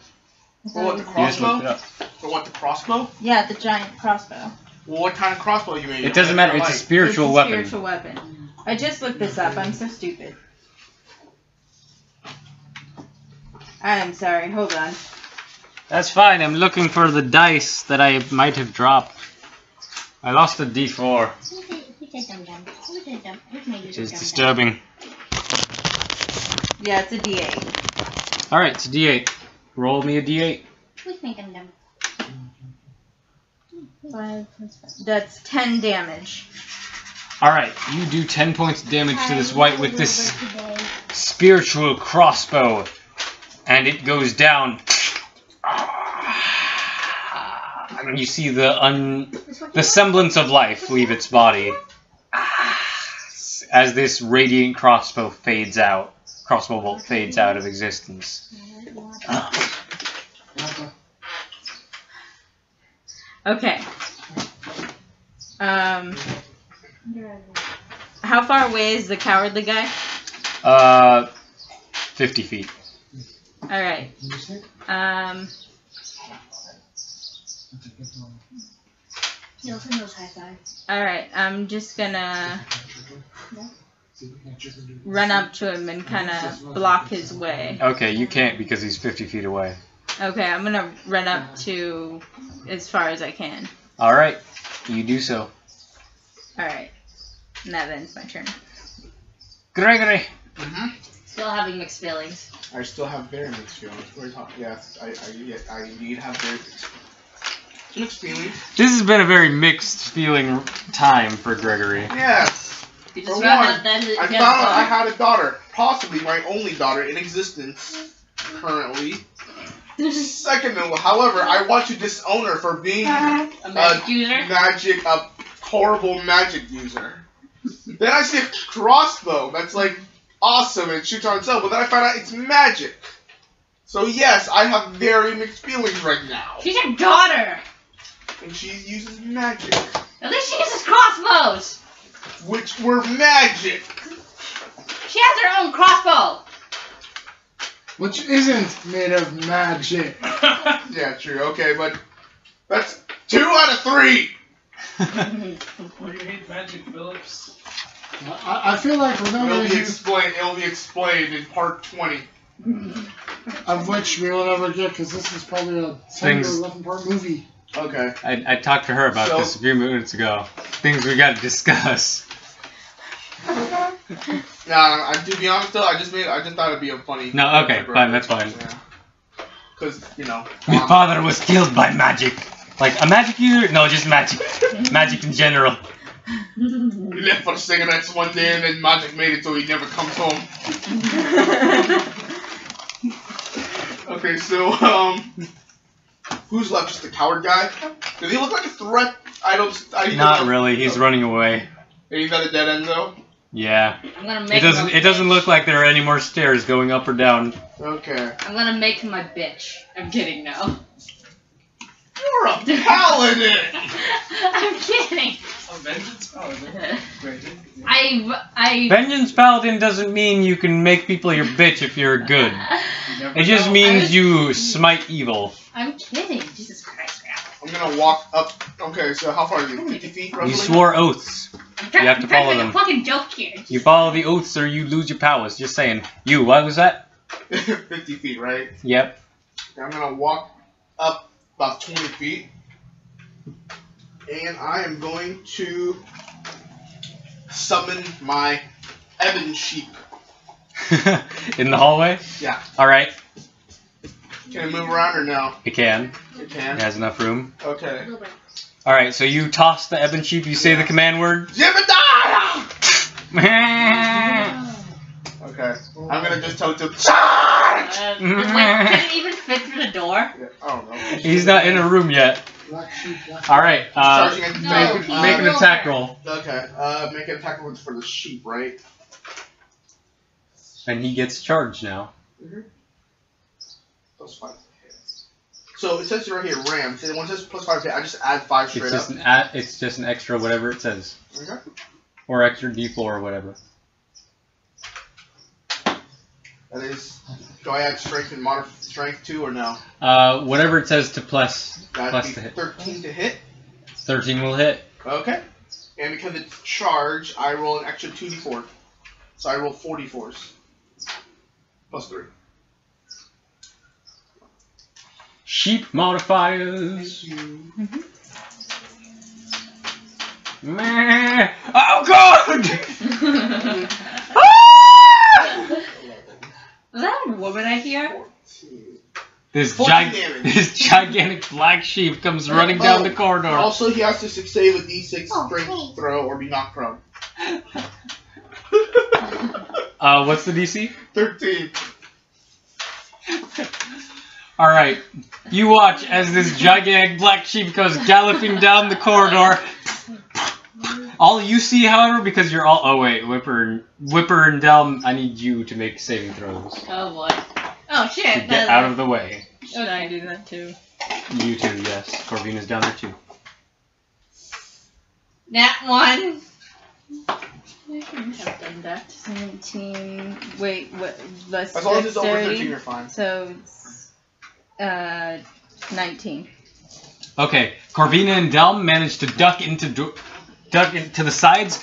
For what, the You just looked crossbow? it up. For what, the crossbow? Yeah, the giant crossbow. Well, what kind of crossbow you made? It doesn't matter, it's a spiritual It's a weapon. spiritual weapon. I just looked this up. I'm so stupid. I'm sorry. Hold on. That's fine, I'm looking for the dice that I might have dropped. I lost a D4, which is disturbing. Yeah, it's a D8. Alright, it's a D8. Roll me a D8. That's 10 damage. Alright, you do 10 points of damage to this white with this spiritual crossbow. And it goes down. And you see the semblance of life leave its body. As this radiant crossbow fades out. Crossbow bolt fades out of existence. Okay. How far away is the cowardly guy? 50 feet. Alright. He also knows high five. Alright, I'm just gonna run up to him and kind of block his way. Okay, you can't because he's 50 feet away. Okay, I'm gonna run up to as far as I can. Alright, you do so. Alright. And that ends my turn. Gregory! Still having mixed feelings. I still have very mixed feelings. Yes, I indeed have very mixed feelings. This has been a very mixed feeling time for Gregory. Yes. You For just one, found out that he I has found out I a had a daughter, possibly my only daughter in existence currently. Second, however, I want to disown her for being magic user. a horrible magic user. Then I see a crossbow that's like awesome and shoots on itself, but then I find out it's magic. So yes, I have very mixed feelings right now. She's your daughter. And she uses magic. At least she uses crossbows. Which were magic. She has her own crossbow. Which isn't made of magic. Yeah, true. Okay, but that's 2 out of 3. Why do you hate magic, Phillips? I feel like we're not going to use... It'll be explained in part 20. Of which we will never get, because this is probably a 10 or 11 part movie. Okay. I talked to her about this a few minutes ago. Things we got to discuss. Nah, to be honest though, I just thought it'd be a funny. No, okay, fine, that's fine. Yeah. Cause you know. My father was killed by magic. Like a magic user? No, just magic. Magic in general. He left for the cigarettes one day, and then magic made it so he never comes home. Okay, so who's left? Just the coward guy? Does he look like a threat? Not really. He's running away. He's at a dead end though. Yeah. I'm gonna make it doesn't look like there are any more stairs going up or down. Okay. I'm gonna make him my bitch. I'm kidding now. You're a paladin! I'm kidding. A vengeance paladin. Vengeance paladin doesn't mean you can make people your bitch if you're good. It just means you smite evil. I'm kidding. Jesus Christ, man. I'm gonna walk up. Okay, so how far is it? 50 feet roughly? You swore oaths. You have to follow them. A fucking joke here. You follow the oaths or you lose your powers. Just saying. You, what was that? 50 feet, right? Yep. I'm gonna walk up about 20 feet. And I am going to summon my ebon sheep. In the hallway? Yeah. Alright. Can it move around or no? It can. It can? It has enough room. Okay. Alright, so you toss the ebon sheep, you say the command word? Jebediah! Okay. I'm gonna just tell it to charge! Wait, can it even fit through the door? Yeah, I don't know. He's not in a room yet. Alright, make an attack roll. Okay, make an attack roll for the sheep, right? And he gets charged now. Plus 5 to hit. So it says right here, ram. So when it says plus 5 to hit, I just add 5 straight up. It's just an extra whatever it says. Okay. Or extra D4 or whatever. That is. Do I add strength and strength too or no? Whatever it says to plus That'd be to hit. 13 to hit. 13 will hit. Okay. And because it's charged, I roll an extra 2d4. So I roll 4 d4s. Plus 3. Sheep modifiers. Thank you. Meh. Oh god! Was that a woman I hear? This 14 damage. gigantic black sheep comes running down the corridor. Also, he has to succeed with d6 strength throw or be knocked prone. What's the DC? 13. Alright. You watch as this gigantic black sheep goes galloping down the corridor. All you see, however, because you're all... Oh, wait. Whipper and Delm, I need you to make saving throws. Oh, boy. Oh, shit. To get out of the way. Should I do that too? You too, yes. Corvina's down there too. That one. I couldn't have done that. 17. Wait, what? Let's As long as it's over 13, you're fine. So it's 19. Okay, Corvina and Delm managed to duck into the sides,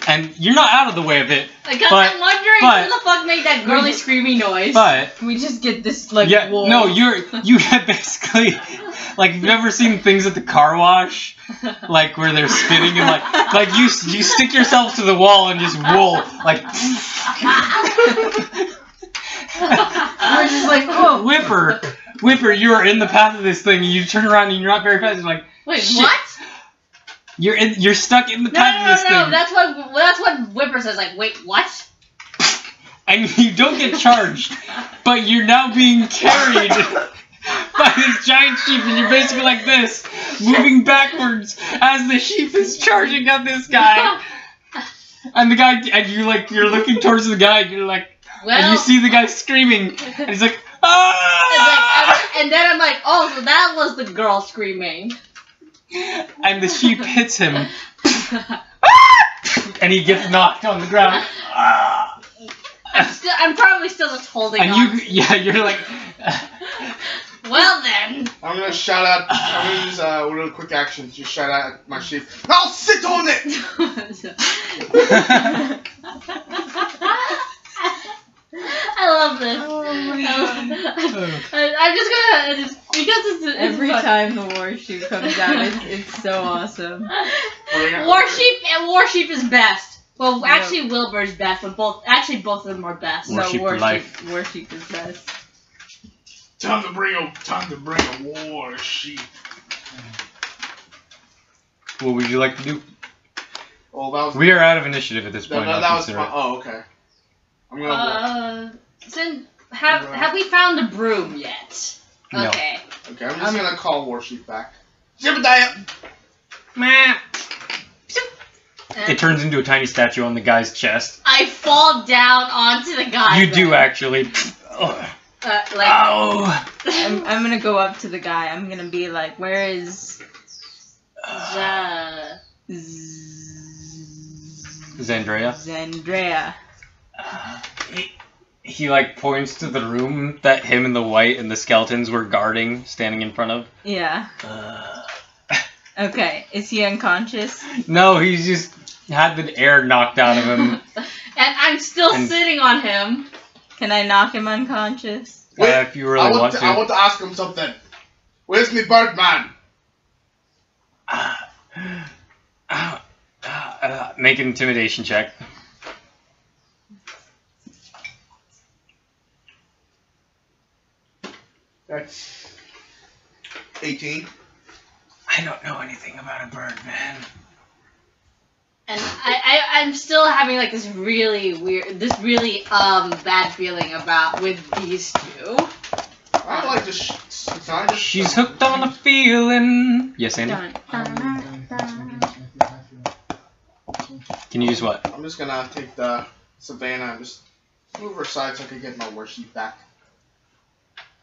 and you're not out of the way of it. I'm wondering who the fuck made that girly screamy noise. But Can we just get this like wall? no, you had basically like you've ever seen things at the car wash, like where they're spinning and like you stick yourself to the wall and just roll like. We're just like, oh, Whipper, you are in the path of this thing. And you turn around and you're not very fast. You're like, wait, shit. what? You're stuck in the path of this thing. No, that's what Whipper says. Like, wait, what? And you don't get charged, but you're now being carried by this giant sheep, and you're basically like this, moving backwards as the sheep is charging at this guy. And the guy, and you're looking towards the guy, and you're like, Well, and you see the guy screaming, and he's like, ah! and then I'm like, oh, so that was the girl screaming. And the sheep hits him, and he gets knocked on the ground. I'm probably still just holding and on. you're like. Well then. I'm gonna shout out. I'm gonna use a real quick action. Just shout out at my sheep. Now sit on it. I love this. Oh my God. I'm just gonna because it's Every fun. time the warship comes out, it's so awesome. Warsheep is best. Well, actually, Wilbur's best, but both of them are best. Warship for life. Warship is best. Time to bring a war sheep. What would you like to do? Oh, that was. We are out of initiative at this point. That was fun. Oh, okay. I'm gonna. Have we found a broom yet? No. Okay. Okay, I'm just gonna call Warsheep back. Jebediah! It turns into a tiny statue on the guy's chest. I fall down onto the guy. You do actually. Ow! I'm gonna go up to the guy. I'm gonna be like, where is Zandrea? Zandrea? He like points to the room that him and the white and the skeletons were guarding, standing in front of. Yeah. Okay. Is he unconscious? No, he's just had the air knocked out of him. And I'm still sitting on him. Can I knock him unconscious? If you really want to. I want to ask him something. Where's me Birdman? Make an intimidation check. That's 18. I don't know anything about a bird, man. And I'm still having like this really bad feeling with these two. I like to. She's hooked on a feeling. Yes, Andy. Can you use what? I'm just gonna take the Savannah and just move her aside so I can get my worksheet back.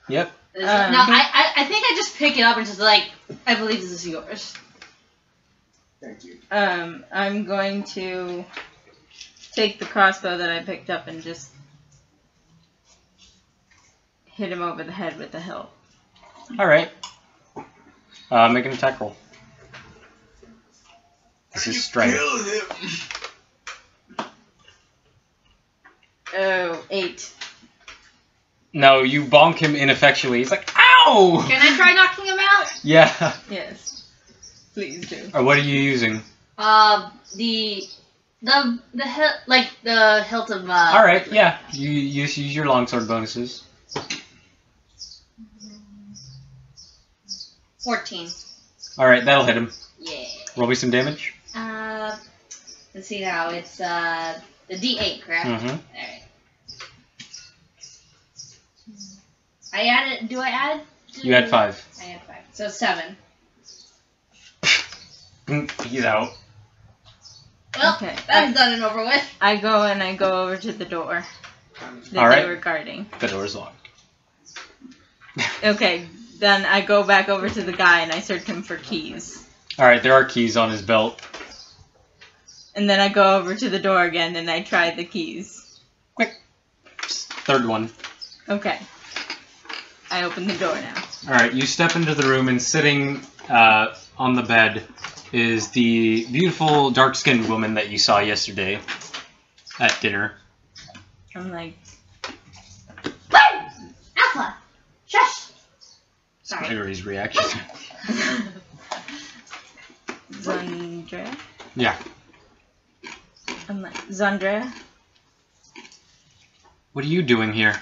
Yep. No, I think I just pick it up and just like, I believe this is yours. Thank you. I'm going to take the crossbow that I picked up and just hit him over the head with the hilt. Alright. Make an attack roll. This is strength. Kill him. Oh, 8. No, you bonk him ineffectually. He's like, ow! Can I try knocking him out? Yeah. Yes. Please do. Or what are you using? The hilt, like the hilt of. All right, yeah. You use your longsword bonuses. 14. All right, that'll hit him. Yeah. Roll me some damage. Let's see now. It's the D8, correct? Mm-hmm. All right. I added. Do I add? You had 5. I had 5. So 7. He's out. Well, Okay. that's done and over with. I go over to the door that Alright. they were guarding. The door's locked. Okay, then I go back over to the guy and I search him for keys. All right, there are keys on his belt. And then I go over to the door again and I try the keys. Quick. Third one. Okay. I open the door now. All right, you step into the room and sitting on the bed is the beautiful dark-skinned woman that you saw yesterday at dinner. I'm like, Alpha! Shush! Sorry. Spidery's reaction. Zandra? Yeah. I'm like, Zandra? What are you doing here?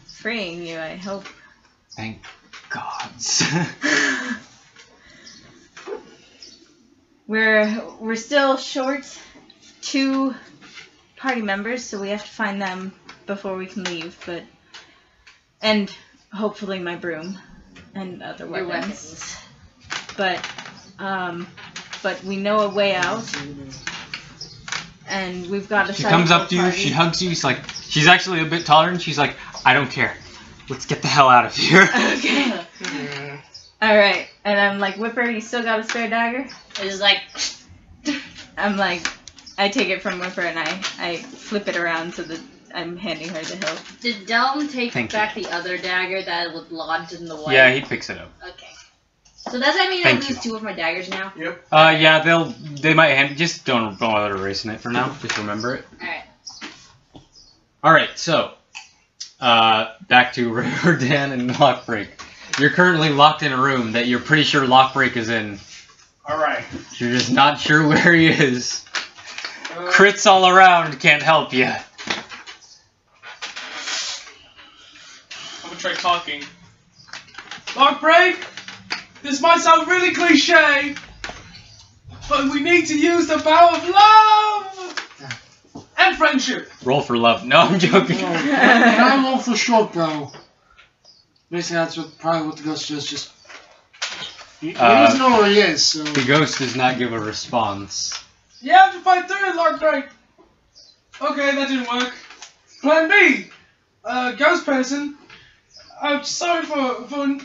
Freeing you, I hope. Thank gods. We're still short 2 party members, so we have to find them before we can leave, and hopefully my broom and other Your weapons. But we know a way out, and we've got to. She comes up to you, she hugs you, she's like, She's actually a bit taller, and she's like, I don't care. Let's get the hell out of here. Okay. Alright, and I'm like, Whipper, you still got a spare dagger? It's like, I'm like, I take it from Whipper and I flip it around so that I'm handing her the hilt. did Delm take Thank back the other dagger that was lodged in the wall? Yeah, he picks it up. Okay. So does that mean I Thank lose you. 2 of my daggers now? Yep. Yeah, they might hand. Just don't bother erasing it for now. Just remember it. Alright. All right, so back to Riordan and Lockbreak. You're currently locked in a room that you're pretty sure Lockbreak is in. Alright. You're just not sure where he is. Crits all around can't help you. I'm gonna try talking. Lockbreak! This might sound really cliche, but we need to use the power of love and friendship. Roll for love. No, I'm joking. Can I roll for short bow? Basically, that's probably what the ghost does. Just he doesn't know where he is, so. The ghost does not give a response. You have to fight through it, Lockbreak. Okay, that didn't work. Plan B. Ghost person. I'm sorry for going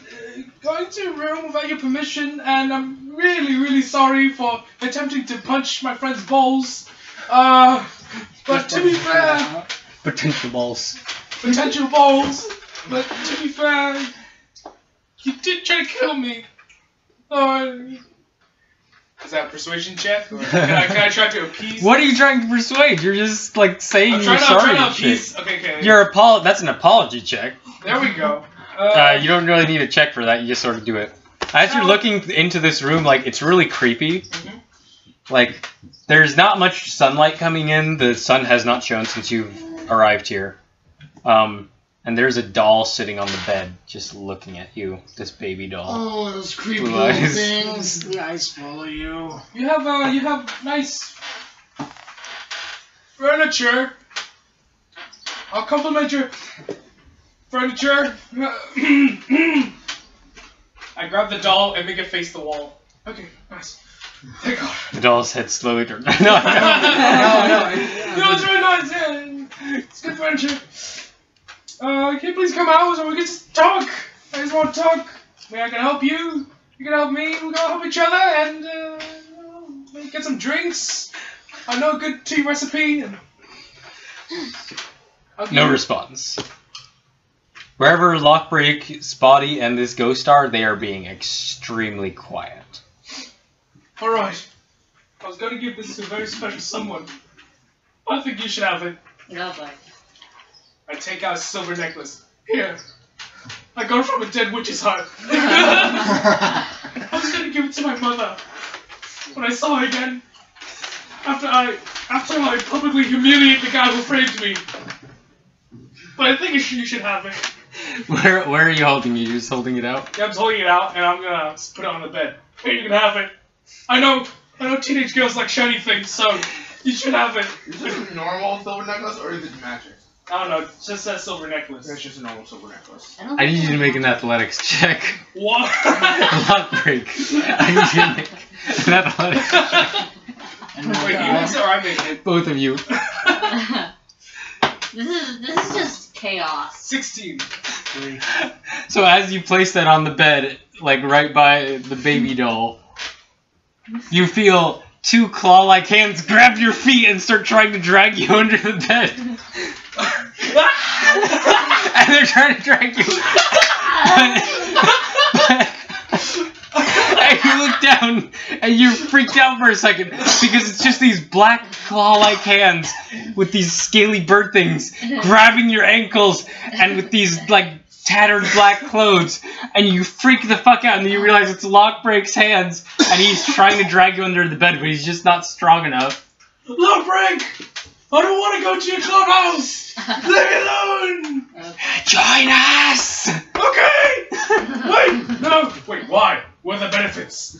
to a room without your permission, and I'm really, really sorry for attempting to punch my friend's balls. But to be fair, Potential balls. potential balls. But to be fair, you did try to kill me. Is that a persuasion check? Or can I try to appease? What are you trying to persuade? You're just like saying you're sorry. I'm trying to and shit. appease. Okay. That's an apology check. There we go. You don't really need a check for that. You just sort of do it. As you're looking into this room, like it's really creepy. Mhm. Like there's not much sunlight coming in. The sun has not shone since you've arrived here. And there's a doll sitting on the bed, just looking at you. This baby doll. Oh, those creepy Blue little eyes. things. The eyes follow you. You have nice furniture. I'll compliment your furniture. I grab the doll and make it face the wall. Okay, nice. Thank God. The doll's head slowly turns. No. No, it's really nice. Yeah. It's good furniture. Can you please come out so we can just talk? I just want to talk. Maybe I can help you. You can help me. We can help each other and maybe get some drinks. I know a good tea recipe. And No response. Wherever Lockbreak, Spotty, and this ghost are, they are being extremely quiet. Alright. I was going to give this to a very special someone. I think you should have it. No, but. I take out a silver necklace. Here. I got it from a dead witch's hut. I was going to give it to my mother. When I saw her again. After I publicly humiliate the guy who framed me. But I think you should have it. Where are you holding it? You're just holding it out? Yeah, I'm just holding it out, and I'm gonna put it on the bed. Here, you can have it. I know teenage girls like shiny things, so you should have it. Is this a normal silver necklace or is it magic? I don't know, it's just that silver necklace. It's just a normal silver necklace. I need you to make an athletics check. What? Lockbreak. I need you to make an athletics check. Wait, he makes it or I make it? Both of you. This is just chaos. 16. So as you place that on the bed, like right by the baby doll, you feel two claw-like hands grab your feet and start trying to drag you under the bed. And they're trying to drag you. And you look down and you're freaked out for a second because it's just these black claw-like hands with these scaly bird things grabbing your ankles and with these like tattered black clothes, and you freak the fuck out and then you realize it's Lockbreak's hands and he's trying to drag you under the bed but he's just not strong enough. Lockbreak! I don't want to go to your clubhouse! Leave me alone! Join us! Okay! Wait! No! Wait, why? What are the benefits?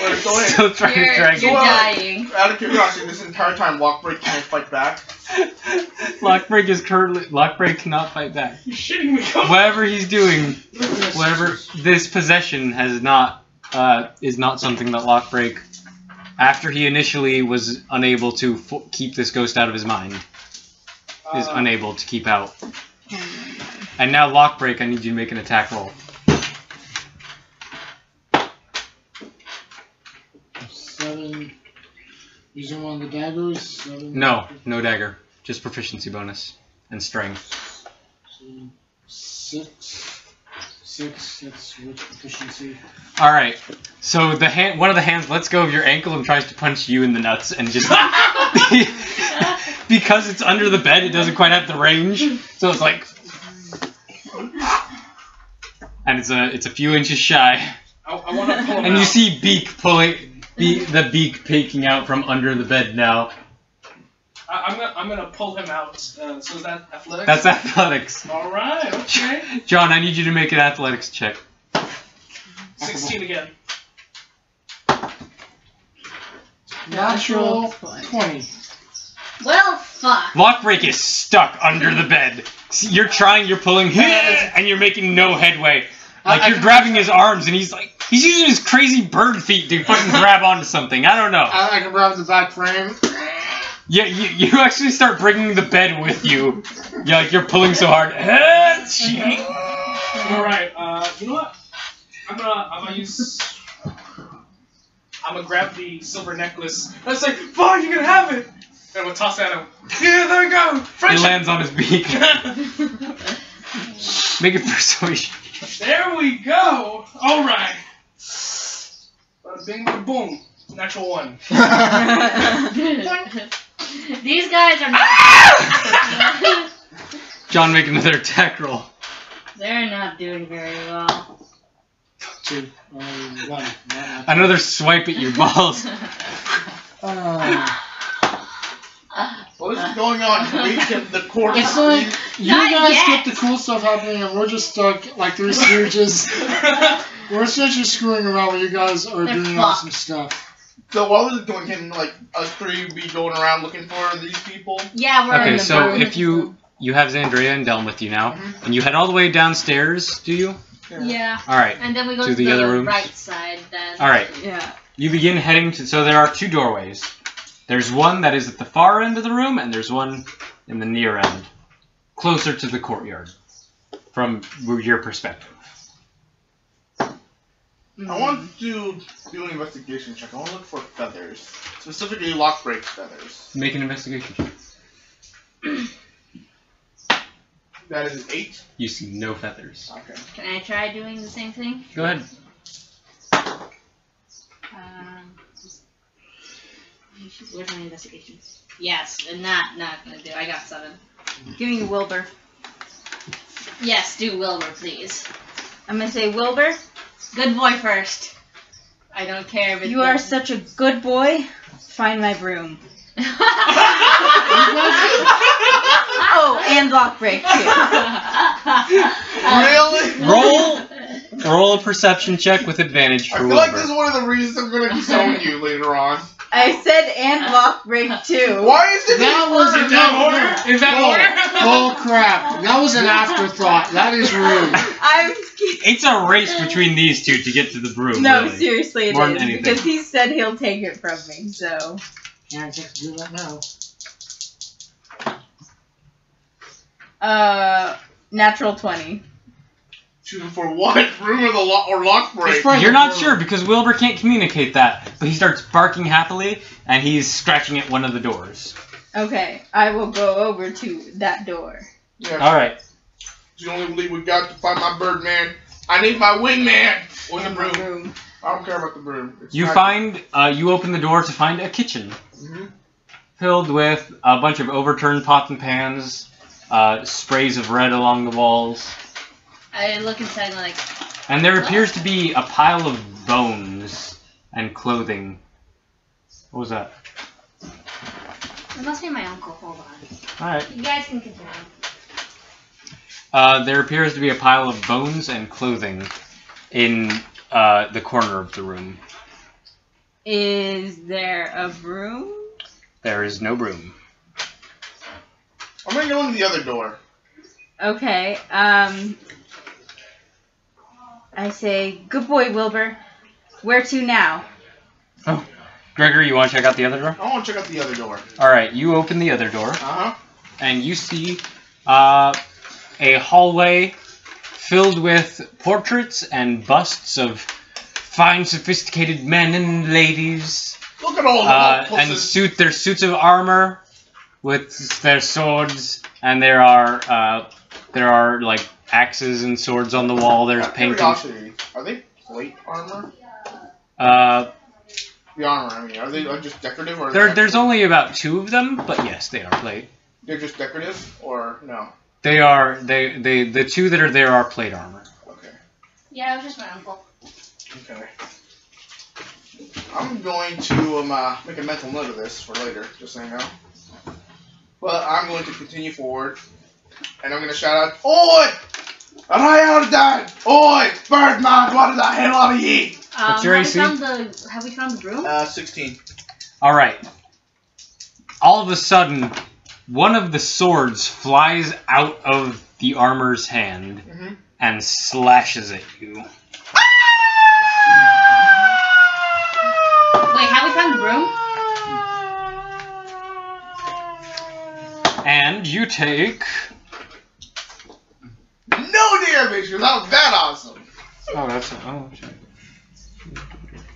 Wait, go ahead. Still trying to drag You're you. dying. Out of curiosity, this entire time Lockbreak can't fight back. Lockbreak cannot fight back. You're shitting me. Whatever he's doing, whatever this possession has not is not something that Lockbreak After he initially was unable to keep this ghost out of his mind. Is unable to keep out. And now Lockbreak, I need you to make an attack roll. 7. Using one of the daggers. 7. No dagger. Just proficiency bonus and strength. 6. 6. That's with proficiency. All right. So one of the hands lets go of your ankle and tries to punch you in the nuts, and just because it's under the bed, it doesn't quite have the range. So it's like, and it's a few inches shy. I want to pull him And out. you see the beak peeking out from under the bed now. I'm gonna pull him out. So is that athletics? That's athletics. All right. Okay. John, I need you to make an athletics check. 16 again. Natural 20. Well, fuck. Lockbreak is stuck under the bed. You're pulling, and you're making no headway. Like, you're grabbing his arms, and he's using his crazy bird feet to fucking grab onto something. I don't know. I can grab the back frame. Yeah, you actually start bringing the bed with you. You're pulling so hard. All right. You know what? I'm gonna grab the silver necklace. I say, "Fine, you can have it." And I'm gonna toss it at him. Yeah, there you go. It Friendship. lands on his beak. Make it persuasion. There we go. All right. Bada bing, bada boom. Natural 1. These guys are not. John, make another attack roll. They're not doing very well. 2. 1. Another swipe at your balls. What is going on? The court. It's like you Not guys yet. get the cool stuff happening, and we're just stuck like 3 stooges. We're essentially screwing around while you guys are They're doing fucked. awesome stuff. So what was it going? Can like us 3 be going around looking for these people? Yeah, we're in Okay, the so room. if you have Zandrea and Delm with you now, and you head all the way downstairs, do you? Yeah. All right. And then we go To to the the other rooms? right side then. All right. Yeah. You begin heading to. So there are 2 doorways. There's one that is at the far end of the room, and there's one in the near end, closer to the courtyard, from your perspective. I want to do an investigation check. I want to look for feathers, specifically Lockbreak feathers. Make an investigation check. That is 8. You see no feathers. Okay. Can I try doing the same thing? Go ahead. Where's my investigation? Yes, and not gonna do. I got 7. Give me Wilbur. Yes, do Wilbur, please. I'm gonna say Wilbur. Good boy first. I don't care if it's You are such a good boy. Find my broom. Oh, and Lockbreak Really? Roll a perception check with advantage I for feel like Wilbur. this is one of the reasons I'm going to disown you later on. too. I said and Lockbreak too. Why is it That was Is that order? Is that order? Oh crap! That was an afterthought. That is rude. I'm It's a race between these 2 to get to the broom. no, really. seriously, it More than is anything. because he said he'll take it from me. So Can't just do that now. natural 20. Shooting for what? Room or Lockbreak? You're not sure because Wilbur can't communicate that, but he starts barking happily and he's scratching at one of the doors. Okay, I will go over to that door. Yeah. All right. It's the only lead we got to find my bird man. I need my wingman. Or the broom. Broom. I don't care about the broom. It's You not- find you open the door to find a kitchen Mhm. filled with a bunch of overturned pots and pans, sprays of red along the walls, I look inside and like, and there appears to be a pile of bones and clothing. What was that? it must be my uncle. Hold on. All right. You guys can continue. There appears to be a pile of bones and clothing in the corner of the room. Is there a broom? There is no broom. I'm gonna go into the other door. Okay, I say, good boy, Wilbur. Where to now? Oh, Gregory, you want to check out the other door? I want to check out the other door. Alright, you open the other door. Uh-huh. And you see a hallway filled with portraits and busts of fine, sophisticated men and ladies. Look at all the and there's suits of armor with their swords, and there are like axes and swords on the wall. There's paintings. Curiosity, are they plate armor? The armor, I mean, are they just decorative or? There's only about 2 of them, but yes, they are plate. They're just decorative, or no? They are the 2 that are there are plate armor. Okay. Yeah, it was just my uncle. Okay. I'm going to make a mental note of this for later, just so you know. But I'm going to continue forward, and I'm going to shout out, "Oi! Dad! Oi! Birdman, what the hell are ye?" What's your AC? Have we found the broom? 16. Alright. All of a sudden, one of the swords flies out of the armor's hand and slashes at you. Wait, have we found the broom? And you take... No damage, because that was that awesome. Oh, that's... Oh, shit.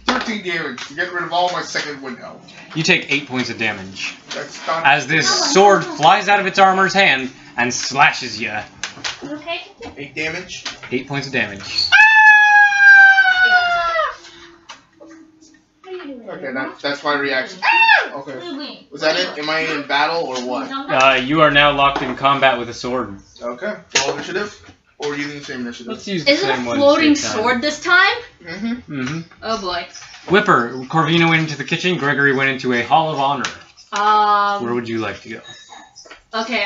13 damage to get rid of all my second wind health. You take 8 points of damage. That's not... As this sword flies out of its armor's hand and slashes you. Okay. 8 damage. 8 points of damage. Okay, that's my reaction. Okay. Was that it? Am I in battle or what? You are now locked in combat with a sword. Okay. Roll initiative? Or are you using the same initiative? Let's use Is it a floating sword this time? Mm-hmm. Oh boy. Whipper, Corvina went into the kitchen, Gregory went into a Hall of Honor. Where would you like to go? Okay,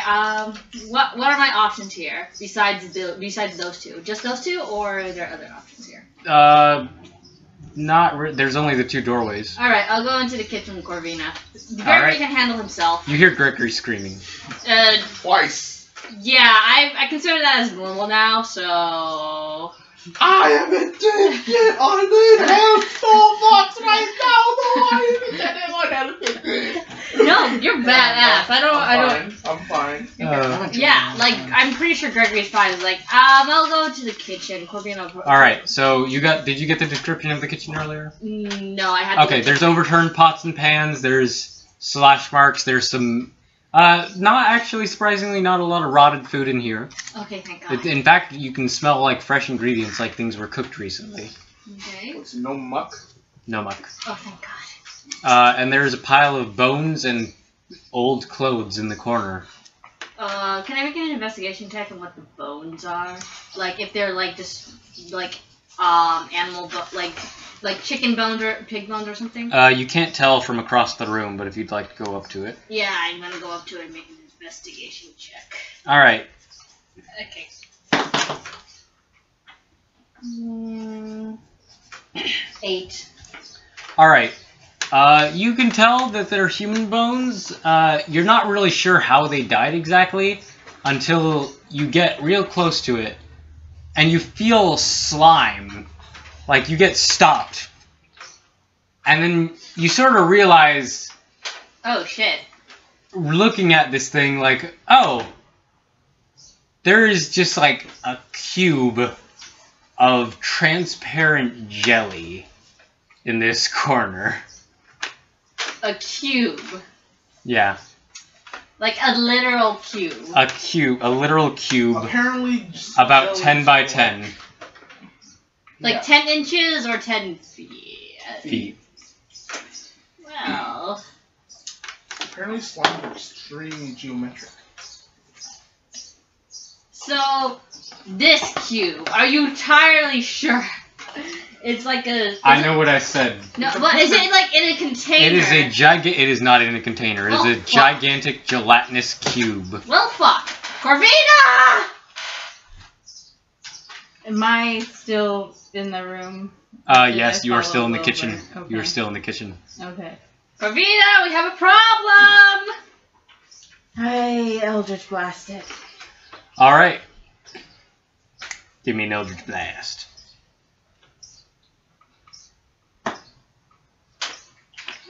what are my options here besides those 2? Just those 2, or are there other options here? There's only the 2 doorways. Alright, I'll go into the kitchen with Corvina. Gregory can handle himself. You hear Gregory screaming. Twice. Yeah, I consider that as normal now, so... I am addicted! I need help so much right now! No, you're badass. I don't... I'm fine. Yeah, like, I'm pretty sure Gregory's fine. It's like, I'll go to the kitchen. Corvina... Alright, so did you get the description of the kitchen earlier? No, I had to... Okay, there's overturned pots and pans, there's slash marks, there's some... not actually, surprisingly, not a lot of rotted food in here. Okay, thank God. In fact, you can smell, like, fresh ingredients, like things were cooked recently. Okay. What's no muck? No muck. Oh, thank God. And there's a pile of bones and old clothes in the corner. Can I make an investigation check on what the bones are? Like, if they're, like, just, like, animal, like chicken bones or pig bones or something? You can't tell from across the room, but if you'd like to go up to it. Yeah, I'm gonna go up to it and make an investigation check. Alright. Okay. 8. Alright. You can tell that they're human bones. You're not really sure how they died exactly until you get real close to it. And you feel slime. Like, you get stopped. And then you sort of realize... Oh, shit. Looking at this thing, like, oh... There is just, like, a cube of transparent jelly in this corner. A cube? Yeah. Like a literal cube? A literal cube. Apparently... About 10 by 10. Like 10 inches or 10 feet? Well... Apparently slime are extremely geometric. So, this cube, are you entirely sure? It's like a... I know what I said. No, but is it like in a container? It is not in a container. It's a gigantic gelatinous cube. Well, fuck. Corvina! Am I still in the room? Yes, you are still in the kitchen. Okay. You are still in the kitchen. Okay. Corvina, we have a problem! I Eldritch Blast it. Alright. Give me an Eldritch Blast.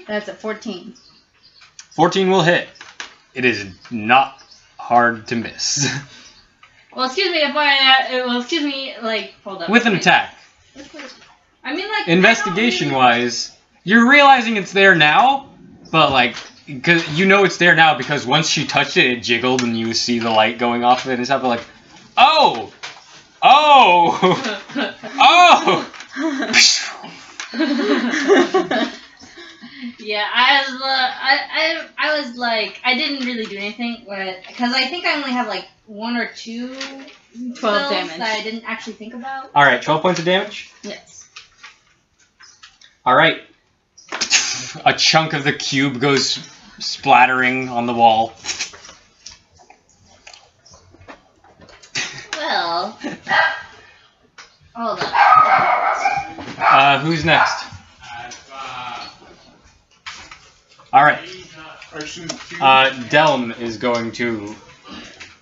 That's a 14. 14 will hit. It is not hard to miss. Well, excuse me like, hold up. With an attack. I mean, like... Investigation-wise, you're realizing it's there now, but, like, cause you know it's there now because once she touched it, it jiggled and you see the light going off of it and stuff, but like, oh! Oh! Oh! Yeah, I was like, I didn't really do anything, because I think I only have like 1 or 2 spells damage that I didn't actually think about. Alright, 12 points of damage? Yes. Alright. A chunk of the cube goes splattering on the wall. Well, hold on. Who's next? Alright. Delm is going to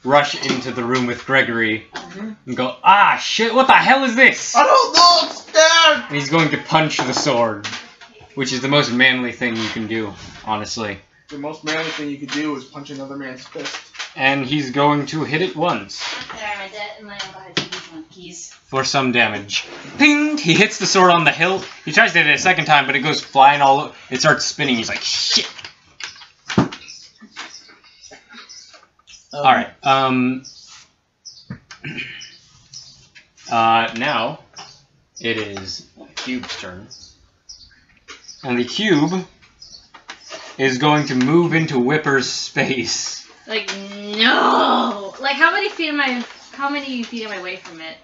rush into the room with Gregory and go, ah, shit, what the hell is this? I don't know, I'm scared! And he's going to punch the sword, which is the most manly thing you can do, honestly. The most manly thing you could do is punch another man's fist. And he's going to hit it once. For some damage. Ping! He hits the sword on the hilt. He tries to hit it a second time, but it goes flying all over. It starts spinning. He's like, shit! Alright, now it is the cube's turn. And the cube is going to move into Whipper's space. Like, no! Like, how many feet am I away from it?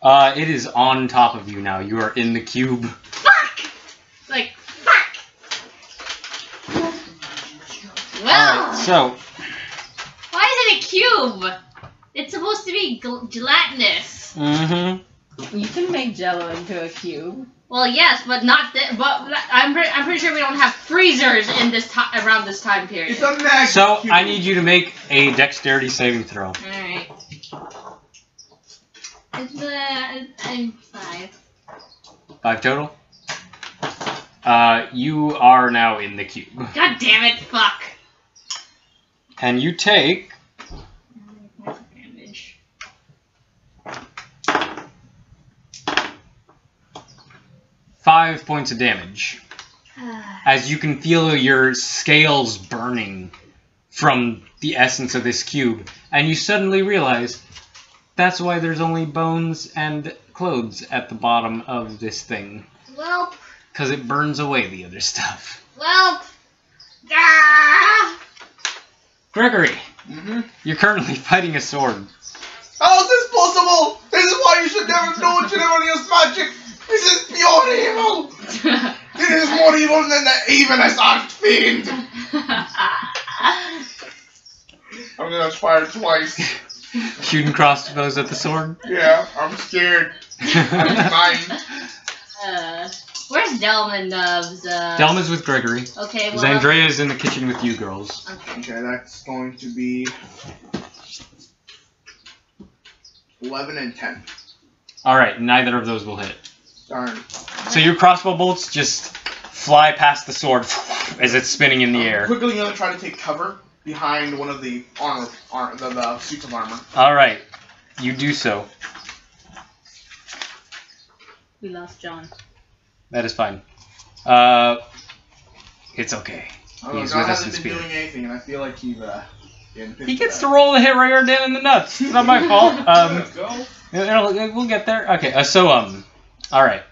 It is on top of you now. You are in the cube. Fuck! Like, fuck! Well... Alright, so... Why is it a cube? It's supposed to be gelatinous. Mm-hmm. You can make Jello into a cube. Well, yes, but not. But I'm pretty sure we don't have freezers in this around this time period. It's a magic So cube. I need you to make a dexterity saving throw. All right. I'm 5. 5 total. You are now in the cube. God damn it! Fuck. And you take... Damage. 5 points of damage. As you can feel your scales burning from the essence of this cube. And you suddenly realize that's why there's only bones and clothes at the bottom of this thing. Well. Because it burns away the other stuff. Well. Ah! Gregory, you're currently fighting a sword. How is this possible? This is why you should never do it. You never use magic. This is pure evil. It is more evil than the evilest archfiend. I'm gonna fire twice. Shooting crossbows at the sword? Yeah, I'm scared. I'm fine. Where's Delman, Nubs? Delma's with Gregory. Okay, well... Zandrea's in the kitchen with you girls. Okay, that's going to be 11 and 10. Alright, neither of those will hit. Darn. So your crossbow bolts just fly past the sword as it's spinning in the air. Quickly gonna try to take cover behind one of the the suits of armor. Alright, you do so. We lost John. That is fine. It's okay. He's with us in hasn't been spirit. doing anything, and I feel like he's He gets to roll the hit right down in the nuts. It's not my fault. Let's go. We'll get there. Okay, alright.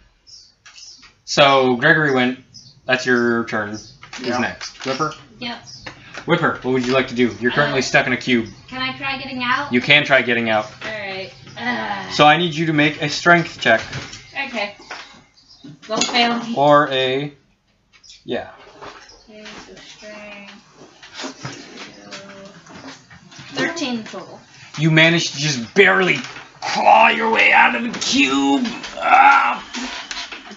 So, Gregory went. That's your turn. Who's next? Whipper? Yep. Whipper, what would you like to do? You're currently stuck in a cube. Can I try getting out? You can try getting out. Alright. So I need you to make a strength check. Okay. Don't fail me. Or a... Yeah. Okay, so strength. 13 total. You managed to just barely claw your way out of the cube. Ah!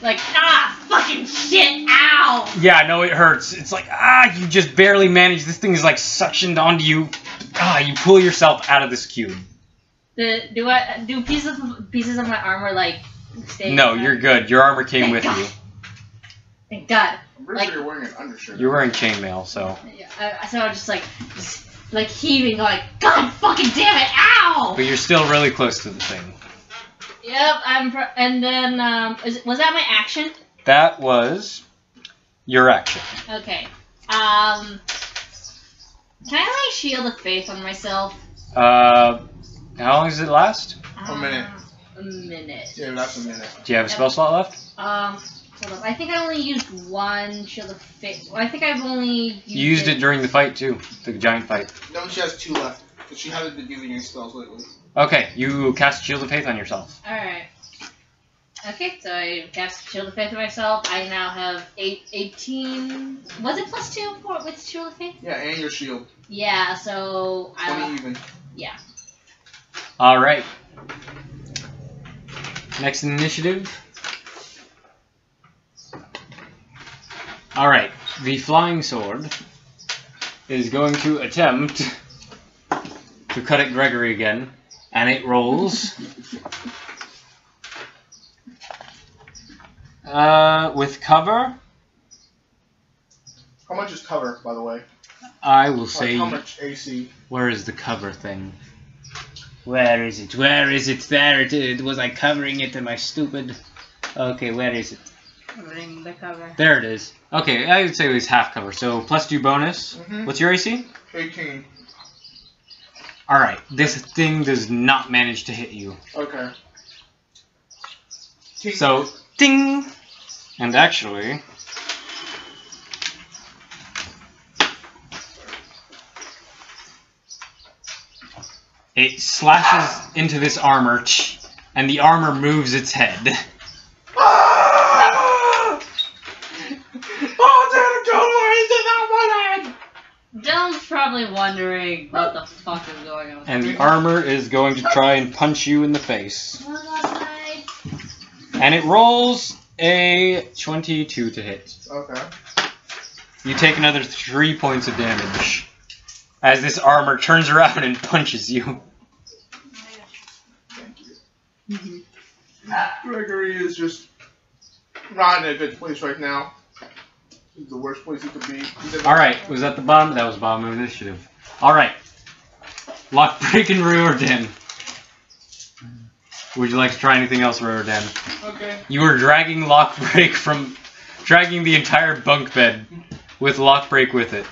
Like, fucking shit, ow! Yeah, no, it hurts. It's like, you just barely managed. This thing is like suctioned onto you. You pull yourself out of this cube. Do pieces of my armor, like, stay? No, you're good. Your armor came with you. Thank God. I'm pretty sure you're wearing an undershirt. You're wearing chainmail, so. Yeah, so I'm just like heaving, like, God fucking damn it, ow! But you're still really close to the thing. Yep, and then, was that my action? That was your action. Okay. Can I lay Shield of Faith on myself? How long does it last? A minute. A minute. Yeah, that's a minute. Do you have a spell slot left? Hold up. I think I only used one Shield of Faith. I think I've only You used it during the fight, too. The giant fight. No, she has 2 left. But she hasn't been giving any spells lately. Okay, you cast Shield of Faith on yourself. Alright. Okay, so I cast Shield of Faith on myself. I now have 18... Was it +2 with Shield of Faith? Yeah, and your shield. Yeah, so... 20 even. Yeah. Alright. Next initiative. Alright, the flying sword is going to attempt to cut at Gregory again, and it rolls with cover. How much is cover, by the way? I will say. How much AC? Where is the cover thing? Where is it? Where is it? There it is. Was I covering it? Am I stupid? Okay, where is it? Covering the cover. There it is. Okay, I would say it was half cover. So +2 bonus. What's your AC? 18. Alright, this thing does not manage to hit you. Okay. So, ding! And actually... it slashes into this armor, and the armor moves its head. Dylan's probably wondering what the fuck is going on. And the armor is going to try and punch you in the face. And it rolls a 22 to hit. Okay. You take another 3 points of damage as this armor turns around and punches you. Gregory is just not in a good place right now. He's the worst place he could be. Alright, was that the bottom? That was bottom of initiative. Alright. Lockbreak and Riordan. Would you like to try anything else, Riordan? Okay. You were dragging Lockbreak from... dragging the entire bunk bed with Lockbreak with it.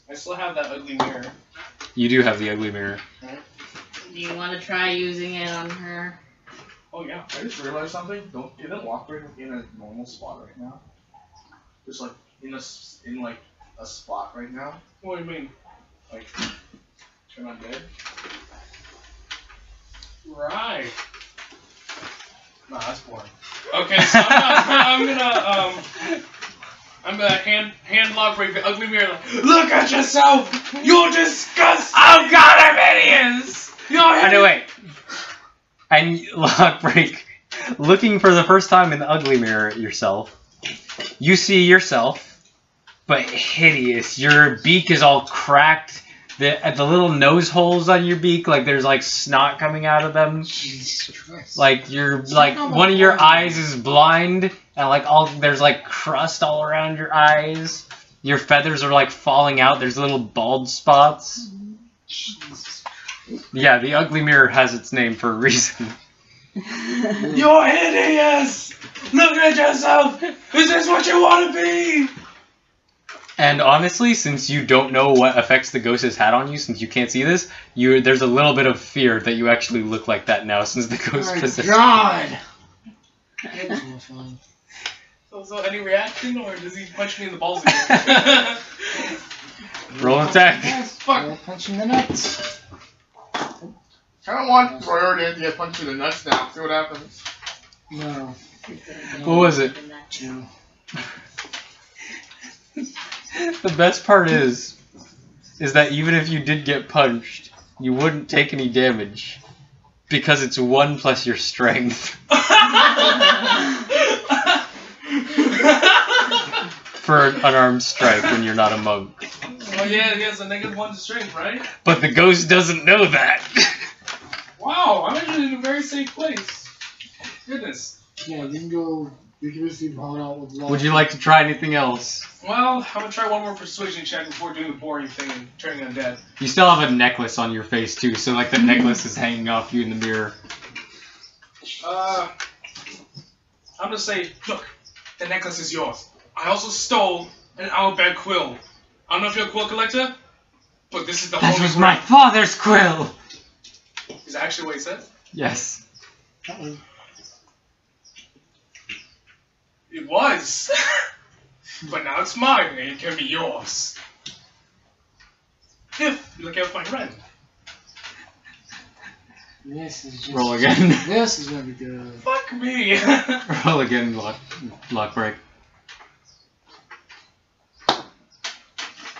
I still have that ugly mirror. You do have the ugly mirror. Do you want to try using it on her? Oh yeah, I just realized something. Isn't Lockbreak in a normal spot right now? Just like in like a spot right now. What do you mean? Like turn on dead. Right. Nah, that's boring. Okay, so I'm gonna hand Lockbreak the ugly mirror. Like, look at yourself. You're disgusting. Oh God, I'm hideous. You're wait. And Lockbreak, looking for the first time in the ugly mirror at yourself, you see yourself, but hideous. Your beak is all cracked. The little nose holes on your beak, like there's like snot coming out of them. Jesus Christ. Like you're like one of your eyes is blind, and like there's like crust all around your eyes. Your feathers are like falling out. There's little bald spots. Yeah, the ugly mirror has its name for a reason. You're hideous! Look at yourself! Is this what you want to be? And honestly, since you don't know what effects the ghost has had on you, since you can't see this, there's a little bit of fear that you actually look like that now, since the ghost possessed you. God! So any reaction, or does he punch me in the balls again? Roll an attack. Fuck! Punch in the nuts. I don't want Riordan to get punched in the nuts now. See what happens. No. What was it? 2. The best part is that even if you did get punched, you wouldn't take any damage. Because it's 1 plus your strength. For an unarmed strike when you're not a monk. Oh yeah, he has a -1 to strength, right? But the ghost doesn't know that. Wow, I'm actually in a very safe place. Goodness. Yeah, you can go. You can just haul out with love. Would you like to try anything else? Well, I'm gonna try one more persuasion check before doing the boring thing and turning undead. You still have a necklace on your face too, so like the necklace is hanging off you in the mirror. I'm gonna say, look, the necklace is yours. I also stole an owlbear quill. I don't know if you're a quill collector, but this is the That holy was grail. my father's quill! Is that actually what he said? Yes. It was. But now it's mine, and it can be yours. If you look out for my friend. This is just. Roll again. This is gonna be good. Fuck me. Roll again, lock break.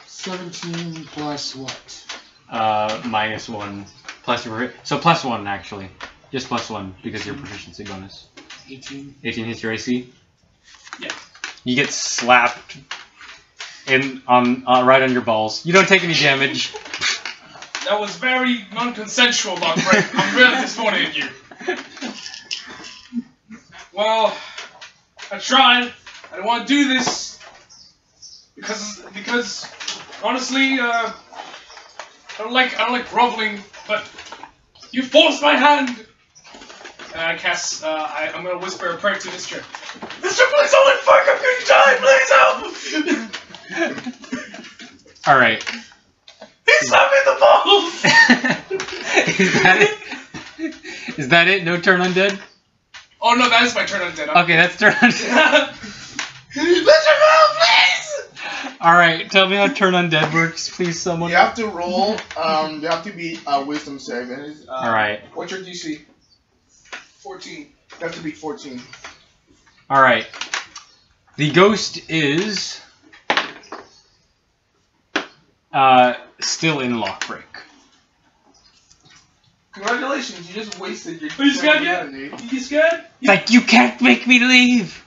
17 plus what? -1 plus your so +1 actually, just +1 because of your proficiency bonus. 18. 18 hits your AC. Yeah. You get slapped right on your balls. You don't take any damage. That was very non-consensual, Lockbreak. I'm really disappointed in you. Well, I tried. I didn't want to do this because honestly, I don't like groveling, but you forced my hand. And I cast. I'm gonna whisper a prayer to Mister. Mister, please don't let fuck up good time. Please help. All right. He slapped me in the balls. Is that it? Is that it? No turn undead? Oh no, that is my turn undead. Okay, that's turn undead. Mister, please. Alright, tell me how turn undead works, please, someone. You have to roll, you have to be wisdom save. Alright. What's your DC? 14. You have to be 14. Alright. The ghost is still in lockbreak. Congratulations, you just wasted your. Are you scared yet? You scared? Like, you can't make me leave!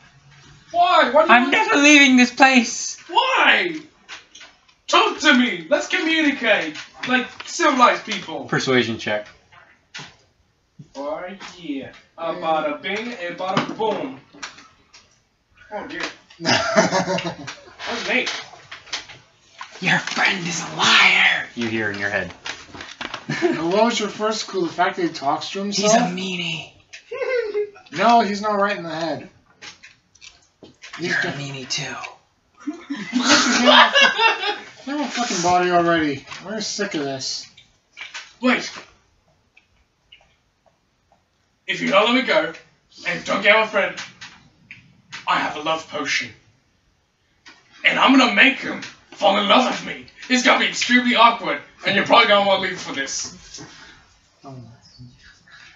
Why? Why do you I'm never leaving this place! Why? Talk to me. Let's communicate like civilized people. Persuasion check. Oh yeah. A bada bing and bada boom. Oh dear. That was Nate. Your friend is a liar! You hear in your head. What was your first clue? The fact that he talks to himself? He's a meanie. No, he's not right in the head. You're a meanie too. Get my fucking body already. We're sick of this. Wait. If you don't let me go, and don't get my friend, I have a love potion. And I'm gonna make him fall in love with me. It's gonna be extremely awkward, and you're probably gonna want to leave for this. Oh.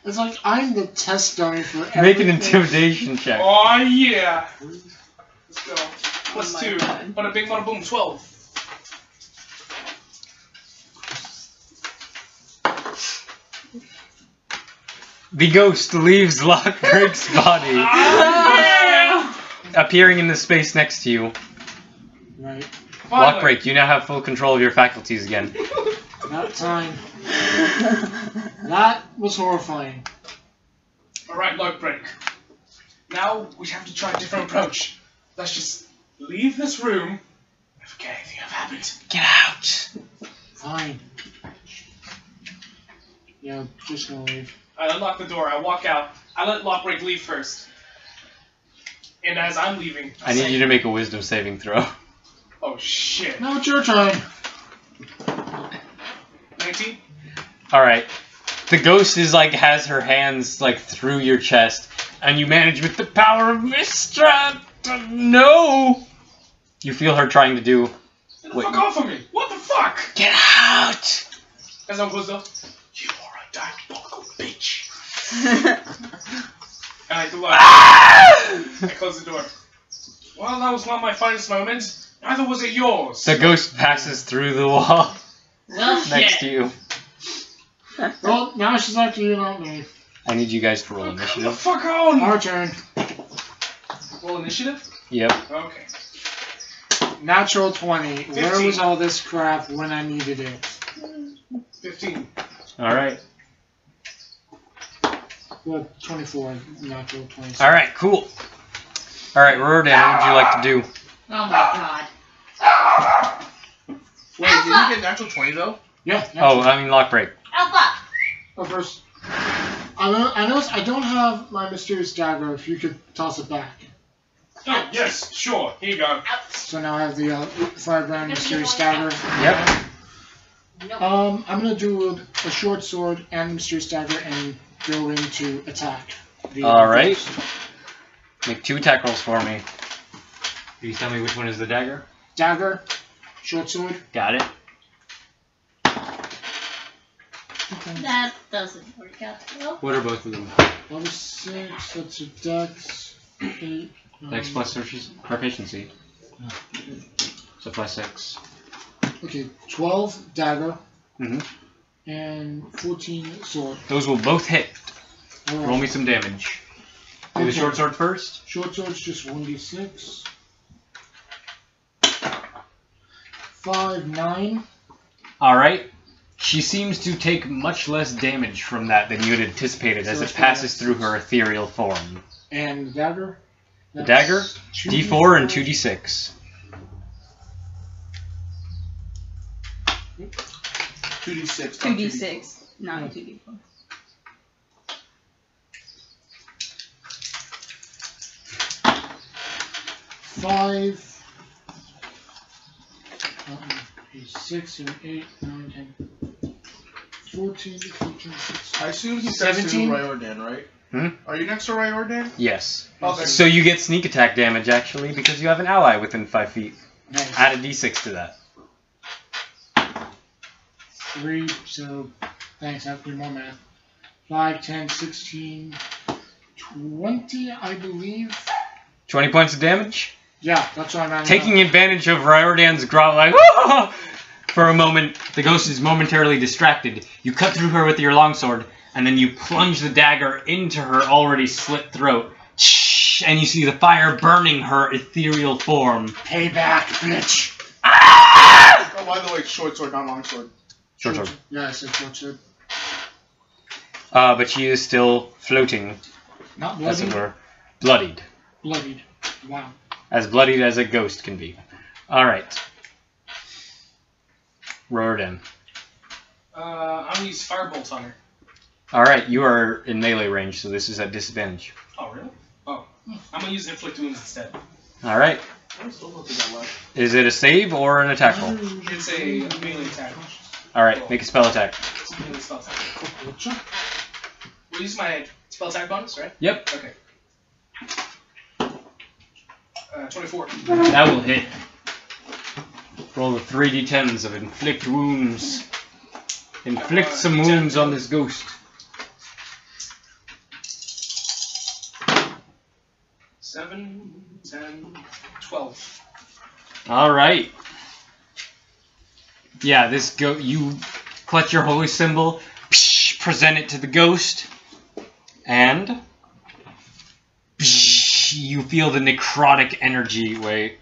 It's like I'm the test dummy for everything. Make an intimidation check. Oh yeah. Let's go. +2. Bada bing, bada boom, 12. The ghost leaves Lockbreak's body, appearing in the space next to you. Right. Lockbreak, you now have full control of your faculties again. That time. That was horrifying. Alright, Lockbreak. Now we have to try a different approach. Let's just leave this room and forget anything ever happened. Get out! Fine. Yeah, I'm just gonna leave. I unlock the door, I walk out, I let Lockbreak leave first. And as I'm leaving, I need you to make a wisdom saving throw. Oh shit. Now it's your turn. 19? Alright. The ghost is like, has her hands like through your chest, and you manage with the power of Mistra. No! You feel her trying to do. Get the fuck off of me! What the fuck? Get out! As I'm closed up, you are a diabolical bitch. And I close the door. Well, that was not my finest moment. Neither was it yours. The ghost passes through the wall Well, next to you. Well, now she's up to you, not me. I need you guys to roll Come the initiative. fuck on! Our turn. Roll initiative? Yep. Okay. Natural 20. Where 15. was all this crap when I needed it? 15. Alright. Well, 24, natural 26. Alright, cool. Alright, Rodan, what would you like to do? Oh my god. Wait, did you get natural 20 though? Yeah. Oh, I mean lock break. Alpha! Oh, first, I noticed I don't have my mysterious dagger. If you could toss it back. Oh, yes, sure. Here you go. So now I have the 5-round mysterious dagger. Yep. I'm gonna do a short sword and the mysterious dagger and go in to attack. Alright. Make 2 attack rolls for me. Can you tell me which one is the dagger? Dagger, short sword. Got it. That doesn't work out well. What are both of them? Level 6, that's a dex. 8. Dex plus proficiency. So plus 6. Okay, 12 dagger Mm-hmm. and 14 sword. Those will both hit. Alright. Roll me some damage. Do the Okay. short sword first. Short sword's just 1d6. 5, 9. Alright. She seems to take much less damage from that than you had anticipated as So it it's passes 4d6. through her ethereal form. And the dagger? The dagger, That's D4 and 2d6. 2d6. 2d6, not 2d4. Five. 6 and 8, 9, 10. 14, 15, 16. I assume he's next to 17? Ryordan, right? Hmm? Are you next to Ryordan? Yes. Okay. So you get sneak attack damage actually because you have an ally within 5 feet. Nice. Add a d6 to that. 3, so thanks, I have to do more math. 5, 10, 16, 20, I believe. 20 points of damage. Yeah, that's what I'm at. Taking advantage of Ryordan's growl, like, for a moment, the ghost is momentarily distracted. You cut through her with your longsword, and then you plunge the dagger into her already slit throat. And you see the fire burning her ethereal form. Payback, bitch. Oh, by the way, short sword, not long sword. Short sword. Yeah, I said short sword. But she is still floating, Not as it bloodied. were. Bloodied. Bloodied. Wow. As bloodied as a ghost can be. Alright. Roarden. I'm gonna use firebolt on her. Alright, you are in melee range, so this is at disadvantage. Oh, really? Oh. I'm gonna use inflict wounds instead. Alright. I still don't think I left. Is it a save or an attack roll? It's a melee attack. Alright, make a spell attack. It's a melee spell attack. Gotcha. We'll use my spell attack bonus, right? Yep. Okay. 24. That will hit. Roll the 3d10s of inflict wounds. Inflict some wounds on this ghost. 7, 10, 12. Alright. Yeah, this you clutch your holy symbol, present it to the ghost, and you feel the necrotic energy. Wait.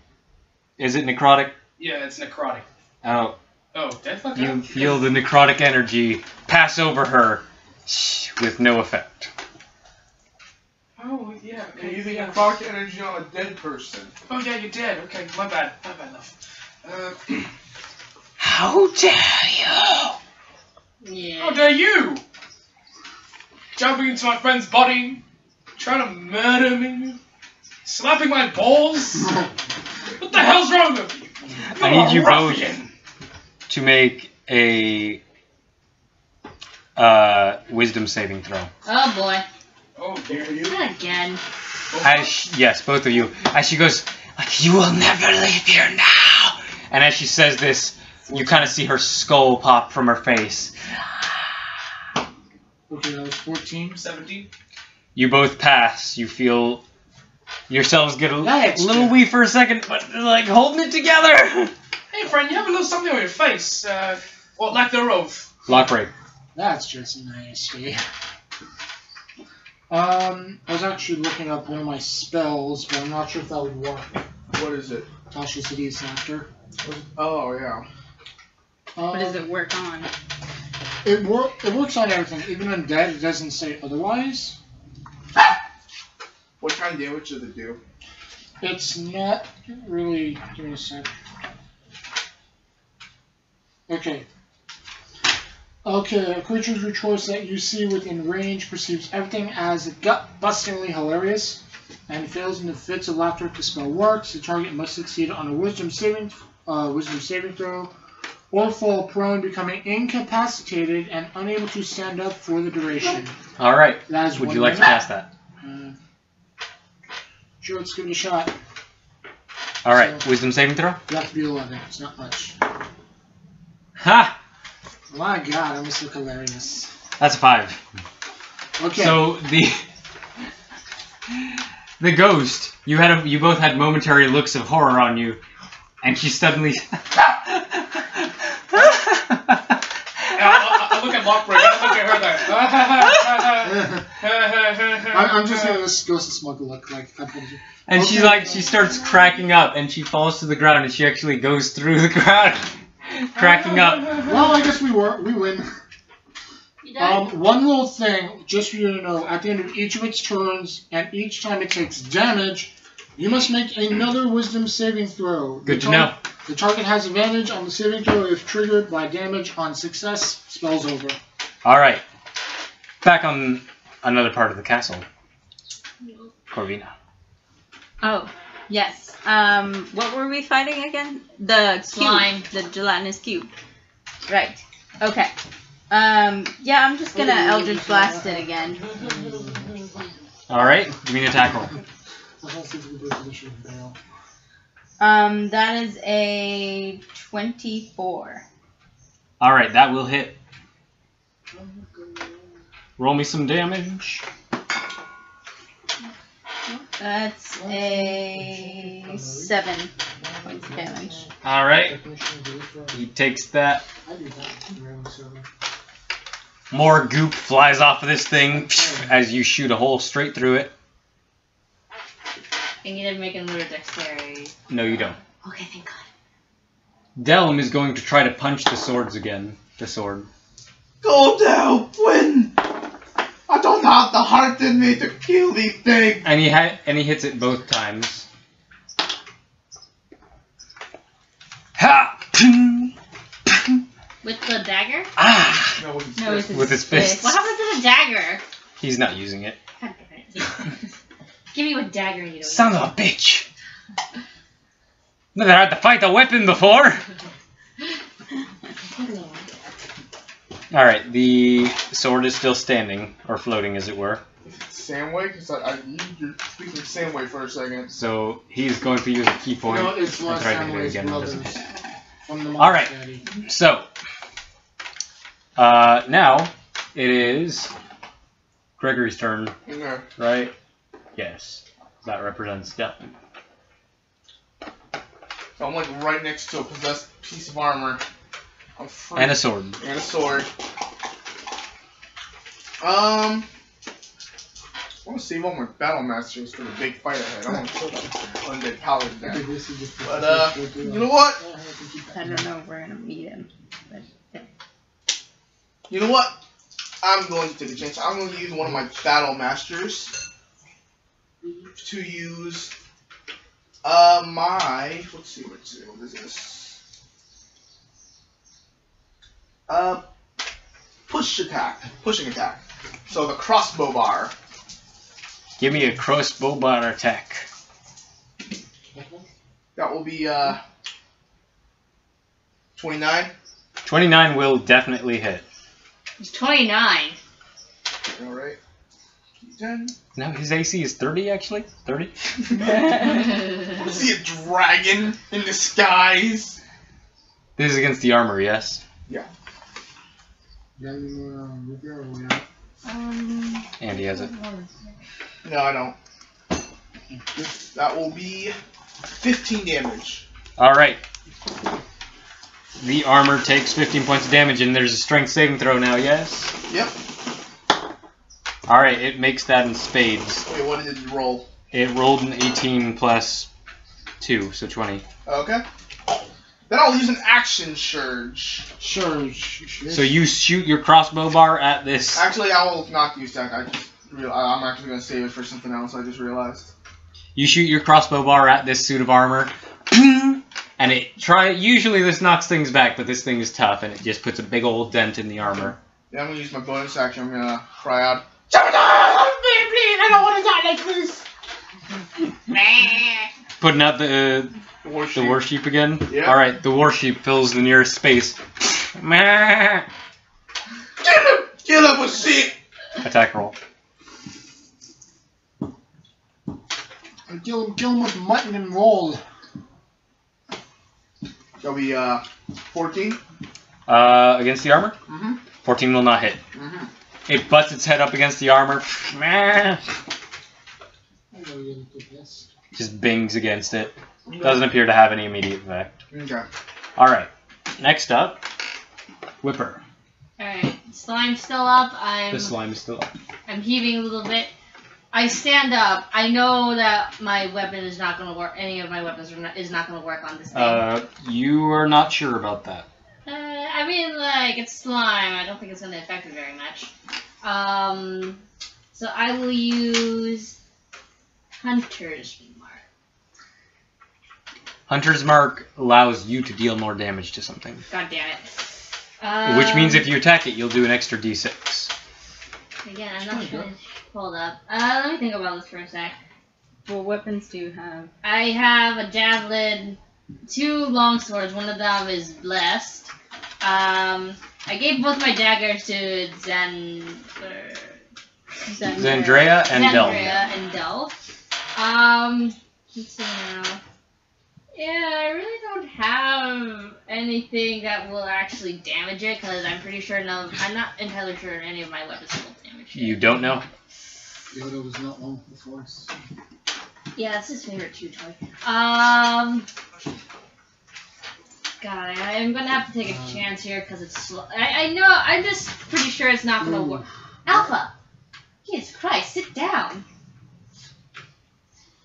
Is it necrotic? Yeah, it's necrotic. Oh. Oh, dead fuck You up? feel the necrotic energy pass over her with no effect. Oh, yeah. You're Okay, using yeah. necrotic energy on a dead person. Oh, yeah, you're dead. Okay, my bad. My bad enough. How dare you! Yeah. How dare you! Jumping into my friend's body, trying to murder me, slapping my balls. What the hell's wrong with you? I You're need you a both ruffian. to make a wisdom saving throw. Oh boy. Oh, dear. Not again. Yes, both of you. As she goes, like, you will never leave here now. And as she says this, you kind of see her skull pop from her face. Okay, that was 14. 17. You both pass. You feel yourselves get a That's little good. wee for a second, but like holding it together. Hey, friend, you have a little something on your face. Or lack thereof. Lock break. That's just nasty. I was actually looking up one of my spells, but I'm not sure if that would work. What is it? Tasha's Hideous Laughter. Oh, yeah. What does it work on? It works on everything. Even undead, it doesn't say otherwise. What kind of damage does it do? It's not really. Give me a sec. Okay. Okay, a creature of your choice that you see within range perceives everything as gut-bustingly hilarious and fails in the fits of laughter if the spell works. The target must succeed on a wisdom saving throw or fall prone, becoming incapacitated and unable to stand up for the duration. All right. That is Would 1 you like to minute. cast that? Sure, let's give it a shot. All right. So- Wisdom saving throw. You have to be 11. It's not much. Ha! My God, I must look hilarious. That's a 5. Okay. So the ghost, you both had momentary looks of horror on you, and she suddenly. I look at Lockbreak. I look at her there. I'm just giving this ghost a smug look, like. And she starts cracking up, and she falls to the ground, and she actually goes through the ground, cracking up. Well, I guess we win. You done? One little thing, just for you to know, at the end of each of its turns, and each time it takes damage, you must make another wisdom saving throw. Good to know. The target has advantage on the saving throw if triggered by damage. On success, spell's over. All right. Back on another part of the castle. Corvina. Oh, yes. What were we fighting again? The Slime. cube. The gelatinous cube. Right. Okay. Yeah, I'm just gonna Eldritch Blast it again. All right. Give me an attack roll. That is a 24. All right. That will hit. Roll me some damage. That's a 7 points of damage. All right. He takes that. More goop flies off of this thing as you shoot a hole straight through it. I need to make another dexterity. No, you don't. Okay, thank God. Delm is going to try to punch the swords again. The sword. Go down, win! I don't have the heart in me to kill these things! And he hits it both times. Ha! With the dagger? Ah! No, with No, it's With his fist. What happened to the dagger? He's not using it. God damn it. Give me what dagger you don't Son of a bitch! Never had to fight a weapon before! Alright, the sword is still standing, or floating as it were. Samway? Because you're speaking Samway for a second. So he's going to use a key point No, it's and one try to hit it Samway's again. brothers. Doesn't hit. From the All right. Daddy. So, now it is Gregory's turn, Okay. right? Yes. That represents death. So I'm like right next to a possessed piece of armor. I'm free. And a sword. And a sword. I want to save all my battle masters for the big fight ahead. I want to kill that undead paladin guy. But you know what? I don't know if we're gonna meet him. But, yeah. You know what? I'm going to take a chance. I'm going to use one of my battle masters to use my, let's see what is this? Pushing attack. So the crossbow bar. Give me a crossbow bar attack. That will be 29. 29 will definitely hit. It's 29. Alright. 10. No, his AC is 30 actually? 30? Is he a dragon in disguise? This is against the armor, yes? Yeah. Andy has it. No, I don't. That will be 15 damage. Alright. The armor takes 15 points of damage, and there's a strength saving throw now, yes? Yep. Alright, it makes that in spades. Wait, what did you roll? It rolled an 18 plus 2, so 20. Okay. Then I'll use an action surge. Sure. So you shoot your crossbow bar at this. Actually, I will not use that. I just I'm actually gonna save it for something else. I just realized. You shoot your crossbow bar at this suit of armor, and usually this knocks things back, but this thing is tough, and it just puts a big old dent in the armor. Yeah, I'm gonna use my bonus action. I'm gonna cry out, Please, I don't want to die like this. Putting out the war sheep again? Yeah. Alright, the war sheep fills the nearest space. Kill him! Kill him with sheep! Attack roll. Kill him with mutton and roll. That'll be 14. Against the armor? Mm-hmm. 14 will not hit. Mm-hmm. It butts its head up against the armor. Just bings against it. Doesn't appear to have any immediate effect. Okay. Alright. Next up, Whipper. Alright, slime's still up. The slime is still up. I'm heaving a little bit. I stand up. I know that my weapon is not going to work. Any of my weapons is not going to work on this thing. You are not sure about that. I mean, like, it's slime. I don't think it's going to affect it very much. So I will use Hunter's Mark. Hunter's Mark allows you to deal more damage to something. God damn it. Which means if you attack it, you'll do an extra d6. Again, I'm not sure. Hold up. Let me think about this for a sec. What weapons do you have? I have a javelin, 2 long swords. One of them is blessed. I gave both my daggers to Zandrea and Del. Let's see now. Yeah, I really don't have anything that will actually damage it, because I'm pretty sure I'm not entirely sure any of my weapons will damage it. You don't know? Yoda was not long before. Yeah, that's his favorite chew toy. God, I'm gonna have to take a chance here because it's slow. I know, I'm just pretty sure it's not gonna work. Alpha! Jesus Christ, sit down!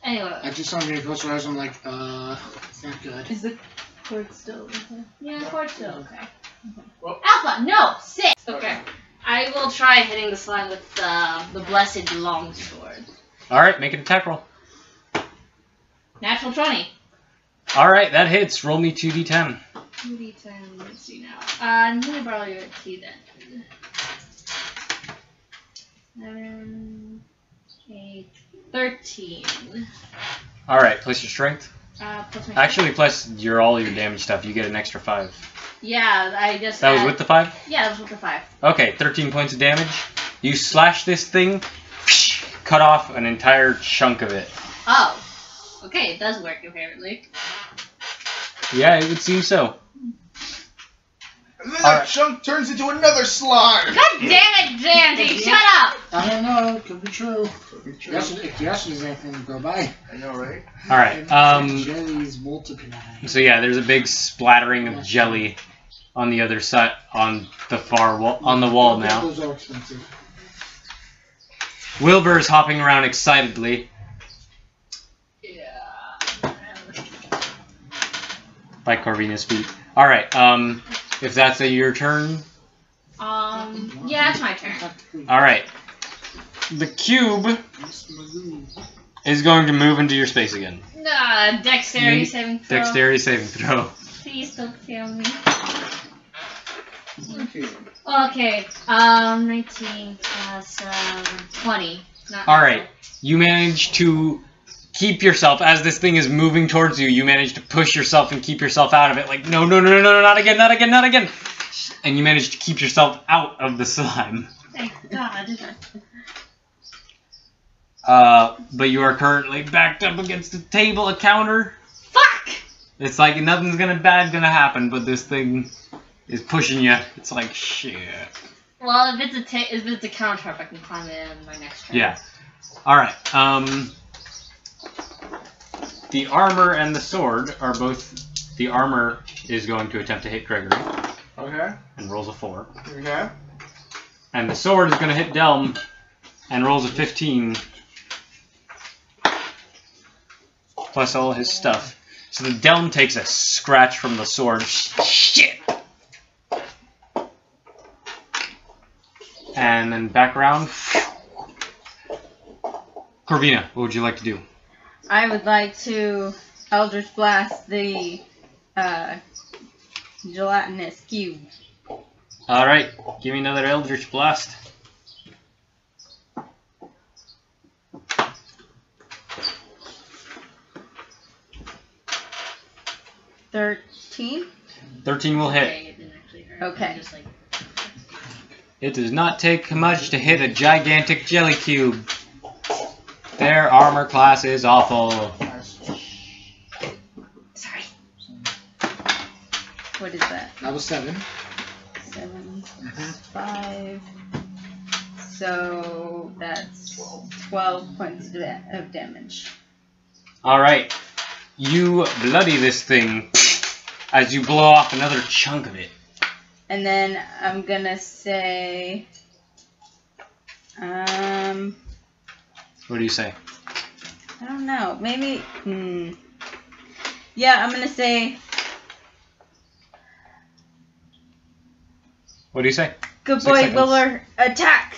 Anyway. I just saw me close eyes, I'm like, it's not good. Is the cord still okay? Yeah, the cord's still okay. Well, Alpha, no! Sit! Okay. I will try hitting the slime with the blessed longsword. Alright, make an attack roll. Natural 20. Alright, that hits. Roll me 2d10. 2d10, let's see now. I'm gonna borrow your key then. 7, 8, 13. Alright, plus your strength. Plus my Actually, plus all your damage stuff, you get an extra 5. Yeah, I just. That was with the 5? Yeah, that was with the 5. Okay, 13 points of damage. You slash this thing, cut off an entire chunk of it. Oh. Okay, it does work apparently. Yeah, it would seem so. And then that chunk turns into another slime! God damn it, Jandy! Shut up! I don't know, it could be true. If the Ashes is anything to go by. I know, right? Alright, Jellies multiply. so yeah, there's a big splattering of jelly on the other side, on the far wall, on the wall now. Those are expensive. Wilbur is hopping around excitedly. Like Corvina's feet. Alright, if that's your turn. Yeah, it's my turn. Alright. The cube is going to move into your space again. Dexterity saving throw. Dexterity saving throw. Please don't kill me. Okay, 19 plus 20. Alright, you manage to keep yourself, as this thing is moving towards you, you manage to push yourself and keep yourself out of it. Like, no, not again, not again, not again. And you manage to keep yourself out of the slime. Thank God. But you are currently backed up against a table, a counter. Fuck! It's like nothing's bad gonna happen, but this thing is pushing you. It's like, shit. Well, if it's a counter, I can climb it in my next turn. Yeah. Alright, the armor and the sword are both... The armor is going to attempt to hit Gregory. Okay. And rolls a 4. Okay. And the sword is going to hit Delm and rolls a 15. Plus all his stuff. So the Delm takes a scratch from the sword. Shit! And then back around. Corvina, what would you like to do? I would like to Eldritch Blast the gelatinous cube. Alright, give me another Eldritch Blast. $13. 13 will hit. Okay, it didn't actually hurt. Okay. Just like, It does not take much to hit a gigantic jelly cube. Their armor class is awful. Sorry. What is that? That was 7. 7, 5. So that's 12 points of damage. Alright, you bloody this thing as you blow off another chunk of it. And then I'm gonna say, What do you say? I don't know, maybe, yeah, I'm gonna say, What do you say? good 6 boy, seconds. Wilbur, attack!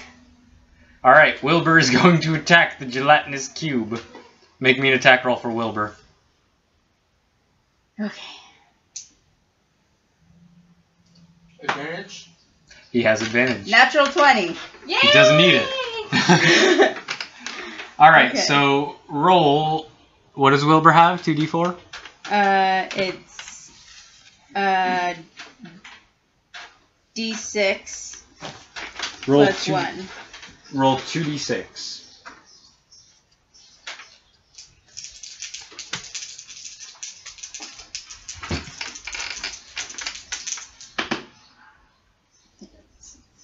Alright, Wilbur is going to attack the gelatinous cube. Make me an attack roll for Wilbur. Okay. Advantage? He has advantage. Natural 20. yay! He doesn't need it. Alright, Okay. so roll. What does Wilbur have? 2d4? It's, D6 Roll plus 1. Roll 2d6.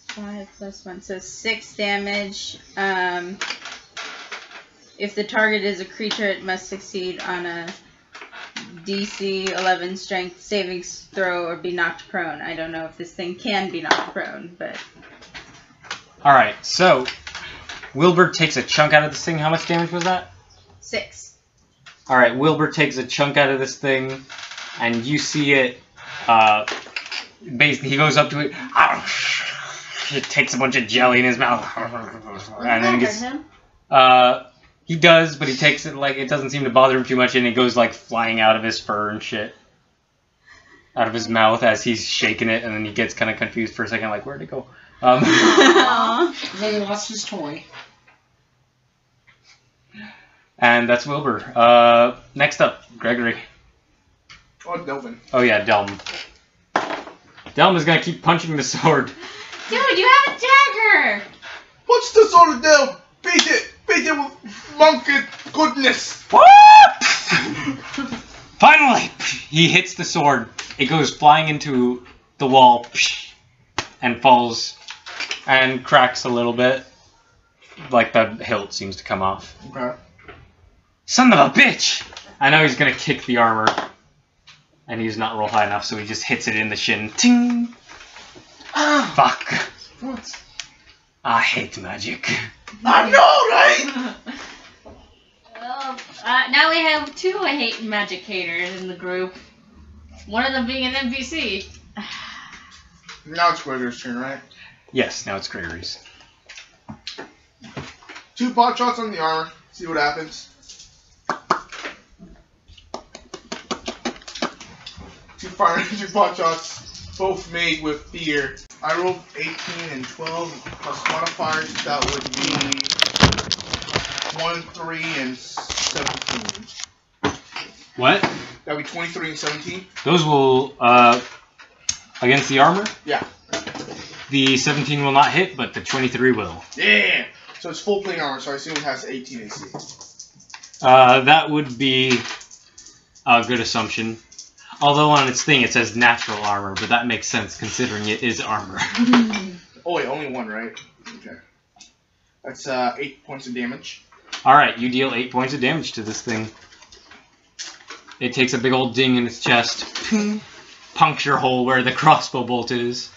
Five plus 1, so 6 damage. If the target is a creature, it must succeed on a DC 11 strength saving throw or be knocked prone. I don't know if this thing can be knocked prone, but... Alright, so Wilbur takes a chunk out of this thing. How much damage was that? 6. Alright, Wilbur takes a chunk out of this thing, and you see it, basically he goes up to it, it takes a bunch of jelly in his mouth, and then he gets, he does, but he takes it like, it doesn't seem to bother him too much, and it goes like flying out of his fur and shit. Out of his mouth as he's shaking it, and then he gets kind of confused for a second, like, where'd it go? Maybe lost his toy. And that's Wilbur. Next up, Gregory. Oh, Delvin. Oh yeah, Delm. Delm is gonna keep punching the sword. Dude, you have a dagger! What's the sword do? Beat it! Beat it with monkey goodness! Finally! He hits the sword. It goes flying into the wall and falls and cracks a little bit. Like the hilt seems to come off. Okay. Son of a bitch! I know he's gonna kick the armor. And he's not roll high enough, so he just hits it in the shin. Ting! Fuck. What? I hate magic. I know, right? Well, now we have 2 hate magic haters in the group. One of them being an NPC. Now it's Gregor's turn, right? Yes, now it's Gregory's. 2 pot shots on the armor. See what happens. 2 pot shots. Both made with fear. I rolled 18 and 12 plus modifiers. That would be 1, 3, and 17. What? That would be 23 and 17. Those will, against the armor? Yeah. The 17 will not hit, but the 23 will. Yeah! So it's full plate armor, so I assume it has 18 AC. That would be a good assumption. Although on its thing it says natural armor, but that makes sense considering it is armor. Oh wait, only 1, right? Okay. That's 8 points of damage. Alright, you deal 8 points of damage to this thing. It takes a big old ding in its chest. Puncture hole where the crossbow bolt is.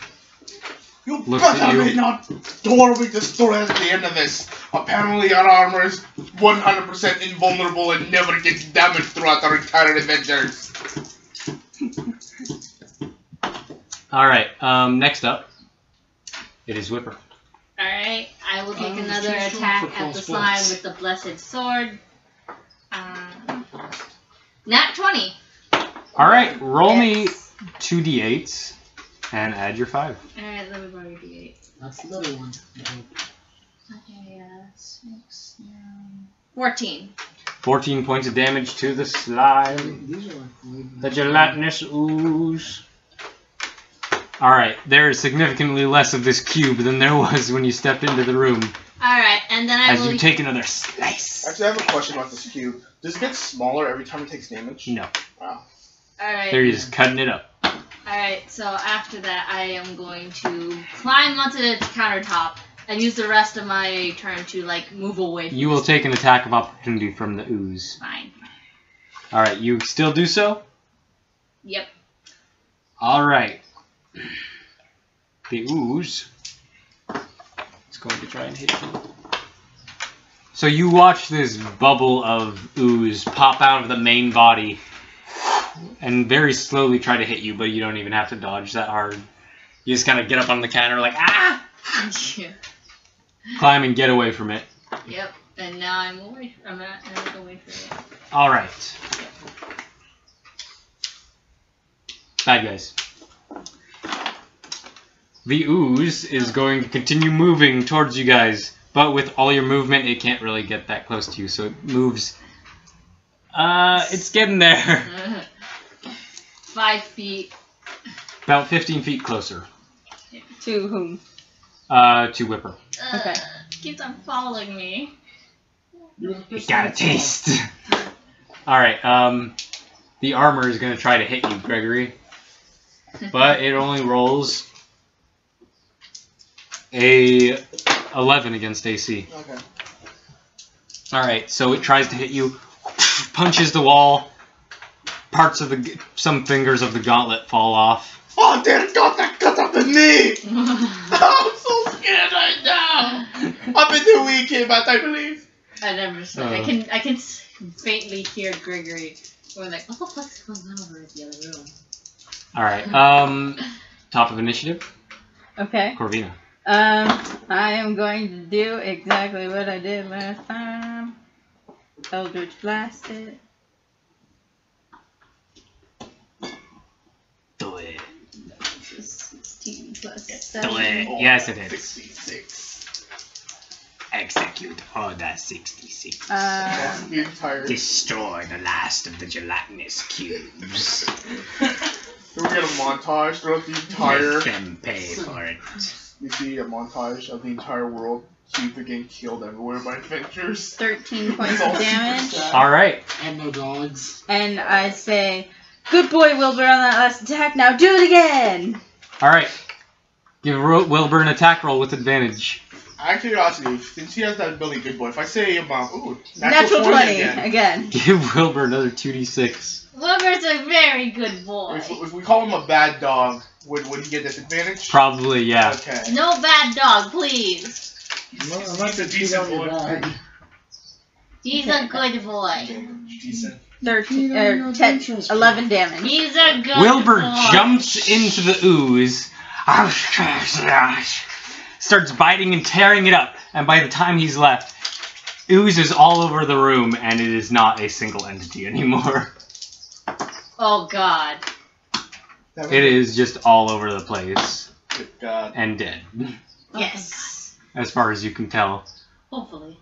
You Looks at better you. be not totally destroyed at the end of this. Apparently our armor is 100% invulnerable and never gets damaged throughout our entire adventures. Alright, next up, it is Whipper. Alright, I will take another attack at the slime with the blessed sword. Nat 20. Alright, roll me 2d8s and add your 5. Alright, let me borrow your d8. That's the little one. Okay, 6, 14. 14 points of damage to the slime. These are like The gelatinous ooze. Alright, there is significantly less of this cube than there was when you stepped into the room. Alright, and then I As will... you take another slice. Actually, I have a question about this cube. Does it get smaller every time it takes damage? No. Wow. Alright. They're just cutting it up. Alright, so after that, I am going to climb onto the countertop and use the rest of my turn to, like, move away from You will take an attack of opportunity from the ooze. Fine. Alright, you still do so? Yep. Alright. The ooze is going to try and hit you. So you watch this bubble of ooze pop out of the main body and very slowly try to hit you, but you don't even have to dodge that hard. You just kind of get up on the counter like, ah! Yeah. Climb and get away from it. Yep. And now I'm away. I'm away from it. Alright. Bad guys. The ooze is going to continue moving towards you guys, but with all your movement, it can't really get that close to you, so it moves. It's getting there. 5 feet. About 15 feet closer. To whom? To Whipper. Okay. Keeps on following me. You got a taste. Alright, the armor is going to try to hit you, Gregory. But it only rolls a 11 against AC. Okay. Alright, so it tries to hit you, punches the wall, parts of some fingers of the gauntlet fall off. Oh, dear God, that cut off the knee! I'm so scared right now! I've been too weak here, but I believe. I never said. I can faintly hear Gregory going like, "What the fuck's going on over at the other room?" All right. Top of initiative. Okay. Corvina. I am going to do exactly what I did last time. Eldritch Blast it. Do it. 16 plus Do 7. it. Yes, it is. 66. Execute Order 66. That's the entire... Destroy the last of the gelatinous cubes. So we get a montage throughout the entire... Let them pay for it. We see a montage of the entire world. Cubes are getting killed everywhere by adventures. 13 points of damage. All right. And no dogs. And I say, good boy, Wilbur, on that last attack. Now do it again. All right. Give Wilbur an attack roll with advantage. Out of curiosity, since he has that ability, good boy, if I say about, Natural 20 again. Give Wilbur another 2d6. Wilbur's a very good boy. If we call him a bad dog, would he get disadvantage? Probably, yeah. Okay. No bad dog, please. Unless it's decent boy. He's a good boy. Decent. 13, 10, 11 damage. He's a good Wilbur boy. jumps into the ooze, starts biting and tearing it up, and by the time he's left, ooze is all over the room, and it is not a single entity anymore. Oh God. It is just all over the place. Good God. And dead, Yes. as far as you can tell. Hopefully.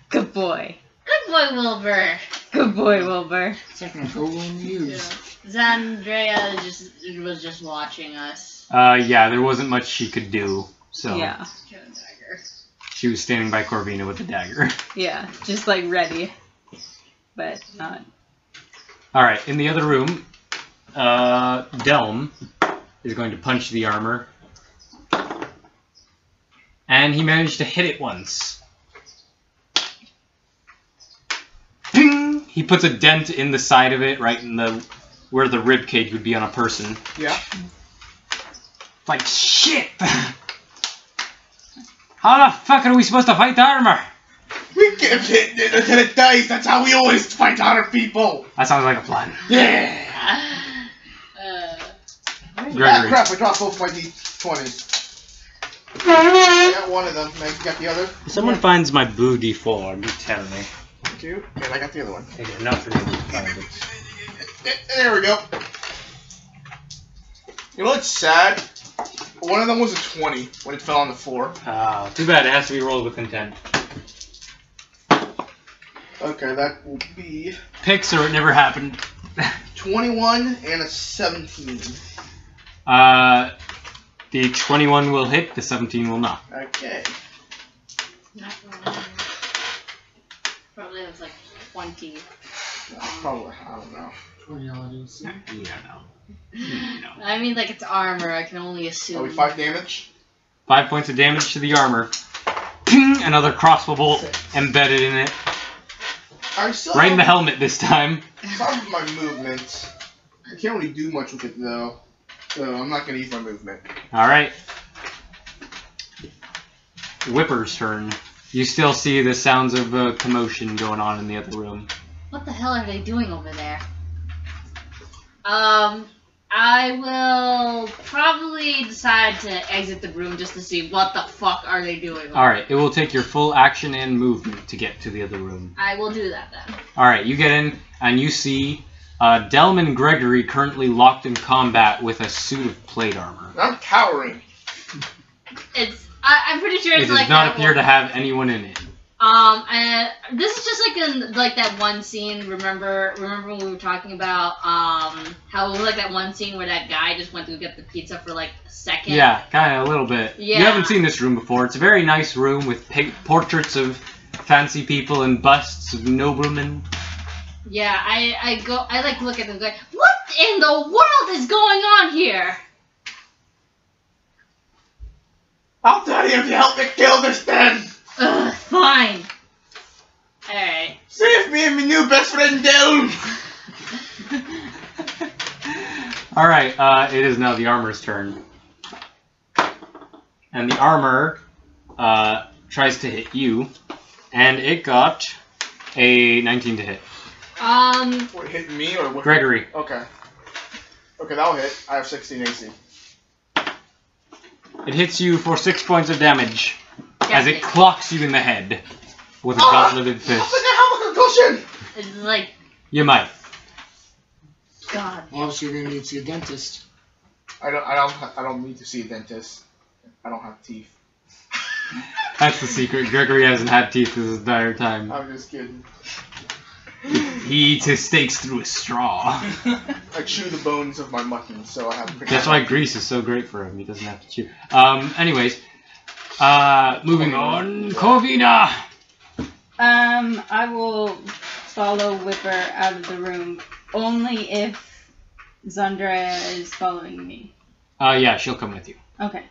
Good boy. Good boy, Wilbur. Good boy, Wilbur. Second total on the use. Zandrea was just watching us. Yeah, there wasn't much she could do, so Yeah. she was standing by Corvina with the dagger. Yeah. Just like ready. But not. Alright, in the other room, Delm is going to punch the armor. And he managed to hit it once. Ping! He puts a dent in the side of it, right in the where the rib cage would be on a person. Yeah. Like, shit! How the fuck are we supposed to fight the armor? We give it until it dies. That's how we always fight other people. That sounds like a plan. Yeah. Gregory. Crap, I dropped both my D20s. I got one of them. Meg, you got the other? If someone finds my booty form, tell me. Two. And I got the other one. I did not able to find it. There we go. You know what's sad? One of them was a 20 when it fell on the floor. Ah, too bad. It has to be rolled with intent. Okay, that will be Picks or it never happened. 21 and a 17. The 21 will hit, the 17 will not. Okay. Probably was like 20. Probably, I don't know. 20 holidays. No. I mean, like, it's armor. I can only assume. Are we 5 damage? 5 points of damage to the armor. Ping! Another crossbow bolt embedded in it. I still Right in the have helmet this time. some of my movement. I can't really do much with it though. So I'm not going to use my movement. Alright. Whipper's turn. You still see the sounds of commotion going on in the other room. What the hell are they doing over there? I will probably decide to exit the room just to see what the fuck are they doing. Alright, it will take your full action and movement to get to the other room. I will do that then. Alright, you get in and you see Delman Gregory currently locked in combat with a suit of plate armor. I'm cowering. I'm pretty sure It it's does like not that appear one. to have anyone in it. And this is just like in like that one scene. Remember when we were talking about how it was like that one scene where that guy just went to get the pizza for like a second. Yeah, kind of a little bit. Yeah. You haven't seen this room before. It's a very nice room with portraits of fancy people and busts of noblemen. Yeah, I like look at them going, what in the world is going on here? I'll tell you if you help me kill this then. Ugh, fine. Alright. Save me and my new best friend Del. Alright, it is now the armor's turn. And the armor tries to hit you, and it got a 19 to hit. What, hitting me or what? Gregory. Okay. Okay, that'll hit. I have 16 AC. It hits you for 6 points of damage as it clocks you in the head with a gauntleted fist. Looks like I have a concussion. It's like, You might. God. Obviously, you're gonna need to see a dentist. I don't need to see a dentist. I don't have teeth. That's the secret. Gregory hasn't had teeth this entire time. I'm just kidding. He eats his steaks through a straw. I chew the bones of my mutton, so I have. That's why grease is so great for him. He doesn't have to chew. Anyways, moving on. Corvina. I will follow Whipper out of the room only if Zandrea is following me. Yeah, she'll come with you. Okay.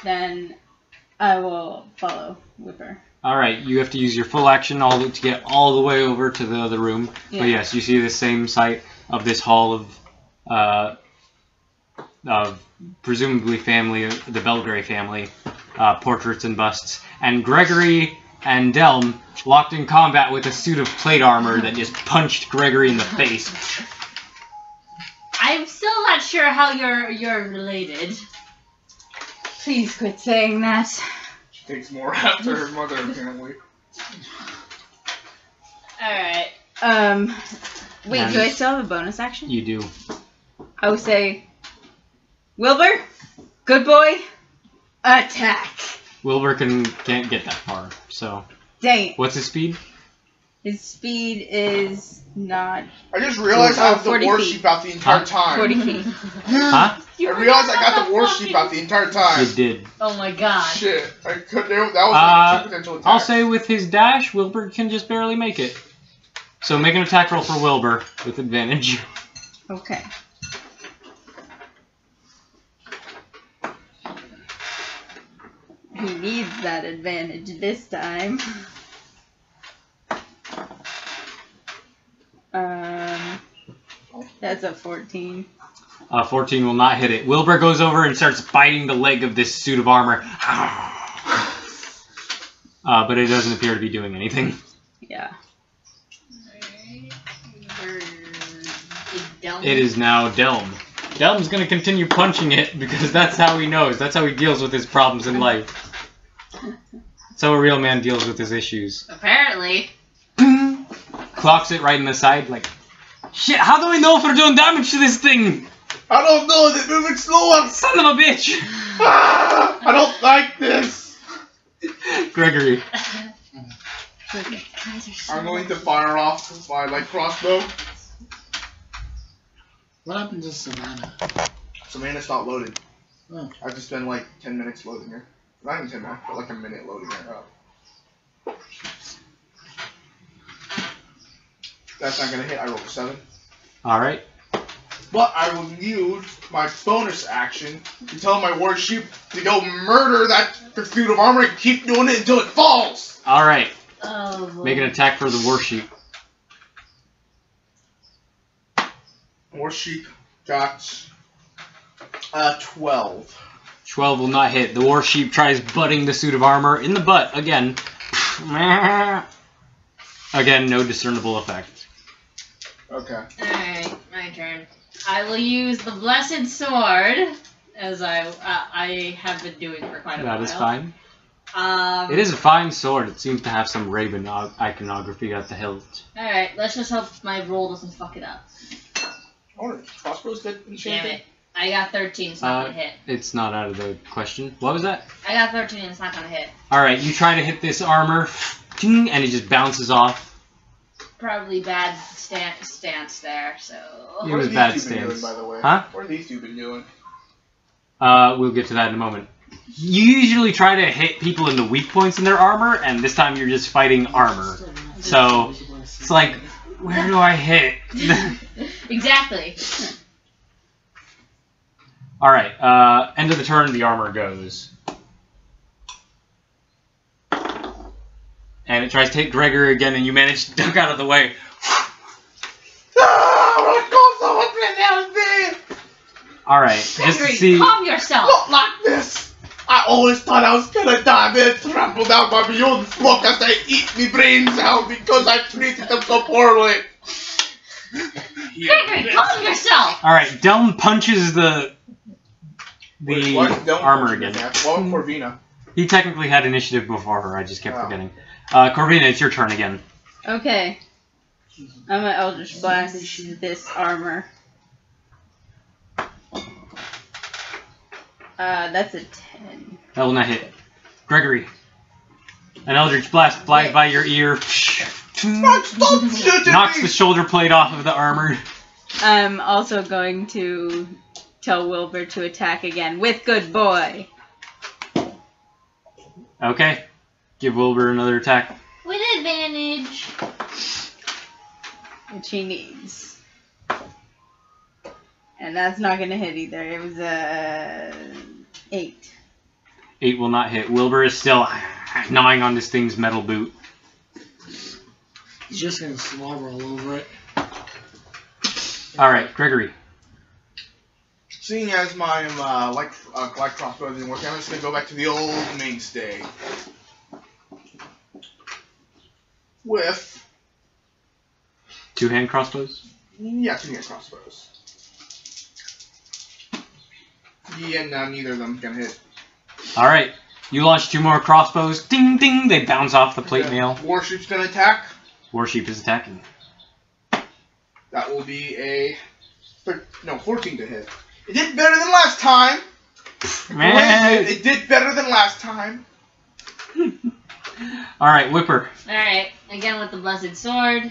Then I will follow Whipper. Alright, you have to use your full action to get all the way over to the other room. Yeah. But yes, you see the same sight of this hall of presumably the Belgrave family, portraits and busts. And Gregory and Delm locked in combat with a suit of plate armor that just punched Gregory in the face. I'm still not sure how you're related. Please quit saying that. She takes more after her mother, apparently. Alright. Wait, And do I still have a bonus action? You do. I would say, Wilbur, good boy, attack. Wilbur can't get that far, so. Dang it. What's his speed? His speed is not I just realized I have the 40 war feet. sheep out the entire time. 40 feet. Huh? I realized I got the war sheep out the entire time. You did. Oh my god. Shit, I could. That was like 2 potential attacks. I'll say with his dash, Wilbur can just barely make it. So make an attack roll for Wilbur with advantage. Okay. He needs that advantage this time. That's a 14. 14 will not hit it. Wilbur goes over and starts biting the leg of this suit of armor. But it doesn't appear to be doing anything. Yeah. It is now Delm. Delm's gonna continue punching it because that's how he knows. That's how he deals with his problems in life. That's how a real man deals with his issues. Apparently. Clocks it right in the side, like, shit, how do we know if we're doing damage to this thing? I don't know, they're moving slower! Son of a bitch! I don't like this! Gregory. I'm going to fire off my light crossbow. What happened to Savannah? Savannah's not loaded. Oh. I've just been like 10 minutes loading her. Not even 10 minutes, but like a minute loading her up. That's not gonna hit, I rolled a 7. Alright. But I will use my bonus action to tell my warship to go murder that pursuit of armor and keep doing it until it falls! Alright. Oh, boy. Make an attack for the warship. Warship got 12. 12 will not hit. The warship tries butting the suit of armor in the butt again. Again, no discernible effect. Okay. Alright, my turn. I will use the Blessed Sword, as I have been doing for quite a while. That is fine. It It is a fine sword. It seems to have some raven iconography at the hilt. Alright, let's just hope my roll doesn't fuck it up. Oh, crossbows get Damn enchanted? it. I got 13, it's not gonna hit. It's not out of the question. What was that? I got 13 and it's not gonna hit. Alright, you try to hit this armor, and it just bounces off. Probably bad stance there, so... It What was have bad these two been stance. doing, by the way? Huh? What have these two been doing? We'll get to that in a moment. You usually try to hit people in the weak points in their armor, and this time you're just fighting armor. So, it's like, where do I hit? Exactly. Alright, end of the turn, the armor goes. And it tries to hit Gregory again, and you manage to duck out of the way. Alright, just to Gregory, see... calm yourself! Not like this! I always thought I was gonna die, then trampled out by my own flock as they eat me brains out because I treated them so poorly. Gregory, calm yourself! Alright, Delm punches the Wait, why is Dylan armor punching again. that? Well, Corvina. He technically had initiative before her, I just kept forgetting. Corvina, it's your turn again. Okay. I'm gonna Eldritch Blast this armor. That's a 10. That will not hit. Gregory. An Eldritch Blast flies by your ear. Stop shooting Knocks me! the shoulder plate off of the armor. I'm also going to tell Wilbur to attack again with Good Boy. Okay. Give Wilbur another attack. With advantage. Which he needs. And that's not gonna hit either. It was a 8. 8 will not hit. Wilbur is still gnawing on this thing's metal boot. He's just gonna slobber all over it. Alright, Gregory. Seeing as my light crossbow didn't work, I'm just gonna go back to the old mainstay. With 2-hand crossbows? yeah, 2-hand crossbows. Yeah, no, neither of them can hit. Alright. You launch 2 more crossbows. Ding ding! They bounce off the plate mail. Warship's gonna attack. Warship is attacking. That will be a 14 to hit. It did better than last time. Man. It did better than last time. Alright, Whipper. Alright, again with the Blessed Sword.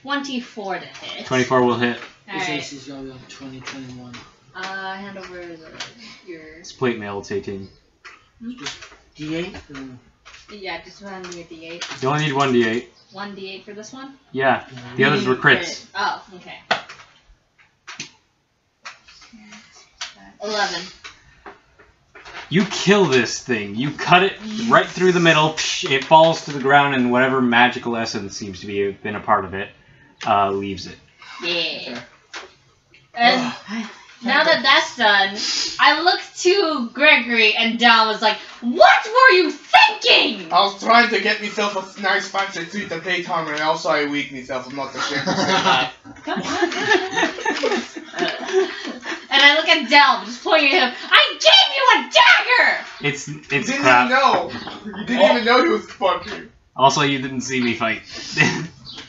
24 to hit. 24 will hit. His Alright. AC is gonna be like 20, 21. Hand over your... It's plate mail, it's 18. D8? Yeah, just hand me a d8. You only need 1d8. 1d8 for this one? Yeah. The others were crits. Oh, okay. 11. You kill this thing. You cut it right through the middle. It falls to the ground, and whatever magical essence seems to be been a part of it leaves it. Yeah. And Now that that's done, I looked to Gregory and Dal was like, "What were you thinking?" I was trying to get myself a nice fancy suit to play time, and also I weak myself. I'm not ashamed to say that. And I look at Dal, just pointing at him. I gave you a dagger. It's You didn't crap. even know. You didn't even know he was fucking. Also, you didn't see me fight.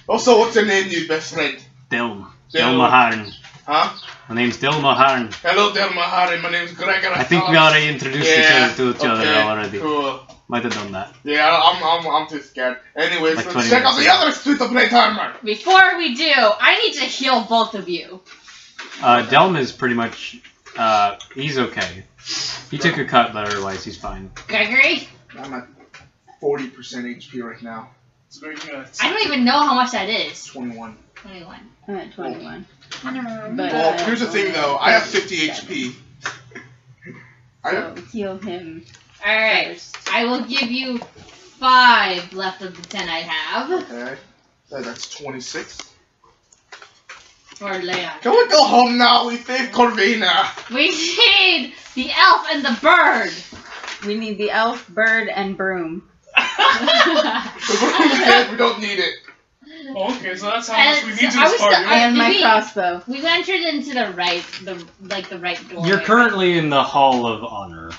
Also, what's your name, you best friend? Dilm. Dilm. Maharn. Huh? My name's Dilm Maharn. Hello, Delma Harry. My name's Gregor. I think we already introduced each other to each other already. Cool. Might have done that. Yeah, I'm too scared. Anyways, Like let's 20 check out the minutes. other suit of plate armor. Before we do, I need to heal both of you. Delm is pretty much, he's okay. He took a cut, but otherwise he's fine. Gregory? I'm at 40% HP right now. It's very good. I don't even know how much that is. 21. 21. I'm at 21. But, Well, here's the thing though. I have 50 HP. So heal him. Alright. First. I will give you 5 left of the 10 I have Okay. So that's 26. for Leon. Can we go home now? We saved Corvina. We need the elf and the bird. We need the elf, bird, and broom. The broom is dead. We don't need it. Okay, so that's how And much we need to so I this was party. still- And my we- crossbow. We entered into the right door. You're currently in the Hall of Honor,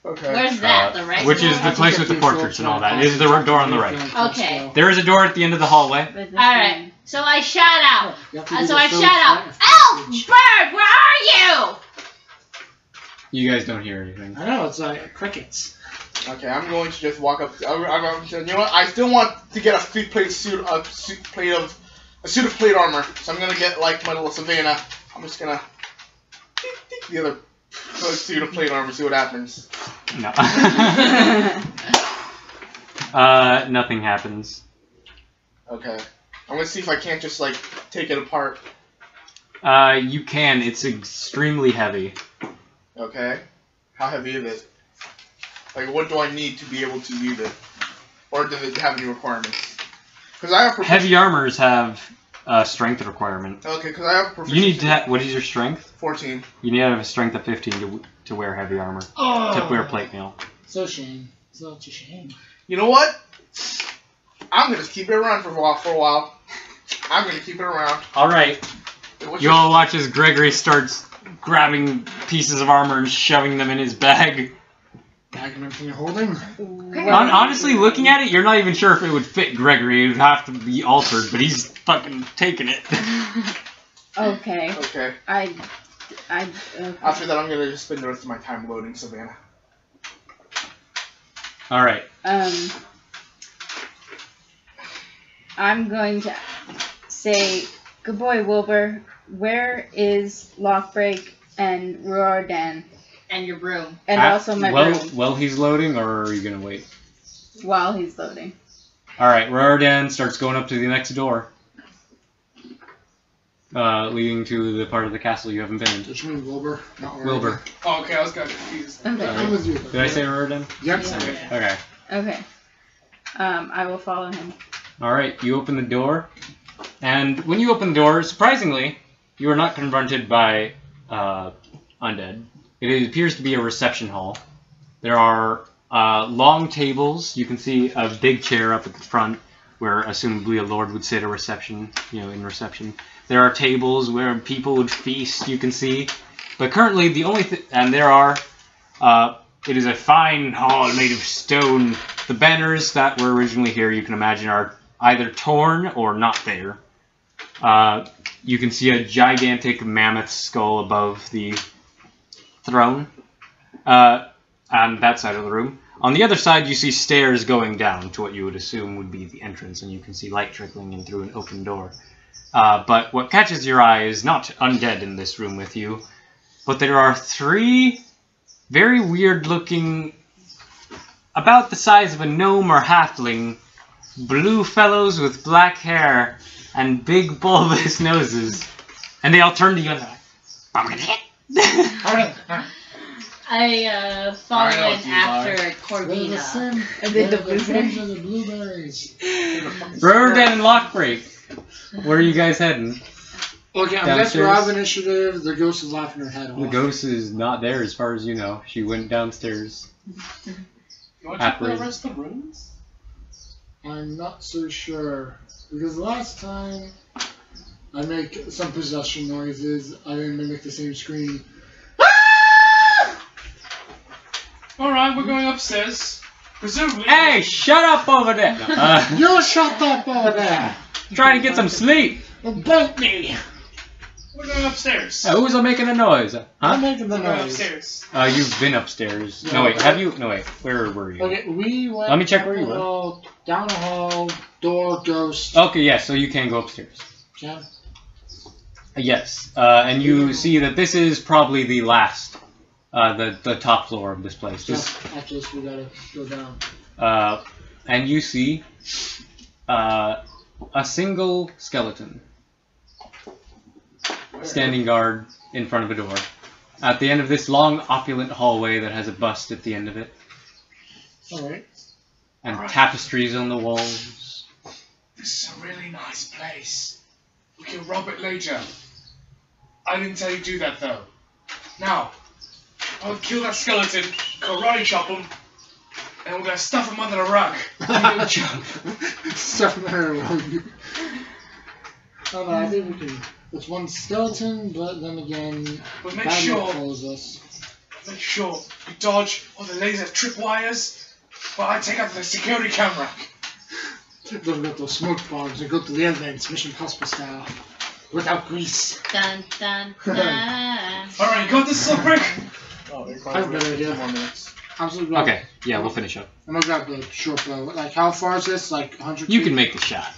Okay. Where's that? The right which door? is the place with the portraits and all that. It is the door on the right. Okay. There is a door at the end of the hallway. Alright. So I shout out. You have to do So the I third shout out, flight of Elf! passage. Bird, where are you? You guys don't hear anything. I know, it's like crickets. Okay, I'm going to just walk up. You know what? I still want to get a suit of plate armor. So I'm gonna get like my little Savannah. I'm just gonna the other suit of plate armor. See what happens. No. Nothing happens. Okay. I'm gonna see if I can't just like take it apart. You can. It's extremely heavy. Okay. How heavy is it? Like, what do I need to be able to use it? Or does it have any requirements? Because I have Heavy armors have a strength requirement. Okay, because I have proficiency. You need to have, what is your strength? 14. You need to have a strength of 15 to wear heavy armor. To wear plate mail. So shame. Such a shame. You know what? I'm gonna keep it around for a while. I'm gonna keep it around. Alright. You all watch as Gregory starts grabbing pieces of armor and shoving them in his bag. Bag and everything you're holding? Honestly, looking at it, you're not even sure if it would fit Gregory. It would have to be altered, but he's fucking taking it. Okay. Okay. Okay. After that, I'm gonna just spend the rest of my time loading Savannah. Alright. I'm going to say, good boy, Wilbur. Where is Lockbreak and Roardan? And your broom. And also my broom While he's loading, or are you gonna wait? while he's loading. Alright, Roardan starts going up to the next door. Leading to the part of the castle you haven't been in. Which means Wilbur, not Roardan. Wilbur. Oh, okay, I was kind of confused. Okay. I'm with you. Did I say Roardan? Yep. Okay. Okay. I will follow him. Alright, you open the door. And when you open the door, surprisingly, you are not confronted by undead. It appears to be a reception hall. There are long tables. You can see a big chair up at the front where assumably a lord would sit at reception, in reception. There are tables where people would feast, you can see. But currently the only and there are, it is a fine hall made of stone. The banners that were originally here, you can imagine, are either torn or not there. You can see a gigantic mammoth skull above the throne on that side of the room. On the other side, you see stairs going down to what you would assume would be the entrance, and you can see light trickling in through an open door. But what catches your eye is not undead in this room with you, but there are 3 very weird-looking, about the size of a gnome or halfling, blue fellows with black hair and big bulbous noses. And they all turn to you and they're like, I follow in after Corvina. I did the blueberry. The blueberries. Roardan and Lockbreak, where are you guys heading? Okay, I'm downstairs. guessing Rob initiative. The ghost is laughing her head off. The ghost is not there as far as you know. She went downstairs. You want to check the rest of the rooms? I'm not so sure. Because last time I make some possession noises, I didn't mimic the same scream. Alright, we're going upstairs. Presumably. Hey, shut up over there! You shut up over there! Trying to get some sleep! Don't bite me! We're going upstairs. Who's making a noise? I'm Huh? making the We're going noise. upstairs. You've been upstairs. Yeah, No, wait, but- have you? No, wait, where were you? Okay, we went Let me check up where you the were. hall, down the hall, door, ghost. Okay, yes, so you can go upstairs. Yeah. Yes, and you see that this is probably the last, the top floor of this place. Yeah, This, actually, we gotta go down. and you see a single skeleton standing guard in front of a door at the end of this long, opulent hallway that has a bust at the end of it, Alright. and Alright. tapestries on the walls. This is a really nice place. We can rob it later. I didn't tell you to do that though. Now, I'll kill that skeleton, karate chop him, and we're gonna stuff him under the rug. Stuff in her. Oh no, I think we can. It's one skeleton, but then again, But make bad luck sure, follows us. make sure you dodge all the laser tripwires while I take out the security camera. Don't go to smoke bombs and go to the elements, Mission Impossible style. Without grease. Dun dun dun. Alright, you got this, Silbrick? Oh, they're I have a better idea. 2 more minutes. I'm just gonna Okay, yeah, we'll finish up. I'm gonna grab the short bow. Like, how far is this? Like 100 You feet? can make the shot.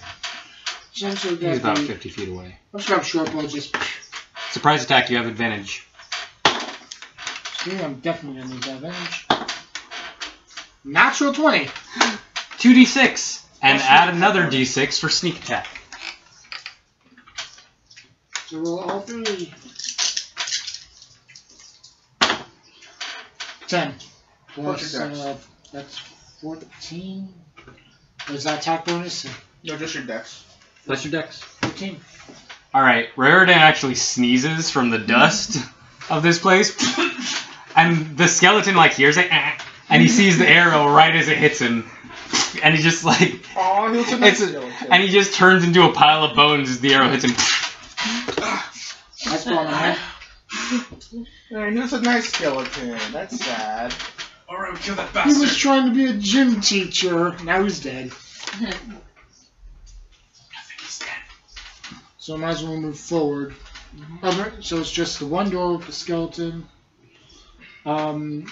So I'm just gonna He's grab about the- 50 feet away. Let's grab short bow, just. Surprise attack, you have advantage. Yeah, I'm definitely gonna need that advantage. Natural 20. 2d6, and add another d6 for sneak attack. So roll all three. 10. What's your dex? That's 14. Is that attack bonus? No, just your dex. That's your dex. 14. Alright, Raritan actually sneezes from the dust of this place, and the skeleton like hears it, and he sees the arrow right as it hits him, and he just like, Oh, he was a nice it's skeleton. and he just turns into a pile of bones as the arrow hits him. That's all I have. He was a nice skeleton. That's sad. Alright, we kill that He bastard. was trying to be a gym teacher. Now he's dead. I think he's dead. So I might as well move forward. Okay, so it's just the one door with the skeleton. I'll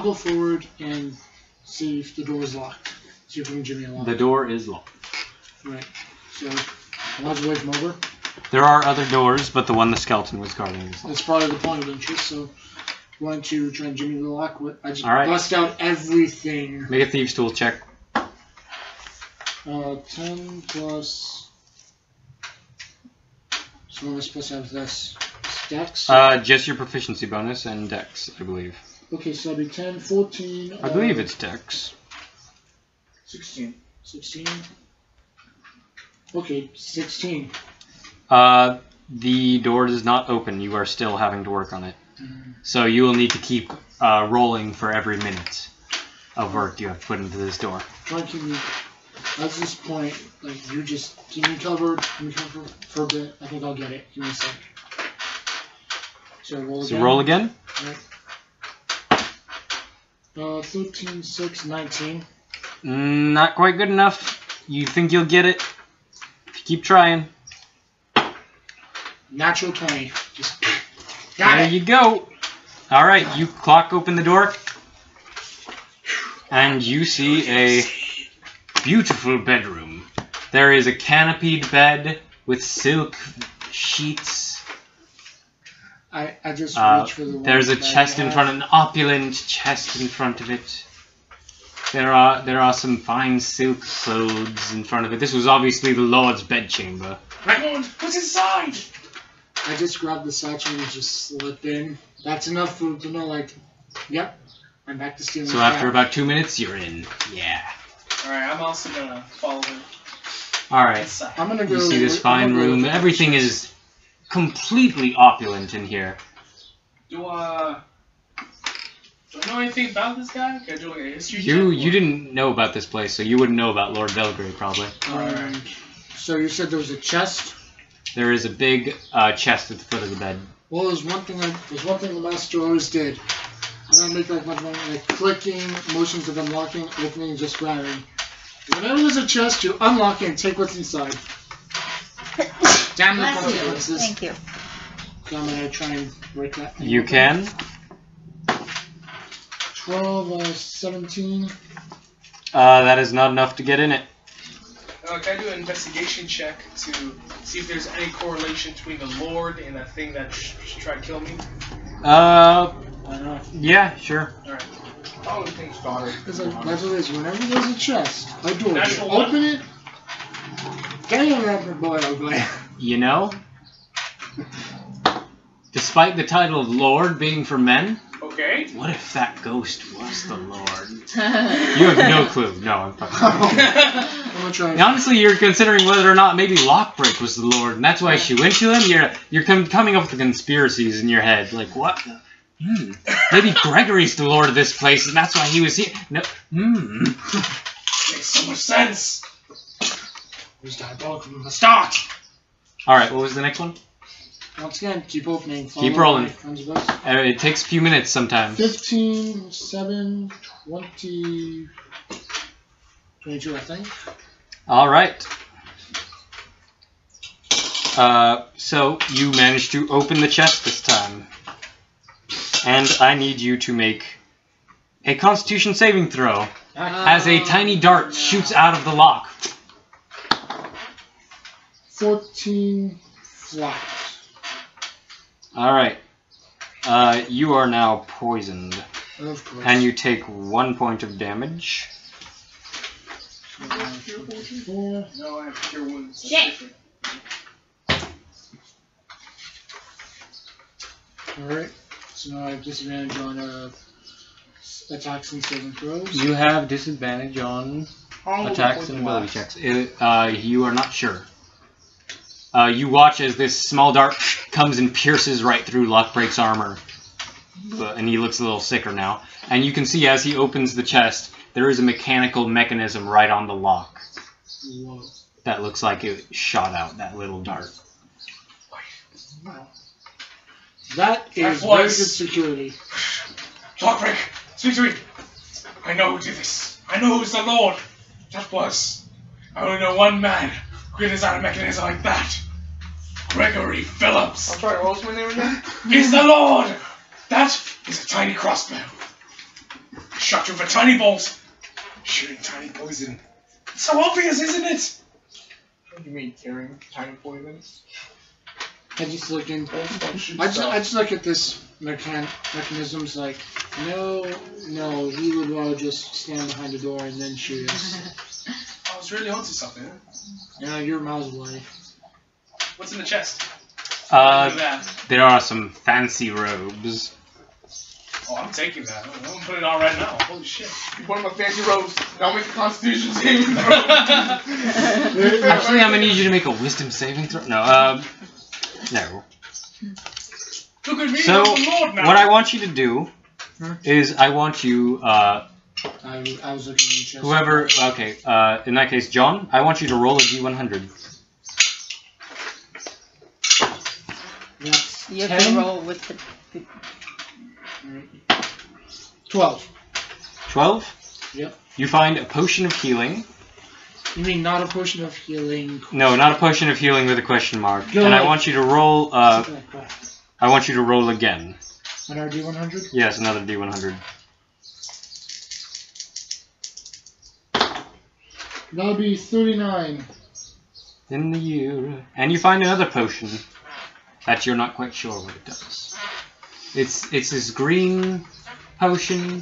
go forward and see if the door is locked. See if we can jimmy it lock. The door is locked. Right. So I might as well wait him over. There are other doors, but the one the skeleton was guarding is locked. That's part of the point of interest. So I'm going to try and jimmy the lock. I just All right. bust out everything. Make a thieves' tool check. 10 plus. So what am I supposed to have this? Dex? Just your proficiency bonus and dex, I believe. Okay, so that'll be 10, 14. I believe it's dex. 16. 16. Okay, 16. The door does not open. You are still having to work on it. So you will need to keep rolling for every minute of work you have to put into this door. Try and keep me. At this point, like, you just keep me covered for a bit. I think I'll get it. Give me a sec. So roll So again. roll again. 13, 6, 19. Not quite good enough. You think you'll get it? If you keep trying. Natural 20. Just got There it. you go. All right, you clock open the door, and you see a beautiful bedroom. There is a canopied bed with silk sheets. I just reach for the one There's a that chest I in have. front, an opulent chest in front of it. There are some fine silk clothes in front of it. This was obviously the Lord's bedchamber. Raymond, what's inside? I just grabbed the satchel and just slip in. That's enough for to know, like, yep, I'm back to stealing. So after about 2 minutes, you're in. Yeah. Alright, I'm also gonna follow him. Alright. I'm gonna go. You see this fine room. Everything is completely opulent in here. Do I know anything about this guy? Can I do like a history check? You didn't know about this place, so you wouldn't know about Lord Belgrade, probably. So you said there was a chest? There is a big chest at the foot of the bed. Well, there's one thing the master always did. I don't make like much like clicking, motions of unlocking, opening, just grabbing. Whenever there's a chest, you unlock it and take what's inside. Damn the consequences. Thank you. So I'm gonna try and break that thing. You open. can. 12, 17. That is not enough to get in it. Can I do an investigation check to see if there's any correlation between the Lord and that thing that tried to kill me? Yeah, sure. Alright. All the things started. That's what it is. Whenever there's a chest, a door, you Natural open it. Damn, that boy ugly. You know, despite the title of Lord being for men, Okay. what if that ghost was the Lord? You have no clue. No, I'm fucking. I'm gonna try. Honestly, you're considering whether or not maybe Lockbreak was the Lord, and that's why she went to him. You're coming up with conspiracies in your head, like what? Maybe Gregory's the Lord of this place, and that's why he was here. No. Makes so much sense. It was diabolical from the start. All right, what was the next one? Once again, keep opening. Keep rolling. Follow It takes a few minutes sometimes. 15, 7, 20, 22, I think. All right. So you managed to open the chest this time. And I need you to make a Constitution saving throw as a tiny dart shoots out of the lock. 14 flat. All right. You are now poisoned. Of course. And you take 1 point of damage. 4. No, I have cure wounds. Shit. Alright. So now I have disadvantage on attacks and saving throws. You have disadvantage on attacks and ability checks. You are not sure. You watch as this small dart comes and pierces right through Lockbreak's armor. And he looks a little sicker now. And you can see as he opens the chest, there is a mechanical mechanism right on the lock. Whoa. That looks like it shot out that little dart. Wow. That is That very good was- security. Lockbreak, speak to me. I know who did this. I know who's the Lord. That was. I only know one man who could design a mechanism like that. Gregory Phillips I'm sorry, what was my name again? is the Lord. That is a tiny crossbow. Shot you with a tiny bolt, shooting tiny poison. It's so obvious, isn't it? What do you mean, carrying tiny poisons? I just look in. Don't shoot I stuff. just look at this mechanisms like, no, he would rather just stand behind the door and then shoot us. I was really onto something. Yeah, you're miles away. What's in the chest? Look at that. There are some fancy robes. Oh, I'm taking that. I'm gonna put it on right now. Holy shit. You put on my fancy robes. Now make a Constitution saving throw. Actually, I'm gonna need you to make a wisdom saving throw. No, no. Look at me, So, I'm the Lord now. what I want you to do is I want you, I was looking in the chest. whoever, okay, in that case, John, I want you to roll a d100. That's You have 10. to roll with the 12. 12? Yep. You find a potion of healing. You mean not a potion of healing? No, not a potion of healing with a question mark. No. And I want you to roll, Okay, I want you to roll again. Another D100? Yes, another d100. That'll be 39. In the year. And you find another potion that you're not quite sure what it does. It's this green potion.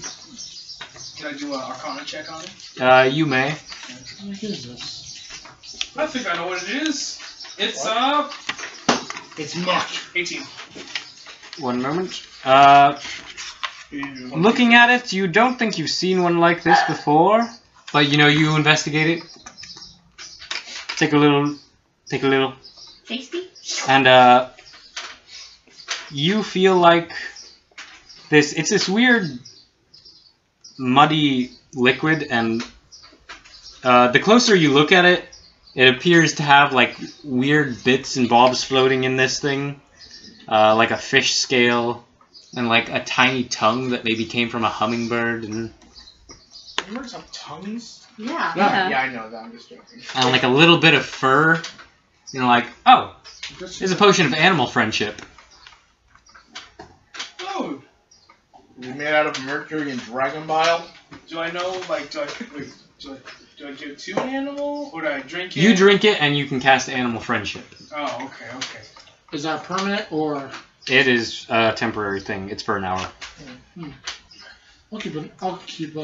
Can I do an Arcana check on it? You may. What is this? I think I know what it is. It's, It's muck. 18. One moment. Looking at it, you don't think you've seen one like this before, but you know, you investigate it. Take a little. Tasty? And you feel like this. It's this weird, muddy liquid, and the closer you look at it, it appears to have like weird bits and bobs floating in this thing, like a fish scale, and like a tiny tongue that maybe came from a hummingbird, and Hummingbirds have tongues? Yeah. Yeah, I know that. I'm just joking. and like a little bit of fur. You know, like, oh, there's a potion of animal friendship. Oh, Is it made out of mercury and dragon bile? do I know, like, do I give it to an animal, or do I drink it? You drink it, and you can cast animal friendship. Oh, okay. Is that permanent or? It is a temporary thing. It's for an hour. I'll keep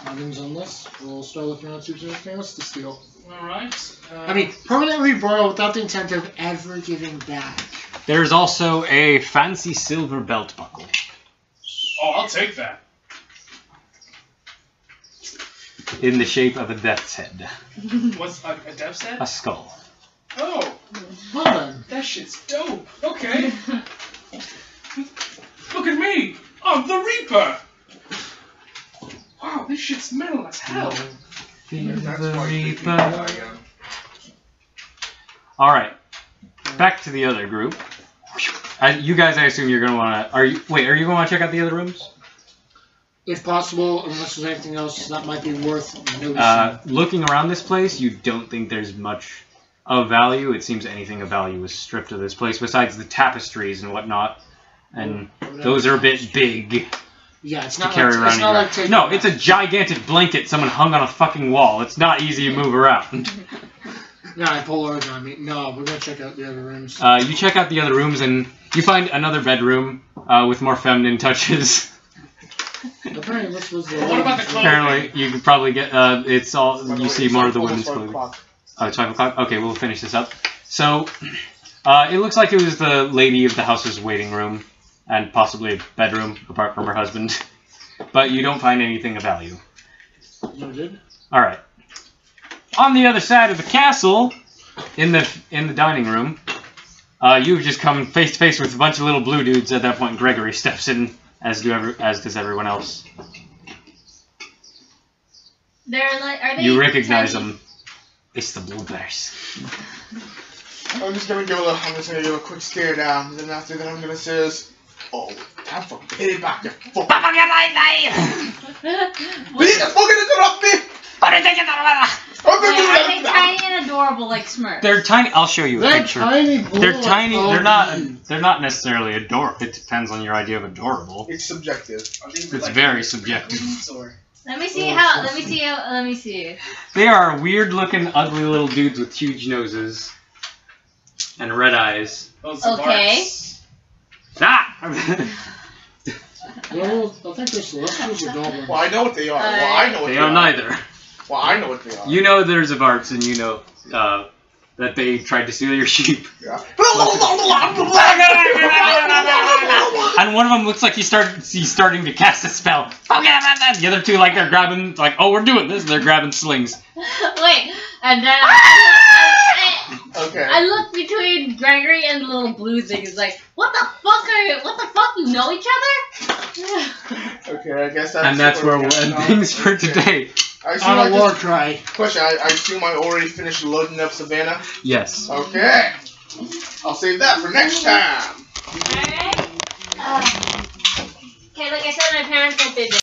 items on this. We'll start looking around, see if there's anything else to steal. Alright. I mean, permanently borrow without the intent of ever giving back. There's also a fancy silver belt buckle. Oh, I'll take that. In the shape of a death's head. What's a death's head? A skull. Oh, Well then. that shit's dope. Okay. Look at me. I'm the Reaper. Wow, this shit's metal as hell. That's why you think I am. Alright. Back to the other group. You guys, I assume you're going to want to... Are you going to want to check out the other rooms? If possible, unless there's anything else that might be worth noticing. Looking around this place, you don't think there's much of value. It seems anything of value is stripped of this place, besides the tapestries and whatnot. And those are a bit big. Yeah, it's to not carry like, around. it's not like taking No, it's a gigantic blanket someone hung on a fucking wall. It's not easy to move around. Yeah, I pull ours on me. No, we're gonna check out the other rooms. You check out the other rooms and you find another bedroom with more feminine touches. Apparently, this was the. What about the clothing? Apparently, you could probably get. It's all. By the You way, see it's more like of the almost women's 5 clothing. o'clock. Oh, it's 5 o'clock? Okay, we'll finish this up. So, it looks like it was the lady of the house's waiting room, and possibly a bedroom, apart from her husband. But you don't find anything of value. No good. Alright. On the other side of the castle, in the dining room, you've just come face to face with a bunch of little blue dudes. At that point, Gregory steps in, as does everyone else. They're like, are they? You recognize tiny? them. It's the blue bears. I'm just gonna give a quick stare down, and then after that I'm gonna say this, oh, time for payback, you fucking... Please, fucking interrupt me! Are they tiny and adorable like Smurfs? They're tiny. I'll show you a They're picture. tiny. Blue They're tiny. They're clothing. not necessarily adorable. It depends on your idea of adorable. It's subjective. It's very subjective. Let me see how. Let me see. They are weird-looking, ugly little dudes with huge noses and red eyes. Okay. Ah! Well, I think they're celestials or goblins. Well, I know what they are. Well, I know what They they are are. neither. Well, I know what they are. You know there's a Varts, and you know that they tried to steal your sheep. Yeah. And one of them looks like he's starting to cast a spell. The other two, like, they're grabbing, like, oh, we're doing this. They're grabbing slings. Wait, and then Okay. I look between Gregory and the little blue thing. It's like, what the fuck are you? What the fuck? You know each other? Okay, I guess that's... And that's where we'll end things for today. I assume On a war cry. Question, I assume I already finished loading up Savannah? Yes. Okay. I'll save that for next time. Alright. Okay, like I said, my parents are busy.